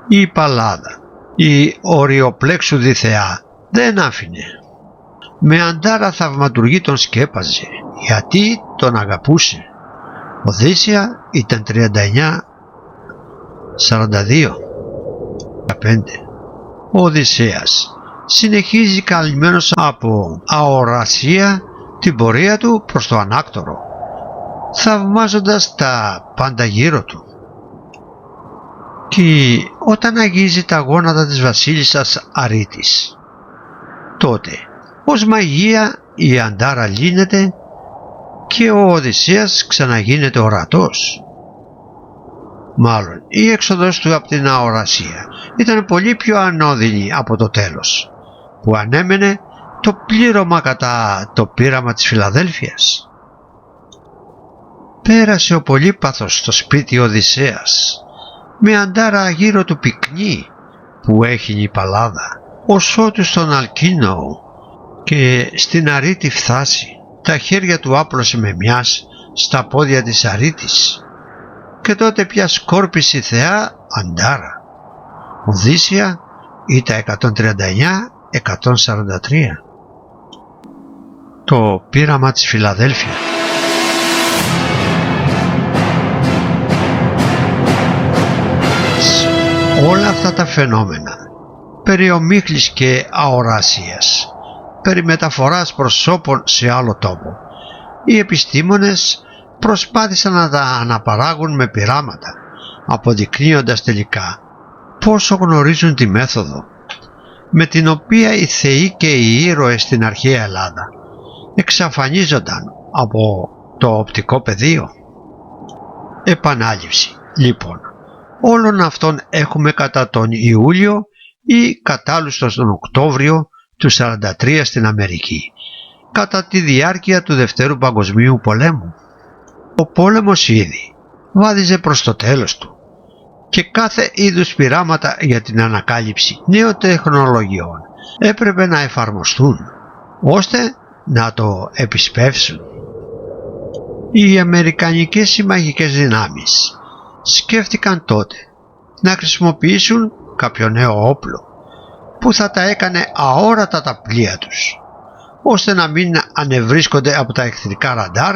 Η Παλάδα, η οριοπλέξουδη θεά, δεν άφηνε. Με Αντάρα θαυματουργή τον σκέπαζε, γιατί τον αγαπούσε. Οδύσσια ήταν 39-42. 15. Ο Οδυσσέας συνεχίζει καλυμμένος από αορασία την πορεία του προς το ανάκτορο, θαυμάζοντας τα πάντα γύρω του. Και όταν αγγίζει τα γόνατα της βασίλισσας Αρήτης, τότε ως μαγεία η Αντάρα λύνεται και ο Οδυσσέας ξαναγίνεται ορατός. Μάλλον η έξοδος του από την αορασία ήταν πολύ πιο ανώδυνη από το τέλος, που ανέμενε το πλήρωμα κατά το πείραμα της Φιλαδέλφειας. Πέρασε ο Πολύπαθος στο σπίτι Οδυσσέας, με Αντάρα γύρω του πυκνή που έχει η Παλάδα, ως ότου στον Αλκίνο, και στην Αρίτη φτάσει, τα χέρια του άπλωσε με μιας στα πόδια της Αρήτης, και τότε πια σκόρπισε η θεά Αντάρα. Οδύσσια ήταν 139-143. Το πείραμα της Φιλαδέλφεια. Όλα αυτά τα φαινόμενα περί ομίχλης και αοράσιας, περί μεταφοράς προσώπων σε άλλο τόπο, οι επιστήμονες προσπάθησαν να τα αναπαράγουν με πειράματα, αποδεικνύοντας τελικά πόσο γνωρίζουν τη μέθοδο με την οποία οι θεοί και οι ήρωες στην αρχαία Ελλάδα εξαφανίζονταν από το οπτικό πεδίο. Επανάληψη λοιπόν όλων αυτών έχουμε κατά τον Ιούλιο ή κατάλουστος τον Οκτώβριο του 1943 στην Αμερική, κατά τη διάρκεια του Δευτέρου Παγκοσμίου Πολέμου. Ο πόλεμος ήδη βάδιζε προς το τέλος του και κάθε είδους πειράματα για την ανακάλυψη νέων τεχνολογιών έπρεπε να εφαρμοστούν ώστε να το επισπεύσουν. Οι αμερικανικές συμμαχικές δυνάμεις σκέφτηκαν τότε να χρησιμοποιήσουν κάποιο νέο όπλο που θα τα έκανε αόρατα τα πλοία τους, ώστε να μην ανεβρίσκονται από τα εχθρικά ραντάρ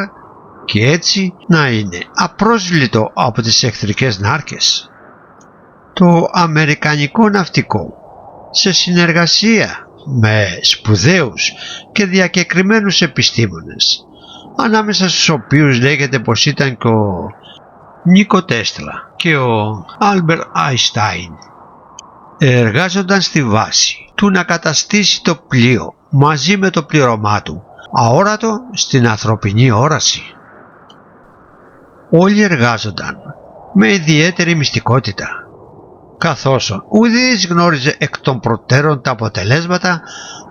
και έτσι να είναι απρόσβλητο από τις εχθρικές νάρκες. Το αμερικανικό ναυτικό, σε συνεργασία με σπουδαίους και διακεκριμένους επιστήμονες, ανάμεσα στους οποίους λέγεται πως ήταν και ο Νίκο Τέσλα και ο Άλμπερτ Αϊνστάιν, εργάζονταν στη βάση του να καταστήσει το πλοίο μαζί με το πλήρωμά του αόρατο στην ανθρωπινή όραση. Όλοι εργάζονταν με ιδιαίτερη μυστικότητα, καθώς ουδής γνώριζε εκ των προτέρων τα αποτελέσματα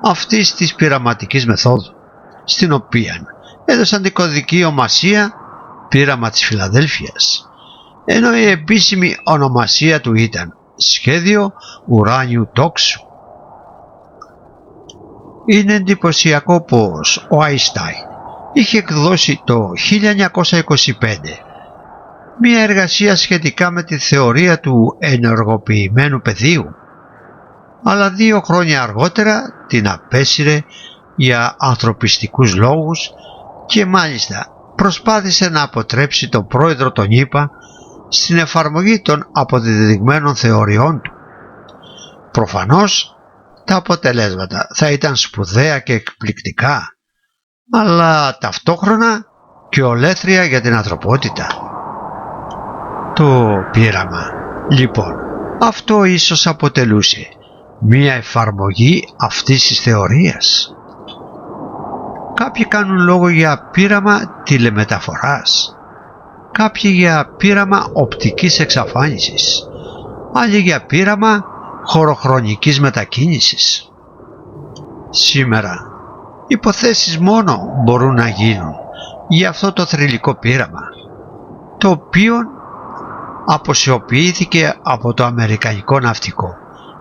αυτής της πειραματικής μεθόδου, στην οποία έδωσαν την κωδική ονομασία πείραμα της Φιλαδέλφειας, ενώ η επίσημη ονομασία του ήταν σχέδιο ουράνιου τόξου. Είναι εντυπωσιακό πως ο Αϊνστάιν είχε εκδώσει το 1925 μία εργασία σχετικά με τη θεωρία του ενεργοποιημένου πεδίου, αλλά 2 χρόνια αργότερα την απέσυρε για ανθρωπιστικούς λόγους και μάλιστα προσπάθησε να αποτρέψει τον πρόεδρο των ΗΠΑ στην εφαρμογή των αποδεδειγμένων θεωριών του. Προφανώς τα αποτελέσματα θα ήταν σπουδαία και εκπληκτικά, αλλά ταυτόχρονα και ολέθρια για την ανθρωπότητα. Το πείραμα λοιπόν αυτό ίσως αποτελούσε μία εφαρμογή αυτής της θεωρίας. Κάποιοι κάνουν λόγο για πείραμα τηλεμεταφοράς, κάποιοι για πείραμα οπτικής εξαφάνισης, άλλοι για πείραμα χωροχρονικής μετακίνησης. Σήμερα υποθέσεις μόνο μπορούν να γίνουν για αυτό το θρυλικό πείραμα, το οποίο αποσιοποιήθηκε από το αμερικανικό ναυτικό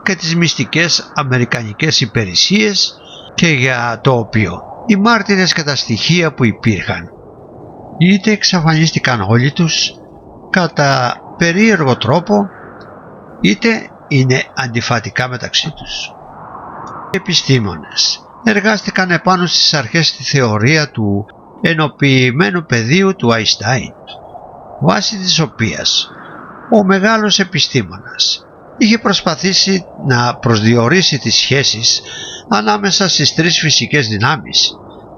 και τις μυστικές αμερικανικές υπηρεσίες και για το οποίο οι μάρτυρες και τα στοιχεία που υπήρχαν είτε εξαφανίστηκαν όλοι τους κατά περίεργο τρόπο, είτε είναι αντιφατικά μεταξύ τους. Οι επιστήμονες εργάστηκαν επάνω στις αρχές στη θεωρία του ενοποιημένου πεδίου του Αϊνστάιν, βάσει της οποίας ο μεγάλος επιστήμονας είχε προσπαθήσει να προσδιορίσει τις σχέσεις ανάμεσα στις 3 φυσικές δυνάμεις,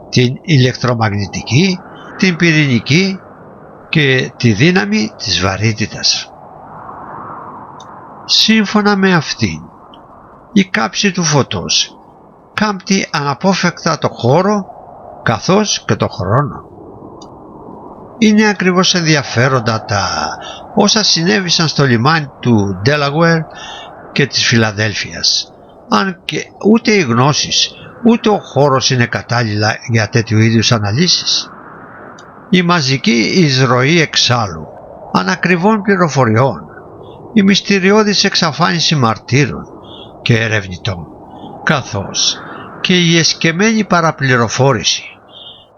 την ηλεκτρομαγνητική, την πυρηνική και τη δύναμη της βαρύτητας. Σύμφωνα με αυτήν, η κάψη του φωτός κάμπτει αναπόφευκτα το χώρο καθώς και το χρόνο. Είναι ακριβώς ενδιαφέροντα τα όσα συνέβησαν στο λιμάνι του Ντέλαγουερ και της Φιλαδέλφειας, αν και ούτε οι γνώσεις ούτε ο χώρος είναι κατάλληλα για τέτοιου είδους αναλύσεις. Η μαζική εισρωή εξάλλου ανακριβών πληροφοριών, η μυστηριώδης εξαφάνιση μαρτύρων και ερευνητών, καθώς και η εσκεμμένη παραπληροφόρηση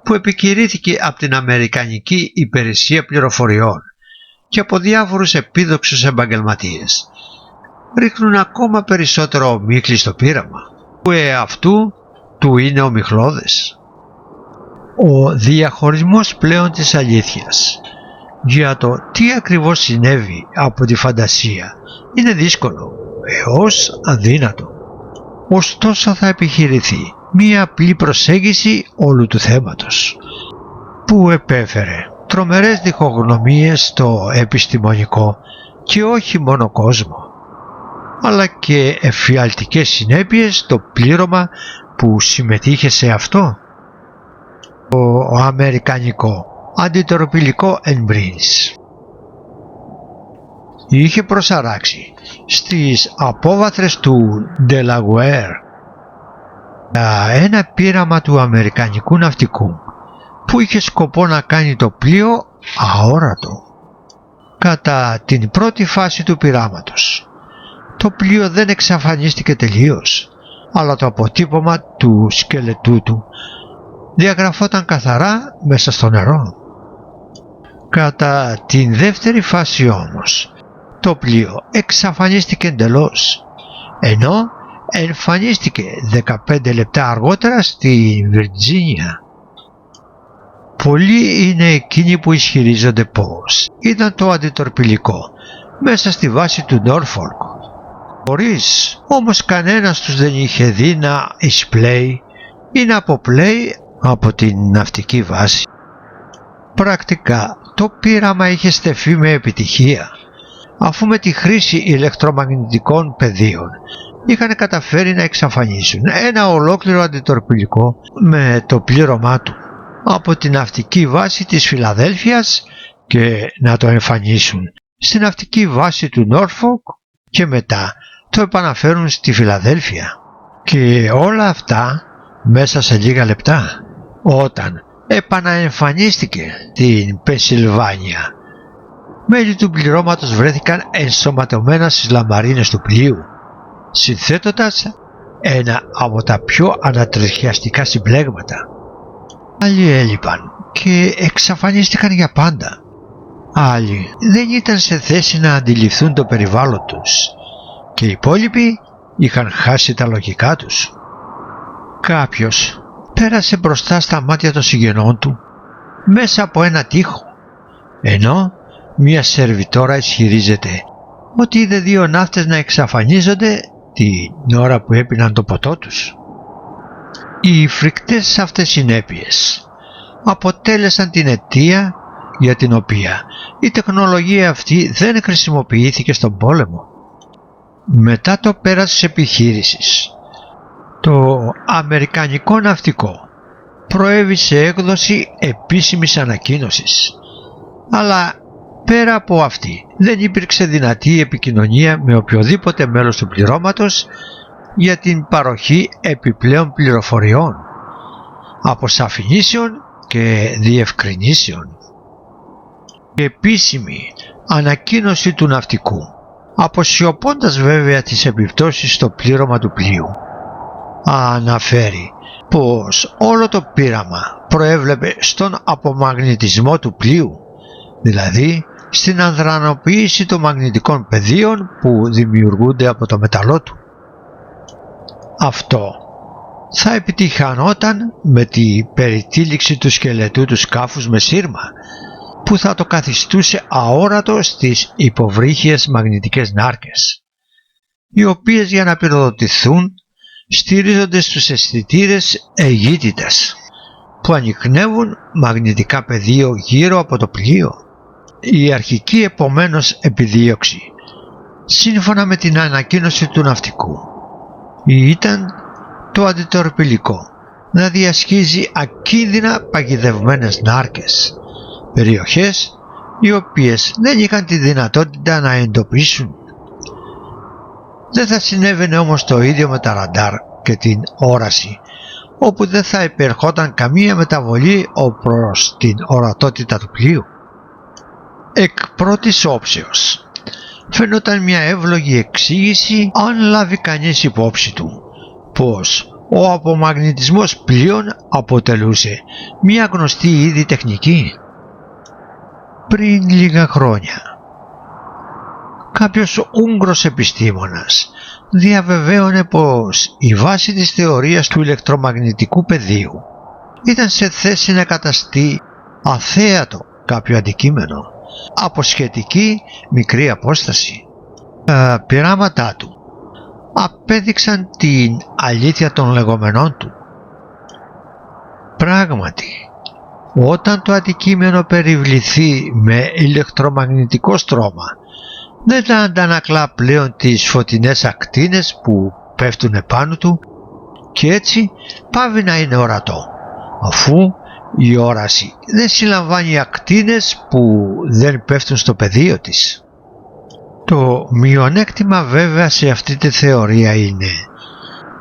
που επικηρύθηκε από την Αμερικανική Υπηρεσία Πληροφοριών και από διάφορους επίδοξους επαγγελματίες ρίχνουν ακόμα περισσότερο ομίχλη στο πείραμα, που αυτού του είναι ομιχλώδες. Ο διαχωρισμός πλέον της αλήθειας για το τι ακριβώς συνέβη από τη φαντασία είναι δύσκολο έως αδύνατο. Ωστόσο θα επιχειρηθεί μία απλή προσέγγιση όλου του θέματος, που επέφερε τρομερές διχογνωμίες στο επιστημονικό και όχι μόνο κόσμο, αλλά και εφιαλτικές συνέπειες στο πλήρωμα που συμμετείχε σε αυτό. το αμερικανικό αντιτορπιλικό Embrace. Είχε προσαράξει στις απόβαθρες του Delaware ένα πείραμα του αμερικανικού ναυτικού που είχε σκοπό να κάνει το πλοίο αόρατο. Κατά την πρώτη φάση του πειράματος, το πλοίο δεν εξαφανίστηκε τελείως, αλλά το αποτύπωμα του σκελετού του διαγραφόταν καθαρά μέσα στο νερό. Κατά την δεύτερη φάση όμως, το πλοίο εξαφανίστηκε εντελώς, ενώ εμφανίστηκε 15 λεπτά αργότερα στη Βιρτζίνια. Πολλοί είναι εκείνοι που ισχυρίζονται πως ήταν το αντιτορπιλικό μέσα στη βάση του Νόρφολκ, χωρίς όμως κανένας τους δεν είχε δει να εισπλέει ή να αποπλέει από την ναυτική βάση. Πρακτικά το πείραμα είχε στεφεί με επιτυχία, αφού με τη χρήση ηλεκτρομαγνητικών πεδίων είχαν καταφέρει να εξαφανίσουν ένα ολόκληρο αντιτορπιλικό με το πλήρωμά του από την ναυτική βάση της Φιλαδέλφειας και να το εμφανίσουν στη ναυτική βάση του Νόρφοκ και μετά το επαναφέρουν στη Φιλαδέλφεια. Και όλα αυτά μέσα σε λίγα λεπτά, όταν επαναεμφανίστηκε στην Πενσιλβάνια. Μέλη του πληρώματος βρέθηκαν ενσωματωμένα στις λαμπαρίνες του πλοίου, συνθέτοντας ένα από τα πιο ανατριχιαστικά συμπλέγματα. Άλλοι έλειπαν και εξαφανίστηκαν για πάντα. Άλλοι δεν ήταν σε θέση να αντιληφθούν το περιβάλλον τους και οι υπόλοιποι είχαν χάσει τα λογικά τους. Κάποιος πέρασε μπροστά στα μάτια των συγγενών του μέσα από ένα τοίχο, ενώ μία σερβιτόρα ισχυρίζεται ότι είδε δύο ναύτες να εξαφανίζονται την ώρα που έπιναν το ποτό τους. Οι φρικτές αυτές συνέπειες αποτέλεσαν την αιτία για την οποία η τεχνολογία αυτή δεν χρησιμοποιήθηκε στον πόλεμο. Μετά το πέρας της επιχείρησης, το αμερικανικό ναυτικό προέβη σε έκδοση επίσημης ανακοίνωσης, αλλά πέρα από αυτή δεν υπήρξε δυνατή επικοινωνία με οποιοδήποτε μέλος του πληρώματος για την παροχή επιπλέον πληροφοριών, αποσαφηνήσεων και διευκρινήσεων. Η επίσημη ανακοίνωση του ναυτικού, αποσιωπώντας βέβαια τις επιπτώσεις στο πλήρωμα του πλοίου, αναφέρει πως όλο το πείραμα προέβλεπε στον απομαγνητισμό του πλοίου, δηλαδή στην ανδρανοποίηση των μαγνητικών πεδίων που δημιουργούνται από το μεταλλό του. Αυτό θα επιτυχανόταν με τη περιτύλιξη του σκελετού του σκάφους με σύρμα, που θα το καθιστούσε αόρατο στις υποβρύχιες μαγνητικές νάρκες, οι οποίες για να πυροδοτηθούν στηρίζονται στους αισθητήρες αιγύτητας που ανιχνεύουν μαγνητικά πεδίο γύρω από το πλοίο. Η αρχική επομένως επιδίωξη, σύμφωνα με την ανακοίνωση του ναυτικού, ήταν το αντιτορπιλικό να διασχίζει ακίνδυνα παγιδευμένες νάρκες, περιοχές οι οποίες δεν είχαν τη δυνατότητα να εντοπίσουν. Δεν θα συνέβαινε όμως το ίδιο με τα ραντάρ και την όραση, όπου δεν θα υπερχόταν καμία μεταβολή προς την ορατότητα του πλοίου. Εκ πρώτης όψεως φαινόταν μια εύλογη εξήγηση αν λάβει κανείς υπόψη του πως ο απομαγνητισμός πλοίων αποτελούσε μια γνωστή ήδη τεχνική. Πριν λίγα χρόνια, κάποιος Ούγγρος επιστήμονας διαβεβαίωνε πως η βάση της θεωρίας του ηλεκτρομαγνητικού πεδίου ήταν σε θέση να καταστεί αθέατο κάποιο αντικείμενο από σχετική μικρή απόσταση. Τα πειράματά του απέδειξαν την αλήθεια των λεγόμενών του. Πράγματι, όταν το αντικείμενο περιβληθεί με ηλεκτρομαγνητικό στρώμα, δεν αντανακλά πλέον τις φωτεινές ακτίνες που πέφτουν επάνω του και έτσι πάβει να είναι ορατό, αφού Η όραση δεν συλλαμβάνει ακτίνες που δεν πέφτουν στο πεδίο της. Το μειονέκτημα βέβαια σε αυτή τη θεωρία είναι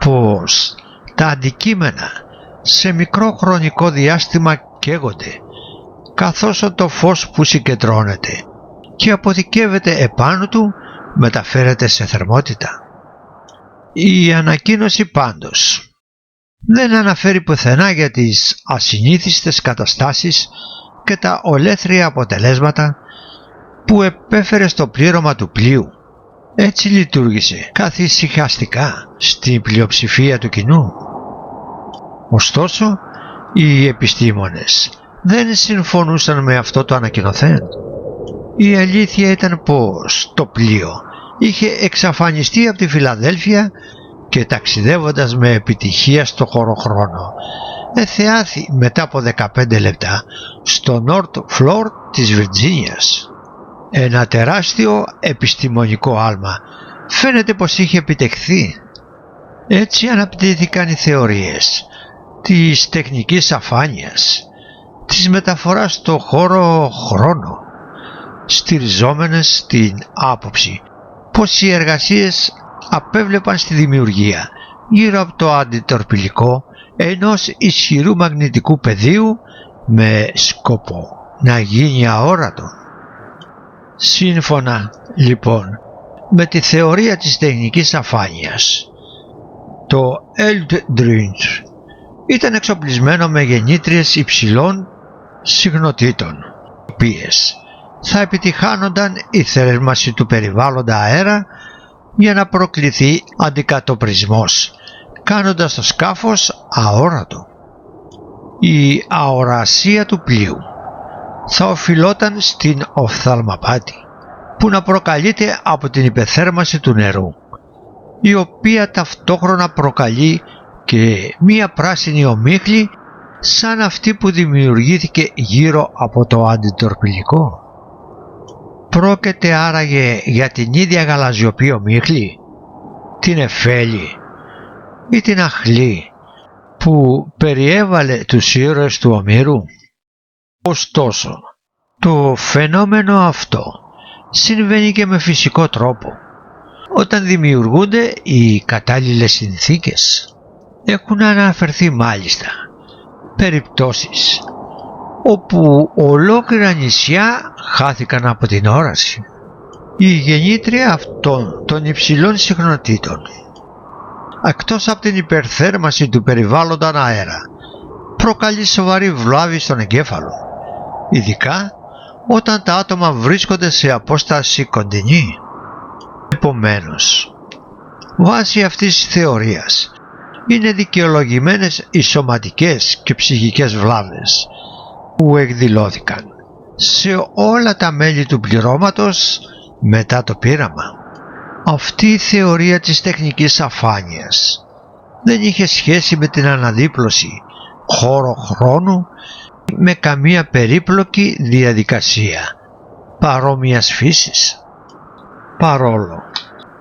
πως τα αντικείμενα σε μικρό χρονικό διάστημα καίγονται, καθώς το φως που συγκεντρώνεται και αποθηκεύεται επάνω του μεταφέρεται σε θερμότητα. Η ανακοίνωση πάντως δεν αναφέρει πουθενά για τις ασυνήθιστες καταστάσεις και τα ολέθρια αποτελέσματα που επέφερε στο πλήρωμα του πλοίου. Έτσι λειτουργήσε καθησυχαστικά στην πλειοψηφία του κοινού. Ωστόσο, οι επιστήμονες δεν συμφωνούσαν με αυτό το ανακοινωθέν. Η αλήθεια ήταν πως το πλοίο είχε εξαφανιστεί από τη Φιλαδέλφια και ταξιδεύοντας με επιτυχία στο χωροχρόνο εθεάθη μετά από 15 λεπτά στο North Floor της Βιρτζίνιας. Ένα τεράστιο επιστημονικό άλμα φαίνεται πως είχε επιτευχθεί. Έτσι αναπτύχθηκαν οι θεωρίες της τεχνικής αφάνειας, της μεταφοράς στο χώρο-χρόνο, στηριζόμενες στην άποψη πως οι εργασίες απέβλεπαν στη δημιουργία γύρω από το αντιτορπιλικό ενός ισχυρού μαγνητικού πεδίου με σκοπό να γίνει αόρατο. Σύμφωνα λοιπόν με τη θεωρία της τεχνικής αφάνειας, το Eldridge ήταν εξοπλισμένο με γεννήτριες υψηλών συχνοτήτων, οι οποίες θα επιτυχάνονταν η θέρμανση του περιβάλλοντα αέρα για να προκληθεί αντικατοπτρισμός, κάνοντας το σκάφος αόρατο. Η αορασία του πλοίου θα οφειλόταν στην οφθαλμαπάτη, που να προκαλείται από την υπερθέρμανση του νερού, η οποία ταυτόχρονα προκαλεί και μία πράσινη ομίχλη σαν αυτή που δημιουργήθηκε γύρω από το αντιτορπιλικό. Πρόκειται άραγε για την ίδια γαλαζιοπή ομίχλη, την εφέλη ή την αχλή που περιέβαλε τους ήρωες του Ομήρου? Ωστόσο, το φαινόμενο αυτό συμβαίνει και με φυσικό τρόπο, όταν δημιουργούνται οι κατάλληλες συνθήκες. Έχουν αναφερθεί μάλιστα περιπτώσεις όπου ολόκληρα νησιά χάθηκαν από την όραση. Η γεννήτρια αυτών των υψηλών συχνοτήτων, εκτός από την υπερθέρμανση του περιβάλλοντα αέρα, προκαλεί σοβαρή βλάβη στον εγκέφαλο, ειδικά όταν τα άτομα βρίσκονται σε απόσταση κοντινή. Επομένως, βάσει αυτής της θεωρίας είναι δικαιολογημένες οι σωματικές και ψυχικές βλάβες που εκδηλώθηκαν σε όλα τα μέλη του πληρώματος μετά το πείραμα. Αυτή η θεωρία της τεχνικής αφάνειας δεν είχε σχέση με την αναδίπλωση χώρο-χρόνου, με καμία περίπλοκη διαδικασία παρόμοιας φύσης. Παρόλο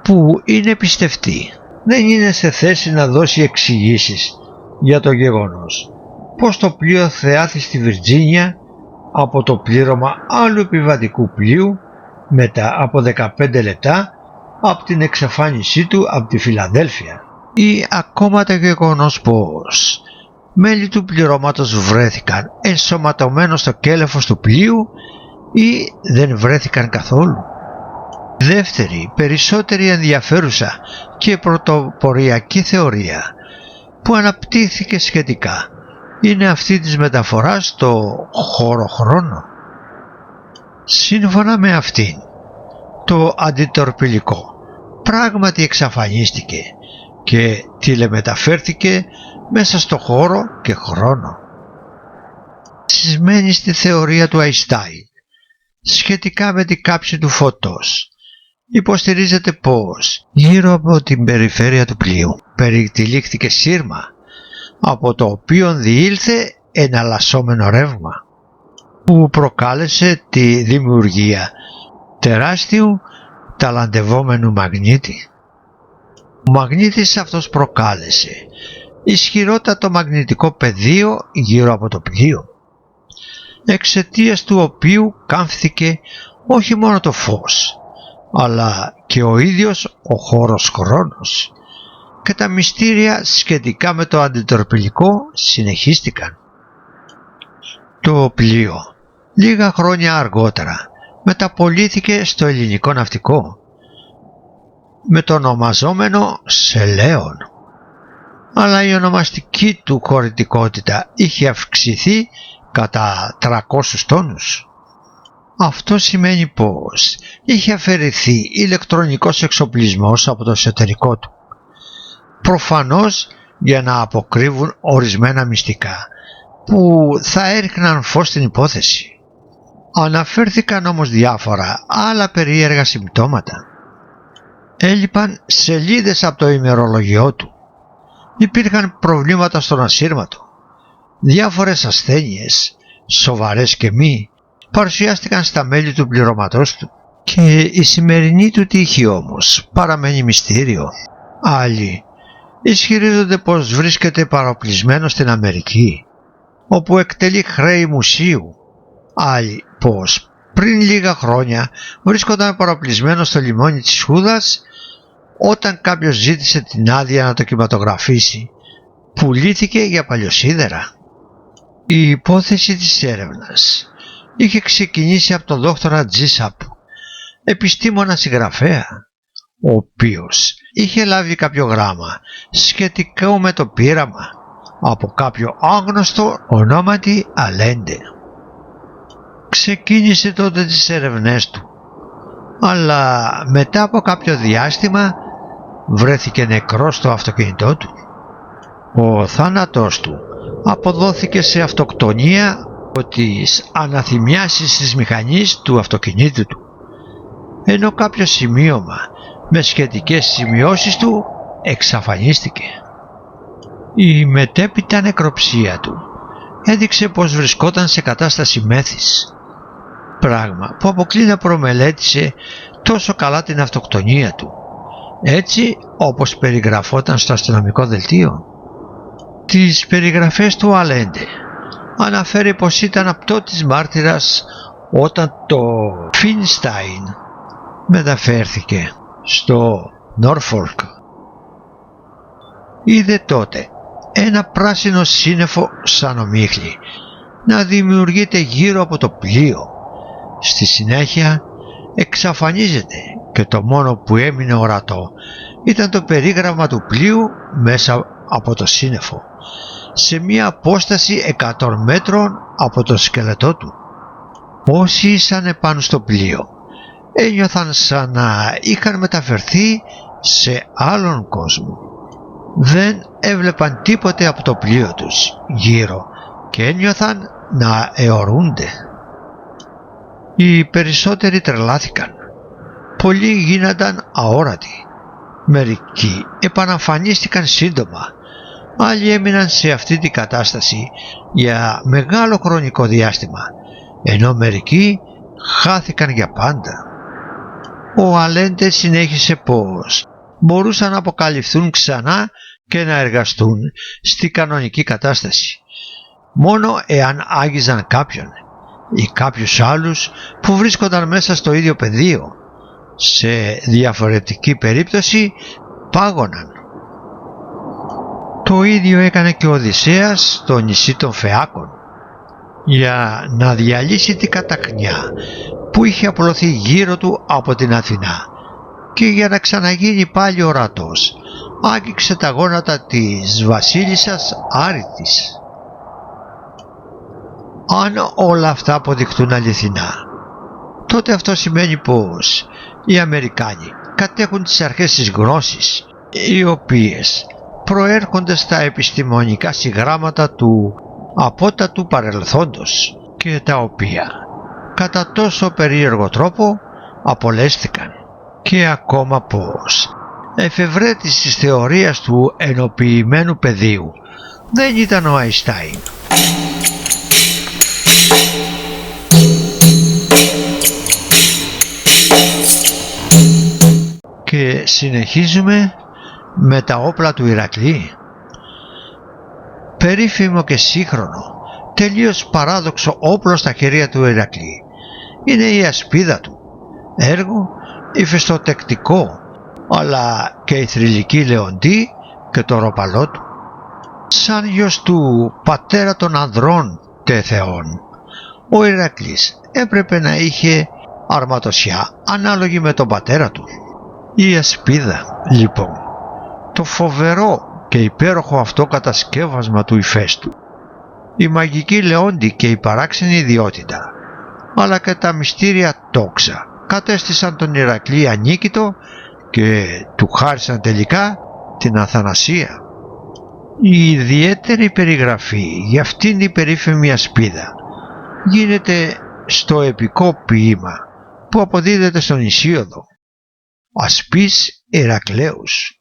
που είναι πιστευτή, δεν είναι σε θέση να δώσει εξηγήσεις για το γεγονός πως το πλοίο θεάθη στη Βιρτζίνια από το πλήρωμα άλλου επιβατικού πλοίου μετά από 15 λεπτά από την εξαφάνισή του από τη Φιλαδέλφια, ή ακόμα το γεγονός πως μέλη του πληρώματος βρέθηκαν ενσωματωμένος στο κέλεφος του πλοίου ή δεν βρέθηκαν καθόλου. Δεύτερη, περισσότερη ενδιαφέρουσα και πρωτοποριακή θεωρία που αναπτύχθηκε σχετικά είναι αυτή της μεταφοράς στο χώρο-χρόνο. Σύμφωνα με αυτήν, το αντιτορπιλικό πράγματι εξαφανίστηκε και τηλεμεταφέρθηκε μέσα στο χώρο και χρόνο. Συσμένη στη θεωρία του Αϊνστάιν σχετικά με την κάψη του φωτός, υποστηρίζεται πως γύρω από την περιφέρεια του πλοίου περιτυλίχθηκε σύρμα, από το οποίο διήλθε εναλλασσόμενο ρεύμα που προκάλεσε τη δημιουργία τεράστιου ταλαντευόμενου μαγνήτη. Ο μαγνήτης αυτός προκάλεσε ισχυρότατο μαγνητικό πεδίο γύρω από το πλοίο. εξαιτίας του οποίου κάμφθηκε όχι μόνο το φως, αλλά και ο ίδιος ο χώρος χρόνος, και τα μυστήρια σχετικά με το αντιτορπιλικό συνεχίστηκαν. Το πλοίο λίγα χρόνια αργότερα μεταπολύθηκε στο ελληνικό ναυτικό με το ονομαζόμενο Σελέον, αλλά η ονομαστική του χωρητικότητα είχε αυξηθεί κατά 300 τόνους. Αυτό σημαίνει πως είχε αφαιρεθεί ηλεκτρονικός εξοπλισμός από το εσωτερικό του, προφανώς για να αποκρύβουν ορισμένα μυστικά που θα έριχναν φως στην υπόθεση. Αναφέρθηκαν όμως διάφορα άλλα περίεργα συμπτώματα. Έλειπαν σελίδες από το ημερολογιό του. Υπήρχαν προβλήματα στον ασύρματο. Διάφορες ασθένειες, σοβαρές και μη, παρουσιάστηκαν στα μέλη του πληρωματός του. Και η σημερινή του τύχη όμως παραμένει μυστήριο. Άλλοι ισχυρίζονται πως βρίσκεται παροπλισμένο στην Αμερική, όπου εκτελεί χρέη μουσείου. Άλλοι πως πριν λίγα χρόνια βρίσκονταν παροπλισμένο στο λιμάνι της Χούδας όταν κάποιος ζήτησε την άδεια να το κινηματογραφήσει. Πουλήθηκε για παλιοσίδερα. Η υπόθεση της έρευνας είχε ξεκινήσει από τον δόκτορα Τζίσαπ, επιστήμονα συγγραφέα, ο οποίος είχε λάβει κάποιο γράμμα σχετικό με το πείραμα από κάποιο άγνωστο ονόματι Αλέντε. Ξεκίνησε τότε τις έρευνές του, αλλά μετά από κάποιο διάστημα βρέθηκε νεκρός στο αυτοκίνητό του. Ο θάνατός του αποδόθηκε σε αυτοκτονία από τις αναθυμιάσεις της μηχανής του αυτοκινήτου του, ενώ κάποιο σημείωμα με σχετικές σημειώσεις του εξαφανίστηκε. Η μετέπειτα νεκροψία του έδειξε πως βρισκόταν σε κατάσταση μέθης, πράγμα που αποκλεί να προμελέτησε τόσο καλά την αυτοκτονία του, έτσι όπως περιγραφόταν στο αστυνομικό δελτίο. Τις περιγραφές του Αλέντε αναφέρει πως ήταν απτότης μάρτυρας όταν το Φίνσταϊν μεταφέρθηκε στο Νόρφολκ. Είδε τότε ένα πράσινο σύννεφο σαν ομίχλη να δημιουργείται γύρω από το πλοίο. Στη συνέχεια εξαφανίζεται και το μόνο που έμεινε ορατό ήταν το περίγραμμα του πλοίου μέσα από το σύννεφο, σε μια απόσταση 100 μέτρων από το σκελετό του. Όσοι ήσαν επάνω στο πλοίο ένιωθαν σαν να είχαν μεταφερθεί σε άλλον κόσμο. Δεν έβλεπαν τίποτε από το πλοίο τους γύρω και ένιωθαν να αιωρούνται. Οι περισσότεροι τρελάθηκαν. Πολλοί γίνονταν αόρατοι. Μερικοί επαναφανίστηκαν σύντομα. Άλλοι έμειναν σε αυτή την κατάσταση για μεγάλο χρονικό διάστημα, ενώ μερικοί χάθηκαν για πάντα. Ο Αλέντε συνέχισε πως μπορούσαν να αποκαλυφθούν ξανά και να εργαστούν στη κανονική κατάσταση, μόνο εάν άγγιζαν κάποιον ή κάποιους άλλους που βρίσκονταν μέσα στο ίδιο πεδίο. Σε διαφορετική περίπτωση πάγωναν. Το ίδιο έκανε και ο Οδυσσέας στο νησί των Φεάκων, για να διαλύσει την καταχνιά που είχε απλωθεί γύρω του από την Αθηνά, και για να ξαναγίνει πάλι ορατός άγγιξε τα γόνατα της βασίλισσας Άρητης. Αν όλα αυτά αποδειχτούν αληθινά, τότε αυτό σημαίνει πως οι Αμερικάνοι κατέχουν τις αρχές της γνώσης, οι οποίες προέρχονται στα επιστημονικά συγγράμματα του απότατου παρελθόντος και τα οποία κατά τόσο περίεργο τρόπο απολέστηκαν. Και ακόμα πως εφευρέτης της θεωρίας του ενοποιημένου πεδίου δεν ήταν ο Αϊνστάιν. Και συνεχίζουμε με τα όπλα του Ηρακλή. Περίφημο και σύγχρονο τελείως παράδοξο όπλο στα χέρια του Ηρακλή. Είναι η ασπίδα του, έργο ηφαιστοτεκτικό, αλλά και η θρυλική Λεοντή και το ροπαλό του. Σαν γιος του πατέρα των ανδρών τεθεών, ο Ηρακλής έπρεπε να είχε αρματοσιά ανάλογη με τον πατέρα του. Η ασπίδα, λοιπόν, το φοβερό και υπέροχο αυτό κατασκεύασμα του ηφαίστου, η μαγική Λεόντη και η παράξενη ιδιότητα, αλλά και τα μυστήρια τόξα, κατέστησαν τον Ηρακλή ανίκητο και του χάρισαν τελικά την αθανασία. Η ιδιαίτερη περιγραφή για αυτήν την περίφημη ασπίδα γίνεται στο επικό ποίημα που αποδίδεται στον Ησίοδο, Ασπής Ηρακλέους,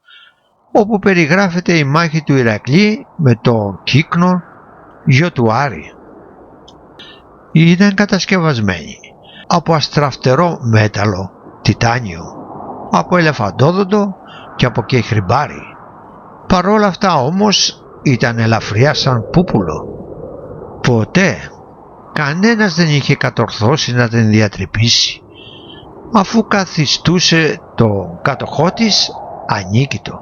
όπου περιγράφεται η μάχη του Ηρακλή με τον Κύκνο, γιο του Άρη. Ήταν κατασκευασμένη από αστραφτερό μέταλλο, τιτάνιο, από ελεφαντόδοντο και από κεχριμπάρι. Παρόλα αυτά όμως ήταν ελαφριά σαν πούπουλο. Ποτέ κανένας δεν είχε κατορθώσει να την διατρυπήσει, αφού καθιστούσε το κάτοχό της ανίκητο.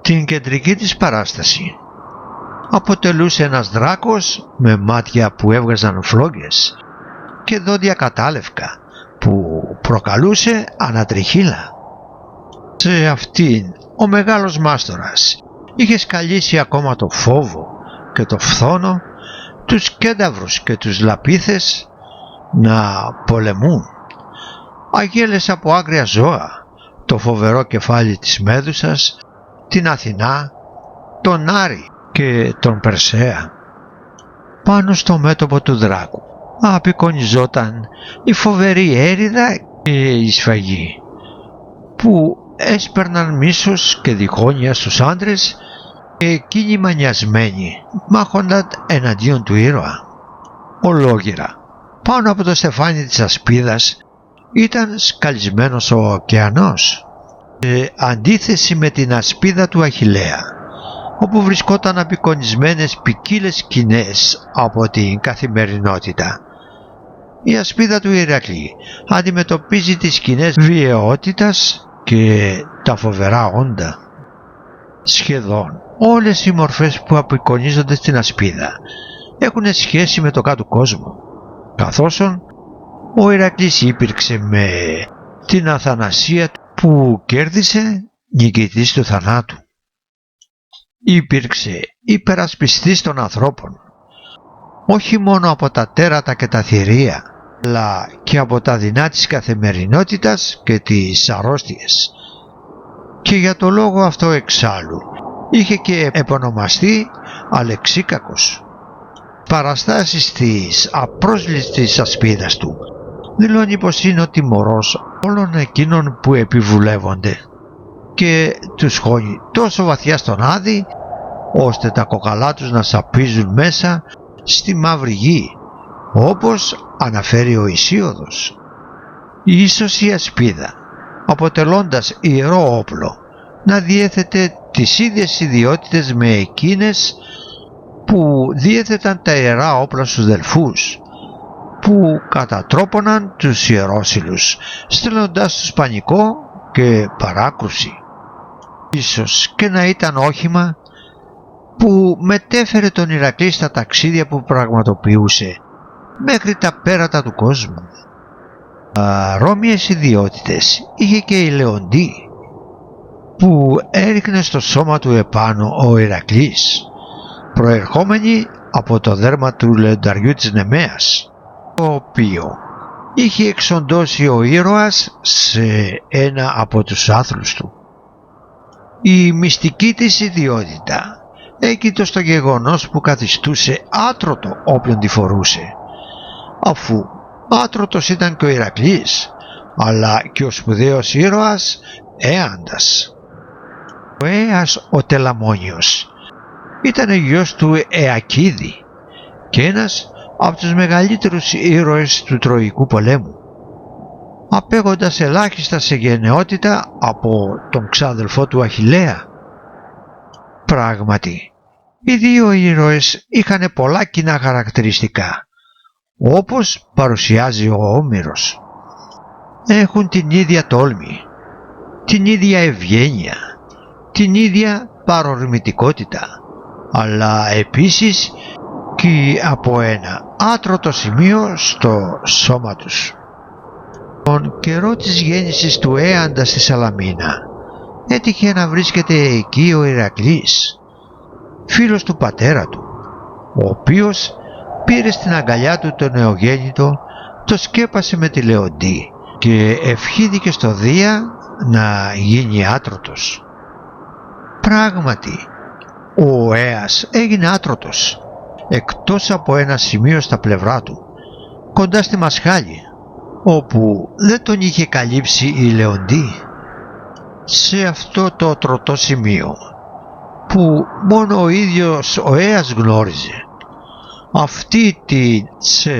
Την κεντρική της παράσταση αποτελούσε ένας δράκος με μάτια που έβγαζαν φλόγες και δόντια κατάλευκα που προκαλούσε ανατριχύλα. Σε αυτήν ο μεγάλος μάστορας είχε σκαλίσει ακόμα το φόβο και το φθόνο, τους κένταβρους και τους λαπίθες να πολεμούν. Αγέλες από άγρια ζώα, το φοβερό κεφάλι της Μέδουσας, την Αθηνά, τον Άρη και τον Περσέα. Πάνω στο μέτωπο του δράκου απεικονιζόταν η φοβερή έριδα και η σφαγή που έσπερναν μίσος και διχόνοια στους άντρες και εκείνοι μανιασμένοι μάχονταν εναντίον του ήρωα. Ολόγυρα πάνω από το στεφάνι της ασπίδας ήταν σκαλισμένος ο ωκεανός, σε αντίθεση με την ασπίδα του Αχιλλέα, όπου βρισκόταν απεικονισμένες ποικίλες σκηνές από την καθημερινότητα. Η ασπίδα του Ηρακλή αντιμετωπίζει τις σκηνές βιαιότητας και τα φοβερά όντα. Σχεδόν όλες οι μορφές που απεικονίζονται στην ασπίδα έχουν σχέση με το κάτω κόσμο, καθώς ο Ηρακλής υπήρξε με την αθανασία που κέρδισε νικητής του θανάτου. Υπήρξε υπερασπιστής των ανθρώπων, όχι μόνο από τα τέρατα και τα θηρία, αλλά και από τα δεινά της καθημερινότητας και τις αρρώστιες. Και για το λόγο αυτό εξάλλου είχε και επωνομαστεί Αλεξίκακος. Παραστάσεις της απρόσληπτης ασπίδας του δηλώνει πως είναι ο τιμωρός όλων εκείνων που επιβουλεύονται και τους χώνει τόσο βαθιά στον άδη ώστε τα κοκαλά τους να σαπίζουν μέσα στη μαύρη γη, όπως αναφέρει ο Ησίοδος. Ίσως η ασπίδα, αποτελώντας ιερό όπλο, να διέθετε τις ίδιες ιδιότητες με εκείνες που διέθεταν τα ιερά όπλα στους Δελφούς, που κατατρόπωναν τους ιερόσυλους, στέλνοντας τους πανικό και παράκρουση. Ίσως και να ήταν όχημα που μετέφερε τον Ηρακλή στα ταξίδια που πραγματοποιούσε μέχρι τα πέρατα του κόσμου. Παρόμοιες ιδιότητες είχε και η Λεοντή, που έριχνε στο σώμα του επάνω ο Ηρακλής, προερχόμενη από το δέρμα του λεονταριού της Νεμαίας, το οποίο είχε εξοντώσει ο ήρωας σε ένα από τους άθλους του. Η μυστική της ιδιότητα έγκυται στο γεγονός που καθιστούσε άτρωτο όποιον τη φορούσε, αφού άτρωτος ήταν και ο Ηρακλής, αλλά και ο σπουδαίος ήρωας Έαντας. Ο Έας ο Τελαμόνιος ήταν γιος του Εακίδη και ένας από τους μεγαλύτερους ήρωες του Τροϊκού πολέμου, απέχοντας ελάχιστα σε γενναιότητα από τον ξάδελφό του Αχιλλέα. Πράγματι, Οι δύο ήρωες είχαν πολλά κοινά χαρακτηριστικά, όπως παρουσιάζει ο Όμηρος. Έχουν την ίδια τόλμη, την ίδια ευγένεια, την ίδια παρορμητικότητα, αλλά επίσης και από ένα άτρωτο σημείο στο σώμα τους. Τον καιρό της γέννησης του Έαντα στη Σαλαμίνα έτυχε να βρίσκεται εκεί ο Ηρακλής, φίλος του πατέρα του, ο οποίος πήρε στην αγκαλιά του το νεογέννητο, το σκέπασε με τη Λεοντή και ευχήθηκε στο Δία να γίνει άτρωτος. Πράγματι, ο Αίας έγινε άτρωτος, εκτός από ένα σημείο στα πλευρά του, κοντά στη μασχάλη, όπου δεν τον είχε καλύψει η Λεοντή. Σε αυτό το τροτό σημείο, που μόνο ο ίδιος ο Αίας γνώριζε, αυτή τη σε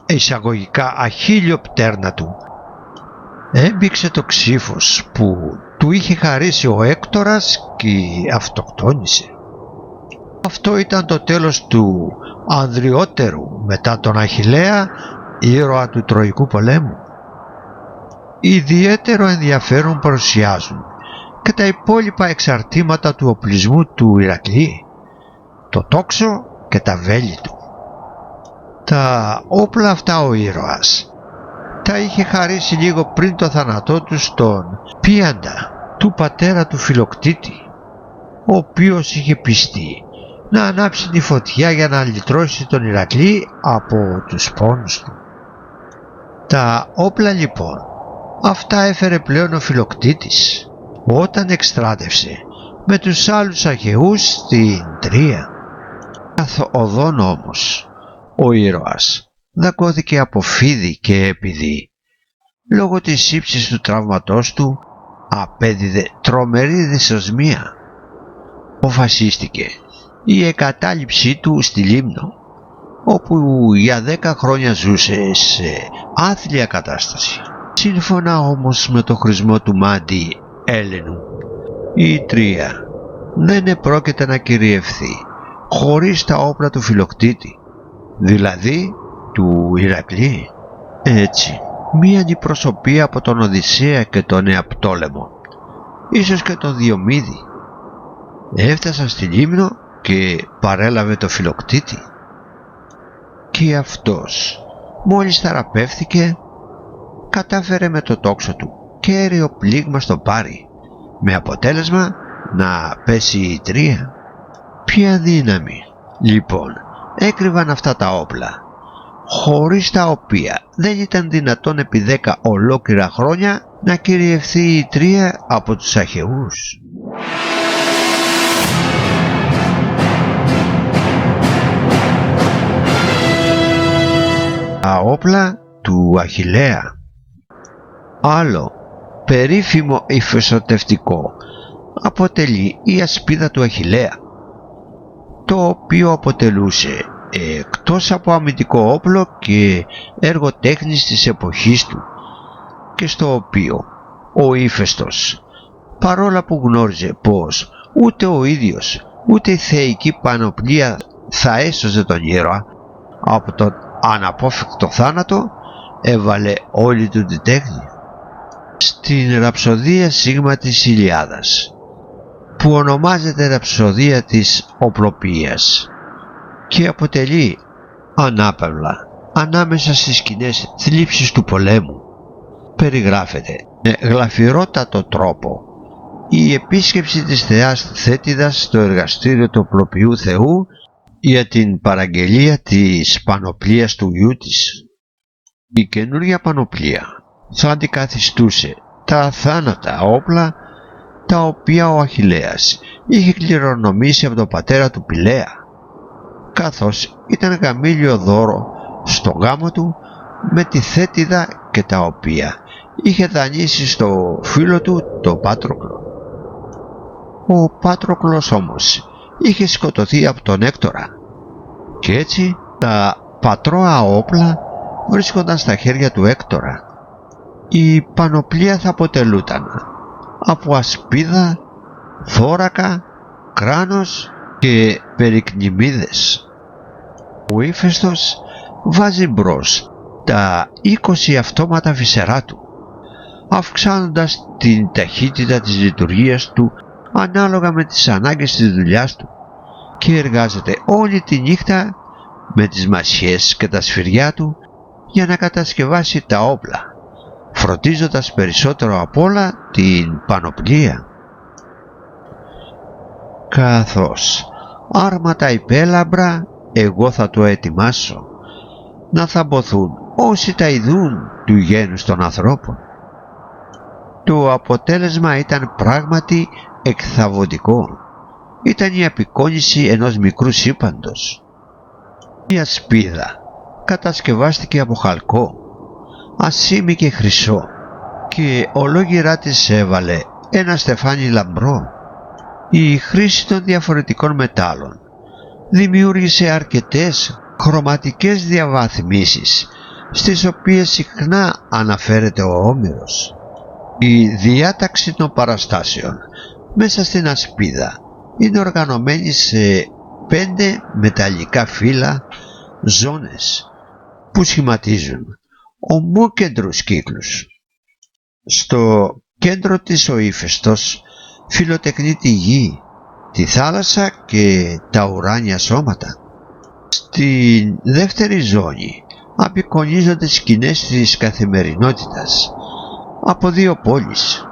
εισαγωγικά αχίλιο πτέρνα του, έμπηξε το ξύφος που του είχε χαρίσει ο Έκτορας και αυτοκτόνησε. Αυτό ήταν το τέλος του ανδριότερου μετά τον Αχιλλέα ήρωα του Τροϊκού πολέμου. Ιδιαίτερο ενδιαφέρον παρουσιάζουν και τα υπόλοιπα εξαρτήματα του οπλισμού του Ηρακλή, το τόξο και τα βέλη του. Τα όπλα αυτά ο ήρωας τα είχε χαρίσει λίγο πριν το θάνατό του στον Πίαντα, του πατέρα του Φιλοκτήτη, ο οποίος είχε πιστεί να ανάψει τη φωτιά για να λυτρώσει τον Ηρακλή από τους πόνους του. Τα όπλα λοιπόν αυτά έφερε πλέον ο Φιλοκτήτης όταν εκστράτευσε με τους άλλους αρχαιούς στην Τρία. Καθ' οδόν όμως ο ήρωας δακώθηκε από φίδι και επειδή λόγω της ύψης του τραύματός του απέδιδε τρομερή δυσοσμία. Αποφασίστηκε η εγκατάλειψή του στη Λίμνο, όπου για 10 χρόνια ζούσε σε άθλια κατάσταση. Σύμφωνα όμως με το χρησμό του Μάντι Έλενου, η Τρία δεν επρόκειται να κυριευθεί χωρίς τα όπλα του Φιλοκτήτη, δηλαδή του Ηρακλή. Έτσι, μία αντιπροσωπεία από τον Οδυσσέα και τον Νεαπτόλεμο, ίσως και τον Διομήδη, έφτασαν στη Λίμνο και παρέλαβε το Φιλοκτήτη. Και αυτός μόλις θεραπεύθηκε κατάφερε με το τόξο του κέριο πλήγμα στο πάρη, με αποτέλεσμα να πέσει η Τρία. Ποια δύναμη λοιπόν έκρυβαν αυτά τα όπλα, χωρίς τα οποία δεν ήταν δυνατόν επί 10 ολόκληρα χρόνια να κυριευθεί η Τρία από τους Αχαιούς. Τα όπλα του Αχιλλέα. Άλλο περίφημο ηφαιστευτικό αποτελεί η ασπίδα του Αχιλλέα, το οποίο αποτελούσε εκτός από αμυντικό όπλο και έργο τέχνης της εποχής του, και στο οποίο ο ύφαιστος, παρόλα που γνώριζε πως ούτε ο ίδιος ούτε η θεϊκή πανοπλία θα έσωζε τον ήρωα από τον αναπόφευκτο θάνατο, έβαλε όλη του την τέχνη στην ραψοδία σίγμα της Ηλιάδας, που ονομάζεται ραψοδία της οπλοποιίας και αποτελεί ανάπαυλα ανάμεσα στις σκηνές θλίψεις του πολέμου. Περιγράφεται με γλαφυρότατο τρόπο η επίσκεψη της θεάς Θέτιδας στο εργαστήριο του οπλοποιού θεού για την παραγγελία της πανοπλίας του γιού της. Η καινούργια πανοπλία θα αντικαθιστούσε τα αθάνατα όπλα τα οποία ο Αχιλλέας είχε κληρονομήσει από τον πατέρα του Πηλαία, καθώς ήταν γαμήλιο δώρο στο γάμο του με τη Θέτιδα και τα οποία είχε δανείσει στο φίλο του τον Πάτροκλο. Ο Πάτροκλος όμως είχε σκοτωθεί από τον Έκτορα και έτσι τα πατρώα όπλα βρίσκονταν στα χέρια του Έκτορα. Η πανοπλία θα αποτελούταν από ασπίδα, θώρακα, κράνος και περικνημίδες. Ο ύφεστος βάζει μπρος τα 20 αυτόματα βυσσερά του, αυξάνοντας την ταχύτητα της λειτουργίας του ανάλογα με τις ανάγκες της δουλειάς του, και εργάζεται όλη τη νύχτα με τις μασιές και τα σφυριά του για να κατασκευάσει τα όπλα, φροντίζοντας περισσότερο απ' όλα την πανοπλία. Καθώς άρματα υπέλαμπρα εγώ θα το ετοιμάσω, να θαμποθούν όσοι τα ειδούν του γένους των ανθρώπων. Το αποτέλεσμα ήταν πράγματι εκθαβωτικό. Ήταν η απεικόνιση ενός μικρού σύμπαντος. Η ασπίδα κατασκευάστηκε από χαλκό, ασήμι και χρυσό, και ολόγυρά της έβαλε ένα στεφάνι λαμπρό. Η χρήση των διαφορετικών μετάλλων δημιούργησε αρκετές χρωματικές διαβαθμίσεις, στις οποίες συχνά αναφέρεται ο Όμηρος. Η διάταξη των παραστάσεων μέσα στην ασπίδα είναι οργανωμένη σε 5 μεταλλικά φύλλα ζώνες που σχηματίζουν ομόκεντρους κύκλους. Στο κέντρο της ο ύφεστος φιλοτεχνεί τη γη, τη θάλασσα και τα ουράνια σώματα. Στην δεύτερη ζώνη απεικονίζονται σκηνές της καθημερινότητας από 2 πόλεις.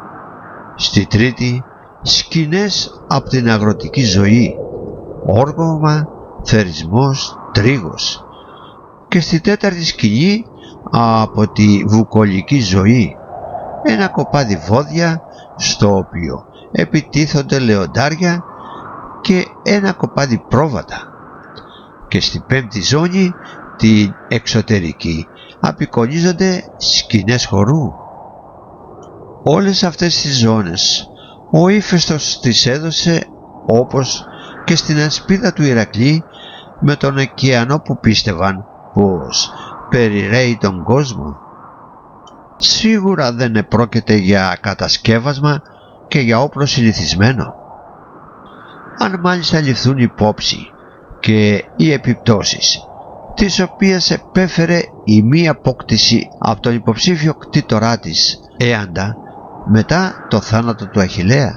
Στη τρίτη σκηνές από την αγροτική ζωή, όργωμα, θερισμός, τρίγος, και στη τέταρτη σκηνή από τη βουκολική ζωή, ένα κοπάδι βόδια στο οποίο επιτίθονται λεοντάρια και ένα κοπάδι πρόβατα, και στη πέμπτη ζώνη, την εξωτερική, απεικονίζονται σκηνές χορού. Όλες αυτές τις ζώνες ο ύφεστος τις έδωσε, όπως και στην ασπίδα του Ηρακλή, με τον ωκεανό που πίστευαν πως περιραίει τον κόσμο. Σίγουρα δεν επρόκειται για κατασκεύασμα και για όπλο συνηθισμένο. Αν μάλιστα ληφθούν υπόψη και οι επιπτώσεις τις οποίες επέφερε η μη απόκτηση από τον υποψήφιο κτήτορά της Έαντα μετά το θάνατο του Αχιλλέα.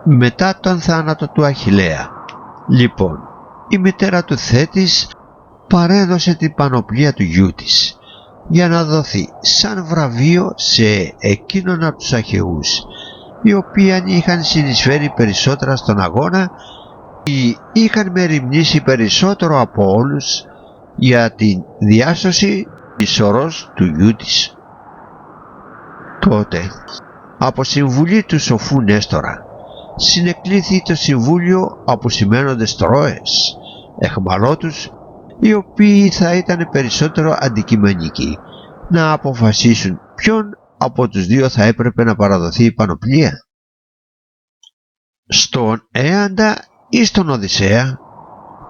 Μετά τον θάνατο του Αχιλλέα, λοιπόν, η μητέρα του Θέτης παρέδωσε την πανοπλία του γιού της για να δοθεί σαν βραβείο σε εκείνον από τους Αχαιούς, οι οποίοι είχαν συνεισφέρει περισσότερα στον αγώνα ή είχαν μεριμνήσει περισσότερο από όλους για την διάσωση της ορός του γιού της. Τότε, από συμβουλή του σοφού Νέστορα, συνεκλήθη το συμβούλιο από σημαίνοντες Τρόες, εχμαλώτους, οι οποίοι θα ήταν περισσότερο αντικειμενικοί να αποφασίσουν ποιον από τους 2 θα έπρεπε να παραδοθεί η πανοπλία. Στον Έαντα ή στον Οδυσσέα,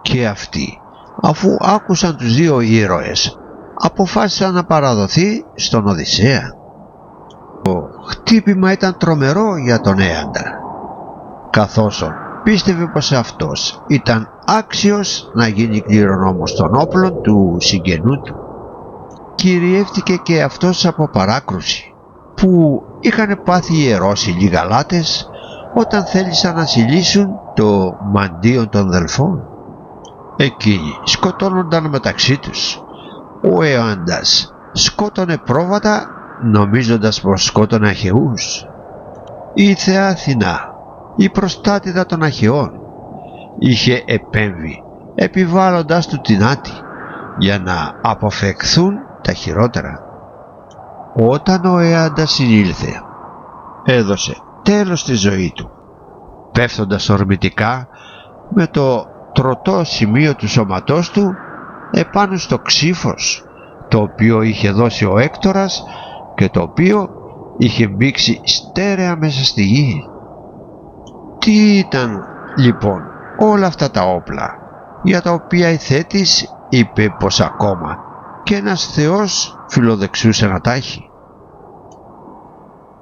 και αυτοί, αφού άκουσαν τους 2 ήρωες, αποφάσισαν να παραδοθεί στον Οδυσσέα. Το χτύπημα ήταν τρομερό για τον Έαντα, καθώς πίστευε πως αυτός ήταν άξιος να γίνει κληρονόμος των όπλων του συγγενού του. Κυριεύτηκε και αυτός από παράκρουση, που είχαν πάθει ιερόσιλοι Γαλάτες όταν θέλησαν να συλλήσουν το μαντίον των Δελφών. Εκείνοι σκοτώνονταν μεταξύ τους. Ο Έαντας σκότωνε πρόβατα νομίζοντας πως σκότωνε Αχαιούς. Η θεά Αθηνά, η προστάτηδα των Αχαιών, είχε επέμβει επιβάλλοντάς του την άτη για να αποφευχθούν τα χειρότερα. Όταν ο Έαντας συνήλθε, έδωσε τέλος στη ζωή του, πέφτοντας ορμητικά με το τροτό σημείο του σώματός του επάνω στο ξύφος, το οποίο είχε δώσει ο Έκτορας και το οποίο είχε μπήξει στέρεα μέσα στη γη. Τι ήταν λοιπόν όλα αυτά τα όπλα, για τα οποία η Θέτης είπε πως ακόμα και ένας θεός φιλοδεξούσε να τα έχει?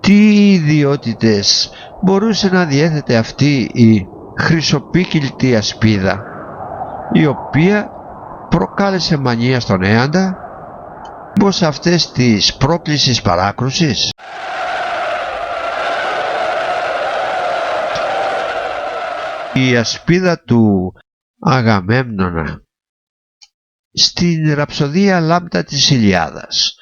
Τι ιδιότητες μπορούσε να διέθετε αυτή η χρυσοπίκυλτη ασπίδα, η οποία προκάλεσε μανία στον Έαντα πως αυτές της πρόκλησης παράκρουσης. Η ασπίδα του Αγαμέμνονα στην ραψοδία λάμπτα της Ηλιάδας,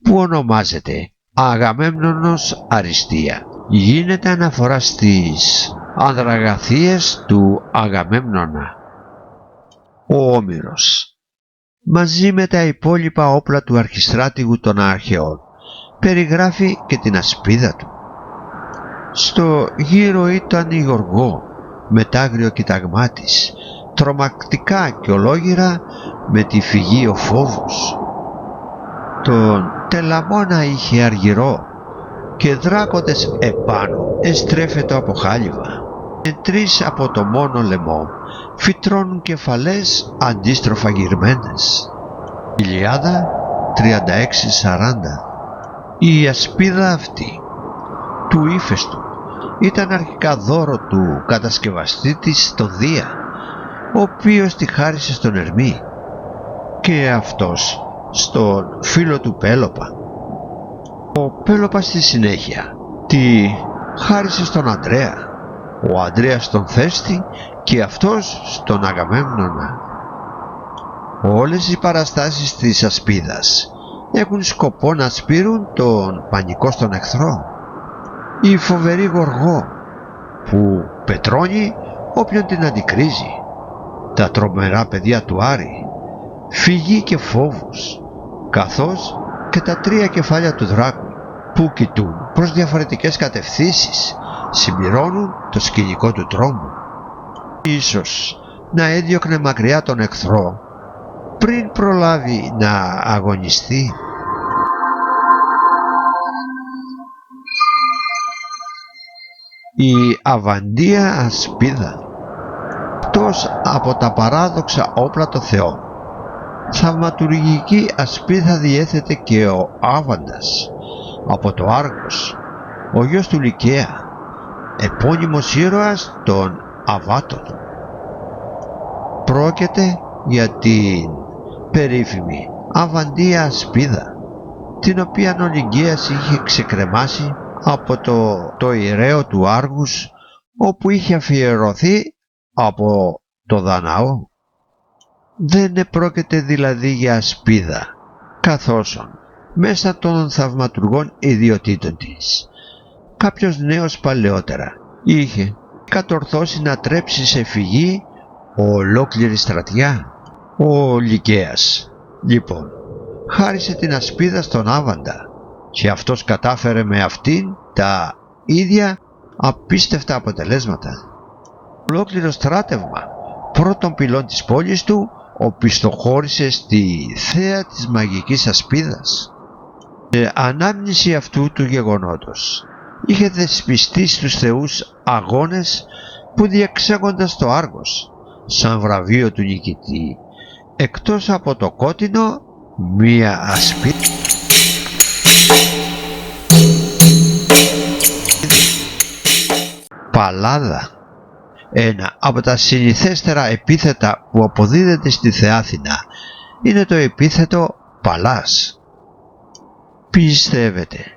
που ονομάζεται Αγαμέμνονος Αριστεία, γίνεται αναφορά στις ανδραγαθίες του Αγαμέμνονα. Ο Όμηρος, μαζί με τα υπόλοιπα όπλα του αρχιστράτηγου των αρχαιών, περιγράφει και την ασπίδα του. Στο γύρο ήταν η Γοργό, με τ' άγριο κοιταγμά της, τρομακτικά και ολόγυρα με τη φυγή ο φόβος. Τον Τελαμόνα είχε αργυρό και δράκοντες επάνω εστρέφετο από χάλιβα. Τρεις από το μόνο λαιμό φυτρώνουν κεφαλές αντίστροφα γυρμένες. Ηλιάδα 36-40. Η ασπίδα αυτή του Ύφεστου ήταν αρχικά δώρο του κατασκευαστή της στο Δία, ο οποίος τη χάρισε στον Ερμή και αυτός στον φίλο του Πέλοπα. Ο Πέλοπας στη συνέχεια τη χάρισε στον Αντρέα, ο Αντρέας στον Θέστη και αυτός στον Αγαμέμνονα. Όλες οι παραστάσεις της ασπίδας έχουν σκοπό να σπείρουν τον πανικό στον εχθρό. Η φοβερή Γοργό που πετρώνει όποιον την αντικρίζει, τα τρομερά παιδιά του Άρη, φυγή και φόβος, καθώς και τα τρία κεφάλια του δράκου που κοιτούν προς διαφορετικές κατευθύνσεις, συμπληρώνουν το σκηνικό του τρόμου. Ίσως να έδιωχνε μακριά τον εχθρό πριν προλάβει να αγωνιστεί. Η Αβαντία ασπίδα, εκτός από τα παράδοξα όπλα των θεών, θαυματουργική ασπίδα διέθετε και ο Άβαντας από το Άργος, ο γιος του Λυκαία, επώνυμος ήρωας των Αβάτων. Πρόκειται για την περίφημη Αβαντία ασπίδα, την οποία ο Λυγκαίας είχε ξεκρεμάσει από το ιερέο του Άργους, όπου είχε αφιερωθεί από το Δαναό. Δεν πρόκειται δηλαδή για ασπίδα, καθώς μέσα των θαυματουργών ιδιωτήτων της κάποιος νέος παλαιότερα είχε κατορθώσει να τρέψει σε φυγή ολόκληρη στρατιά. Ο Λυκαίας λοιπόν χάρισε την ασπίδα στον Άβαντα και αυτός κατάφερε με αυτήν τα ίδια απίστευτα αποτελέσματα. Ολόκληρο στράτευμα πρώτων πυλών της πόλης του οπισθοχώρησε στη θέα της μαγικής ασπίδας. Ανάμνηση αυτού του γεγονότος είχε δεσπιστεί στους θεούς αγώνες που διεξάγονταν στο Άργος σαν βραβείο του νικητή, εκτός από το κότεινο μία ασπίδα Παλάδα, ένα από τα συνηθέστερα επίθετα που αποδίδεται στη θεά Αθηνά, είναι το επίθετο Παλάς. Πιστεύετε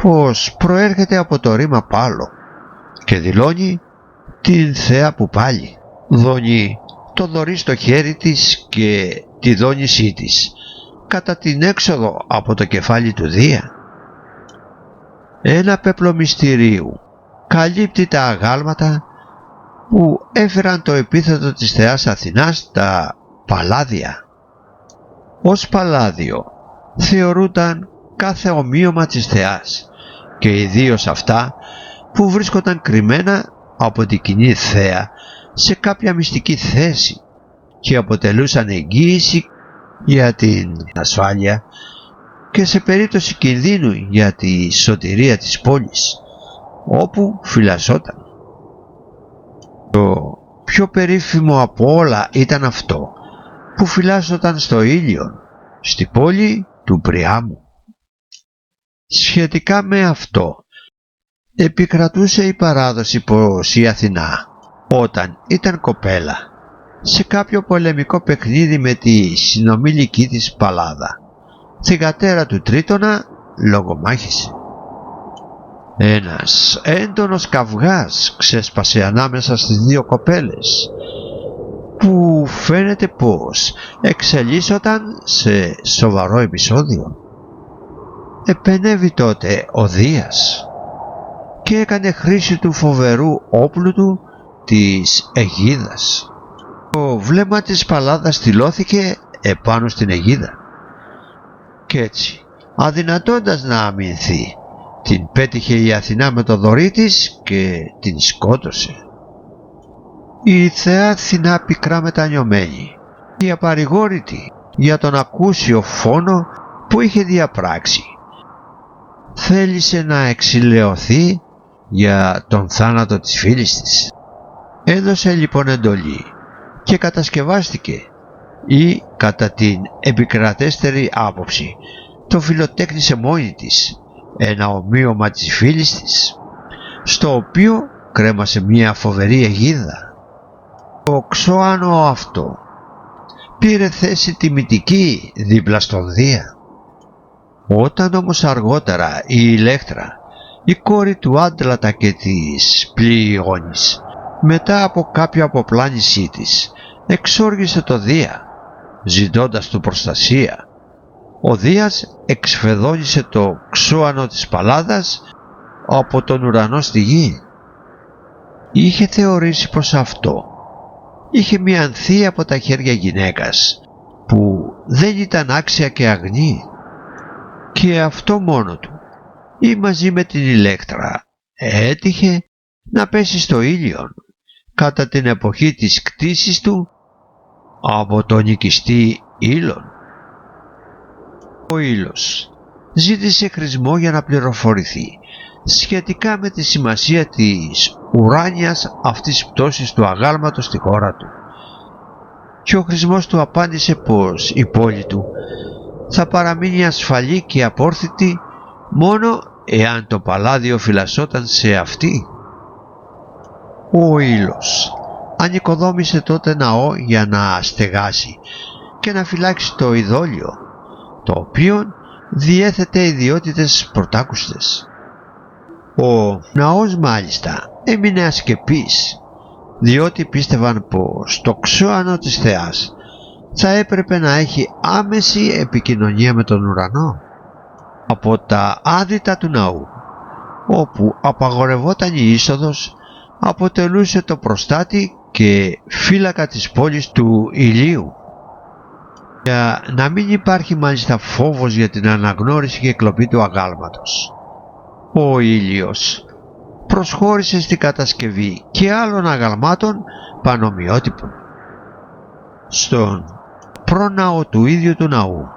πως προέρχεται από το ρήμα πάλο και δηλώνει την θεά που πάλι δώνει το δωρή στο χέρι της και τη δόνησή της κατά την έξοδο από το κεφάλι του Δία. Ένα πέπλο μυστηρίου καλύπτει τα αγάλματα που έφεραν το επίθετο της θεάς Αθηνάς, τα Παλάδια. Ως Παλάδιο θεωρούνταν κάθε ομοίωμα της θεάς και ιδίως αυτά που βρίσκονταν κρυμμένα από την κοινή θέα σε κάποια μυστική θέση και αποτελούσαν εγγύηση για την ασφάλεια και σε περίπτωση κινδύνου για τη σωτηρία της πόλης όπου φυλασσόταν. Το πιο περίφημο από όλα ήταν αυτό που φυλάσσοταν στο Ήλιον, στη πόλη του Πριάμου. Σχετικά με αυτό επικρατούσε η παράδοση πως η Αθηνά όταν ήταν κοπέλα σε κάποιο πολεμικό παιχνίδι με τη συνομήλικη της Παλάδα. Θυγατέρα του Τρίτονα λογομάχησε. Ένας έντονος καυγάς ξέσπασε ανάμεσα στις δύο κοπέλες, που φαίνεται πως εξελίσσονταν σε σοβαρό επεισόδιο. Επενέβη τότε ο Δίας και έκανε χρήση του φοβερού όπλου του, της αιγίδας. Το βλέμμα της Παλάδας στυλώθηκε επάνω στην αιγίδα κι έτσι, αδυνατώντας να αμυνθεί, την πέτυχε η Αθηνά με το δωρή της και την σκότωσε. Η θεά Αθηνά, πικρά μετανιωμένη και απαρηγόρητη για τον ακούσιο φόνο που είχε διαπράξει, θέλησε να εξηλαιωθεί για τον θάνατο της φίλης της. Έδωσε λοιπόν εντολή και κατασκευάστηκε, ή κατά την επικρατέστερη άποψη το φιλοτέχνησε μόνη της, ένα ομοίωμα της φίλης της, στο οποίο κρέμασε μια φοβερή αιγίδα. Το ξώανο αυτό πήρε θέση τιμητική δίπλα στον Δία. Όταν όμως αργότερα η Ηλέκτρα, η κόρη του Άντλατα και της Πλειώνης, μετά από κάποια αποπλάνησή της, εξόργησε το Δία, ζητώντας του προστασία, ο Δίας εξφεδώνησε το ξώανο της Παλάδας από τον ουρανό στη γη. Είχε θεωρήσει πως αυτό είχε μιανθεί από τα χέρια γυναίκας που δεν ήταν άξια και αγνή, και αυτό μόνο του, ή μαζί με την Ηλέκτρα, έτυχε να πέσει στο ήλιον κατά την εποχή της κτήσης του από τον οικιστή Ήλον. Ο Ήλος ζήτησε χρησμό για να πληροφορηθεί σχετικά με τη σημασία της ουράνιας αυτής πτώσης του αγάλματος στη χώρα του, και ο χρησμός του απάντησε πως η πόλη του θα παραμείνει ασφαλή και απόρθητη μόνο εάν το παλάδιο φυλασσόταν σε αυτή. Ο Ήλος ανοικοδόμησε τότε ναό για να στεγάσει και να φυλάξει το ειδόλιο, το οποίο διέθετε ιδιότητες πρωτάκουστες. Ο ναός μάλιστα έμεινε ασκεπής, διότι πίστευαν πως το ξώανο της θεάς θα έπρεπε να έχει άμεση επικοινωνία με τον ουρανό. Από τα άδυτα του ναού, όπου απαγορευόταν η είσοδος, αποτελούσε το προστάτη και φύλακα της πόλης του ηλίου. Για να μην υπάρχει μάλιστα φόβος για την αναγνώριση και κλοπή του αγάλματος, ο ήλιος προσχώρησε στην κατασκευή και άλλων αγαλμάτων πανομοιότυπων. Στον πρόναο του ίδιου του ναού,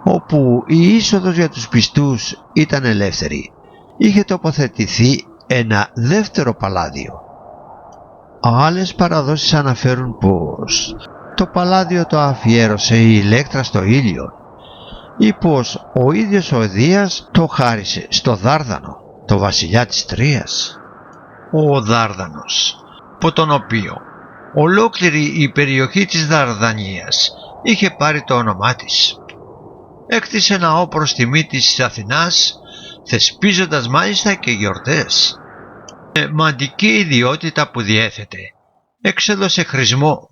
όπου η είσοδος για τους πιστούς ήταν ελεύθερη, είχε τοποθετηθεί ένα δεύτερο παλάδιο. Άλλες παραδόσεις αναφέρουν πως το παλάδιο το αφιέρωσε η Ηλέκτρα στο ήλιο, ή πως ο ίδιος ο Δίας το χάρισε στο Δάρδανο, το βασιλιά της Τρίας. Ο Δάρδανος, από τον οποίο ολόκληρη η περιοχή της Δαρδανίας είχε πάρει το όνομά της, έκτισε ναό προς τιμή της Αθηνάς, θεσπίζοντας μάλιστα και γιορτές. Μαντική ιδιότητα που διέθετε, εξέδωσε χρησμό,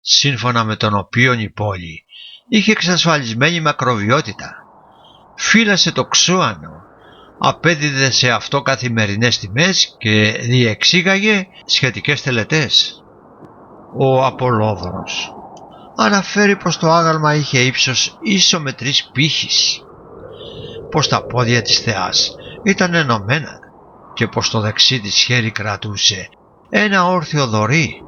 σύμφωνα με τον οποίο η πόλη είχε εξασφαλισμένη μακροβιότητα, φύλασε το ξώανο, απέδιδε σε αυτό καθημερινές τιμές και διεξήγαγε σχετικές τελετές. Ο Απολόδωρος αναφέρει πως το άγαλμα είχε ύψος ίσο με 3 πύχης, πως τα πόδια της θεάς ήταν ενωμένα και πως το δεξί της χέρι κρατούσε ένα όρθιο δωρή,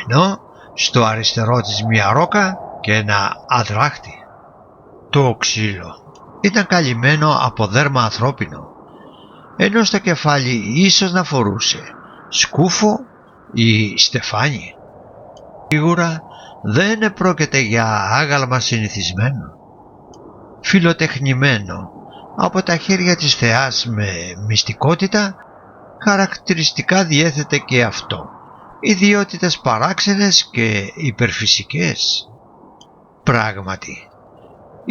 ενώ στο αριστερό της μια ρόκα και ένα αδράχτη. Το ξύλο ήταν καλυμμένο από δέρμα ανθρώπινο, ενώ στο κεφάλι ίσως να φορούσε σκούφο ή στεφάνι. Σίγουρα δεν επρόκειται για άγαλμα συνηθισμένο, φιλοτεχνημένο από τα χέρια της θεάς με μυστικότητα. Χαρακτηριστικά διέθετε και αυτό ιδιότητες παράξενες και υπερφυσικές. Πράγματι,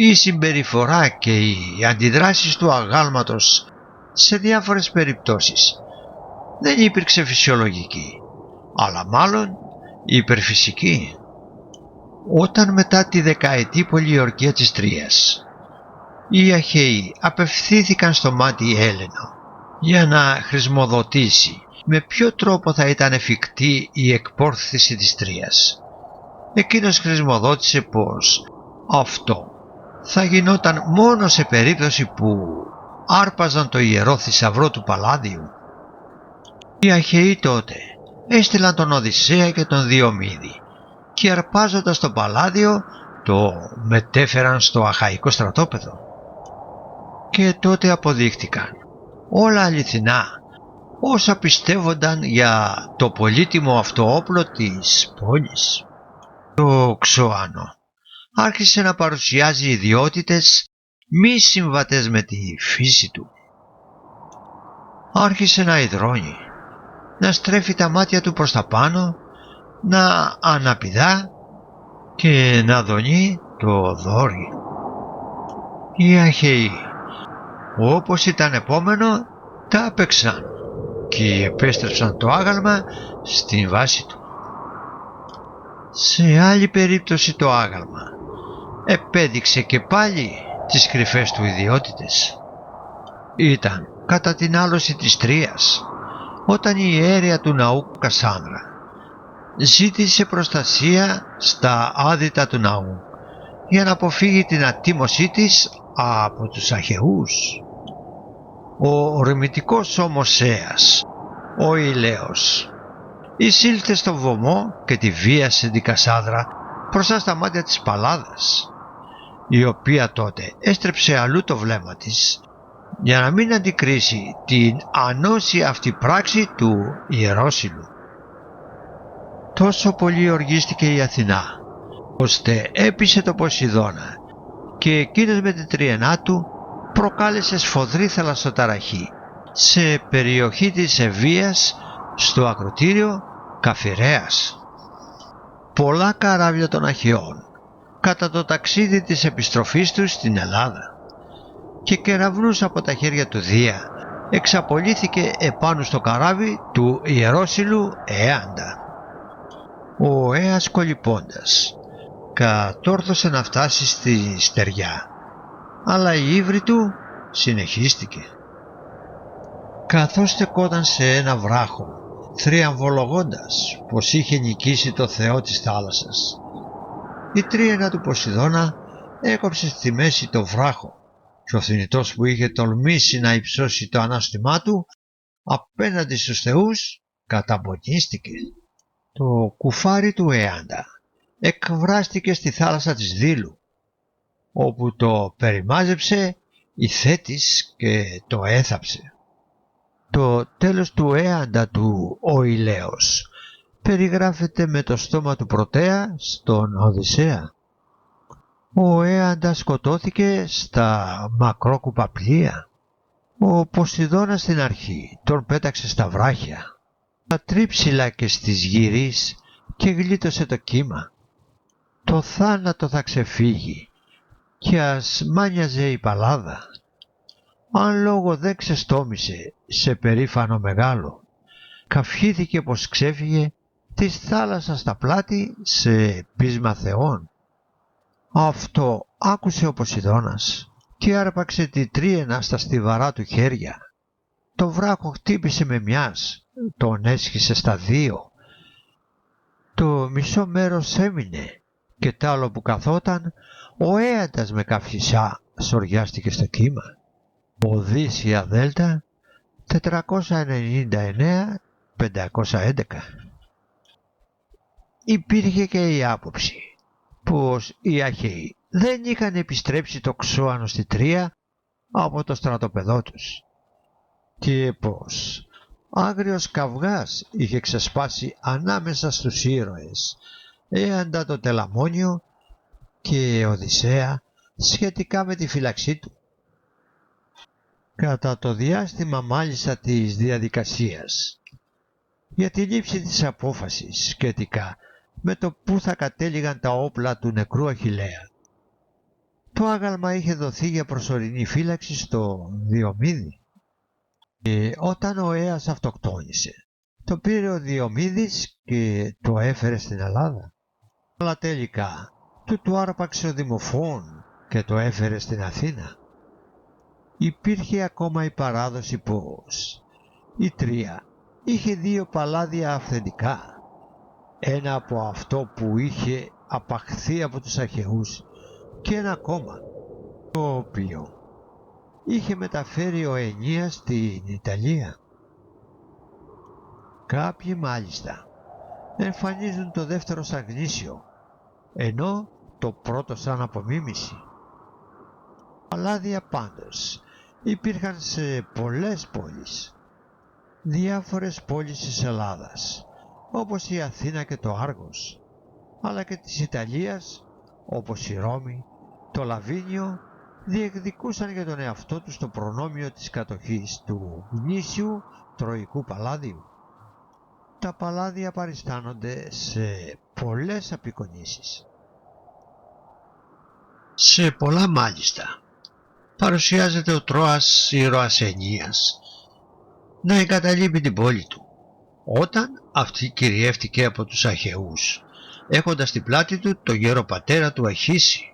η συμπεριφορά και οι αντιδράσεις του αγάλματος σε διάφορες περιπτώσεις δεν υπήρξε φυσιολογική, αλλά μάλλον υπερφυσική. Όταν μετά τη δεκαετή πολιορκία της Τρίας οι Αχαίοι απευθύνθηκαν στο μάτι Έλενο για να χρησιμοδοτήσει με ποιο τρόπο θα ήταν εφικτή η εκπόρθηση της Τρίας, εκείνος χρησιμοδότησε πως αυτό θα γινόταν μόνο σε περίπτωση που άρπαζαν το ιερό θησαυρό του Παλάδιου. Οι Αχαίοι τότε έστειλαν τον Οδυσσέα και τον Διομήδη και αρπάζοντας το Παλάδιο το μετέφεραν στο Αχαϊκό στρατόπεδο. Και τότε αποδείχτηκαν όλα αληθινά όσα πιστεύονταν για το πολύτιμο αυτό όπλο της πόλης. Το Ξώανο άρχισε να παρουσιάζει ιδιότητες μη συμβατές με τη φύση του. Άρχισε να υδρώνει, να στρέφει τα μάτια του προς τα πάνω, να αναπηδά και να δονεί το δόρυ. Οι Αχαίοι, όπως ήταν επόμενο, τα έπαιξαν και επέστρεψαν το άγαλμα στην βάση του. Σε άλλη περίπτωση το άγαλμα επέδειξε και πάλι τις κρυφές του ιδιότητες. Ήταν κατά την άλωση της Τρίας, όταν η ιέρεια του ναού Κασάνδρα ζήτησε προστασία στα άδυτα του ναού για να αποφύγει την ατίμωσή της από τους Αχαιούς. Ο ορμητικός όμως Αίας, ο Ηλαίος, εισήλθε στο βωμό και τη βίασε την Κασάνδρα μπροστά στα μάτια της Παλάδας, η οποία τότε έστρεψε αλλού το βλέμμα της για να μην αντικρίσει την ανώσια αυτή πράξη του Ιερόσυλου. Τόσο πολύ οργίστηκε η Αθηνά, ώστε έπεισε το Ποσειδώνα και εκείνος με την τριενά του προκάλεσε σφοδρή θαλασσοταραχή σε περιοχή της Ευβοίας στο ακρωτήριο Καφιρέας. Πολλά καράβια των Αχαιών κατά το ταξίδι της επιστροφής τους στην Ελλάδα και κεραυνούς από τα χέρια του Δία εξαπολύθηκε επάνω στο καράβι του Ιερόσυλου Έαντα. Ο Αίας κολυμπώντας κατόρθωσε να φτάσει στη στεριά, αλλά η ύβρη του συνεχίστηκε. Καθώς στεκόταν σε ένα βράχο, θριαμβολογώντας πως είχε νικήσει το θεό της θάλασσας, η τρίαινα του Ποσειδώνα έκοψε στη μέση το βράχο και ο θνητός που είχε τολμήσει να υψώσει το ανάστημά του απέναντι στους θεούς καταποντίστηκε. Το κουφάρι του Έαντα εκβράστηκε στη θάλασσα της Δήλου, όπου το περιμάζεψε η Θέτης και το έθαψε. Το τέλος του Έαντα του ο Ηλαίος περιγράφεται με το στόμα του Πρωτέα στον Οδυσσέα. Ο Έαντα σκοτώθηκε στα μακρόκουπα πλοία. Ο Ποσειδώνας στην αρχή τον πέταξε στα βράχια, στα τρίψιλα και στις γυρίς και γλίτωσε το κύμα. Το θάνατο θα ξεφύγει κι ας μάνιαζε η Παλάδα, αν λόγο δεν ξεστόμησε σε περήφανο μεγάλο, καυχήθηκε πως ξέφυγε της θάλασσας στα πλάτη σε πείσμα θεών. Αυτό άκουσε ο Ποσειδώνας και άρπαξε τη τρίαινα στα στιβαρά του χέρια. Το βράχο χτύπησε με μιας, τον έσχισε στα δύο. Το μισό μέρος έμεινε και τ' άλλο που καθόταν ο Έαντας με καυχησιά σοριάστηκε στο κύμα. Οδύσσια Δέλτα 499-511. Υπήρχε και η άποψη πως οι Αχαίοι δεν είχαν επιστρέψει το Ξώανο στη Τρία από το στρατοπεδό τους και πως άγριος καυγάς είχε ξεσπάσει ανάμεσα στους ήρωες Έαντα το Τελαμόνιο και Οδυσσέα σχετικά με τη φύλαξή του. Κατά το διάστημα μάλιστα της διαδικασίας για τη λήψη της απόφασης σχετικά με το πού θα κατέληγαν τα όπλα του νεκρού Αχιλλέα. Το άγαλμα είχε δοθεί για προσωρινή φύλαξη στο Διομήδη και όταν ο Αίας αυτοκτόνησε, το πήρε ο Διομήδης και το έφερε στην Ελλάδα. Αλλά τελικά του άρπαξε ο Δημοφών και το έφερε στην Αθήνα. Υπήρχε ακόμα η παράδοση πως η Τρία είχε 2 παλάδια αυθεντικά. Ένα από αυτό που είχε απαχθεί από τους Αχαιούς και ένα ακόμα, το οποίο είχε μεταφέρει ο Εννίας στην Ιταλία. Κάποιοι μάλιστα εμφανίζουν το δεύτερο σαν γνήσιο, ενώ το πρώτο σαν απομίμηση. Παλάδια πάντως υπήρχαν σε πολλές πόλεις, διάφορες πόλεις της Ελλάδας, όπως η Αθήνα και το Άργος, αλλά και της Ιταλίας, όπως η Ρώμη, το Λαβίνιο, διεκδικούσαν για τον εαυτό τους το προνόμιο της κατοχής του γνήσιου τροϊκού παλάδιου. Τα παλάδια παριστάνονται σε πολλές απεικονίσεις. Σε πολλά μάλιστα παρουσιάζεται ο Τρώας ήρωας Εννίας να εγκαταλείπει την πόλη του, όταν αυτή κυριεύτηκε από τους Αχαιούς, έχοντας στην πλάτη του το γέρο πατέρα του Αχίσση,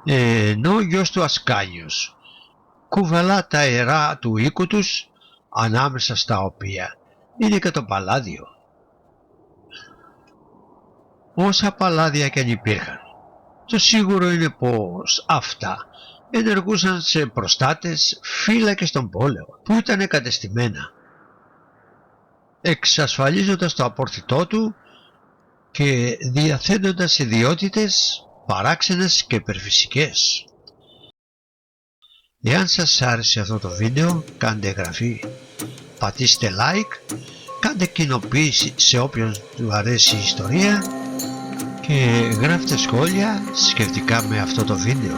ενώ ο γιος του Ασκάνιος κουβαλά τα αερά του οίκου τους, ανάμεσα στα οποία είναι και το παλάδιο. Όσα παλάδια και αν υπήρχαν, το σίγουρο είναι πως αυτά ενεργούσαν σε προστάτες φύλακες των πόλεων που ήταν εγκατεστημένα, εξασφαλίζοντας το απόρθητό του και διαθέτοντας ιδιότητες παράξενες και υπερφυσικές. Εάν σας άρεσε αυτό το βίντεο, κάντε εγγραφή, πατήστε like, κάντε κοινοποίηση σε όποιον του αρέσει η ιστορία και γράφτε σχόλια σχετικά με αυτό το βίντεο.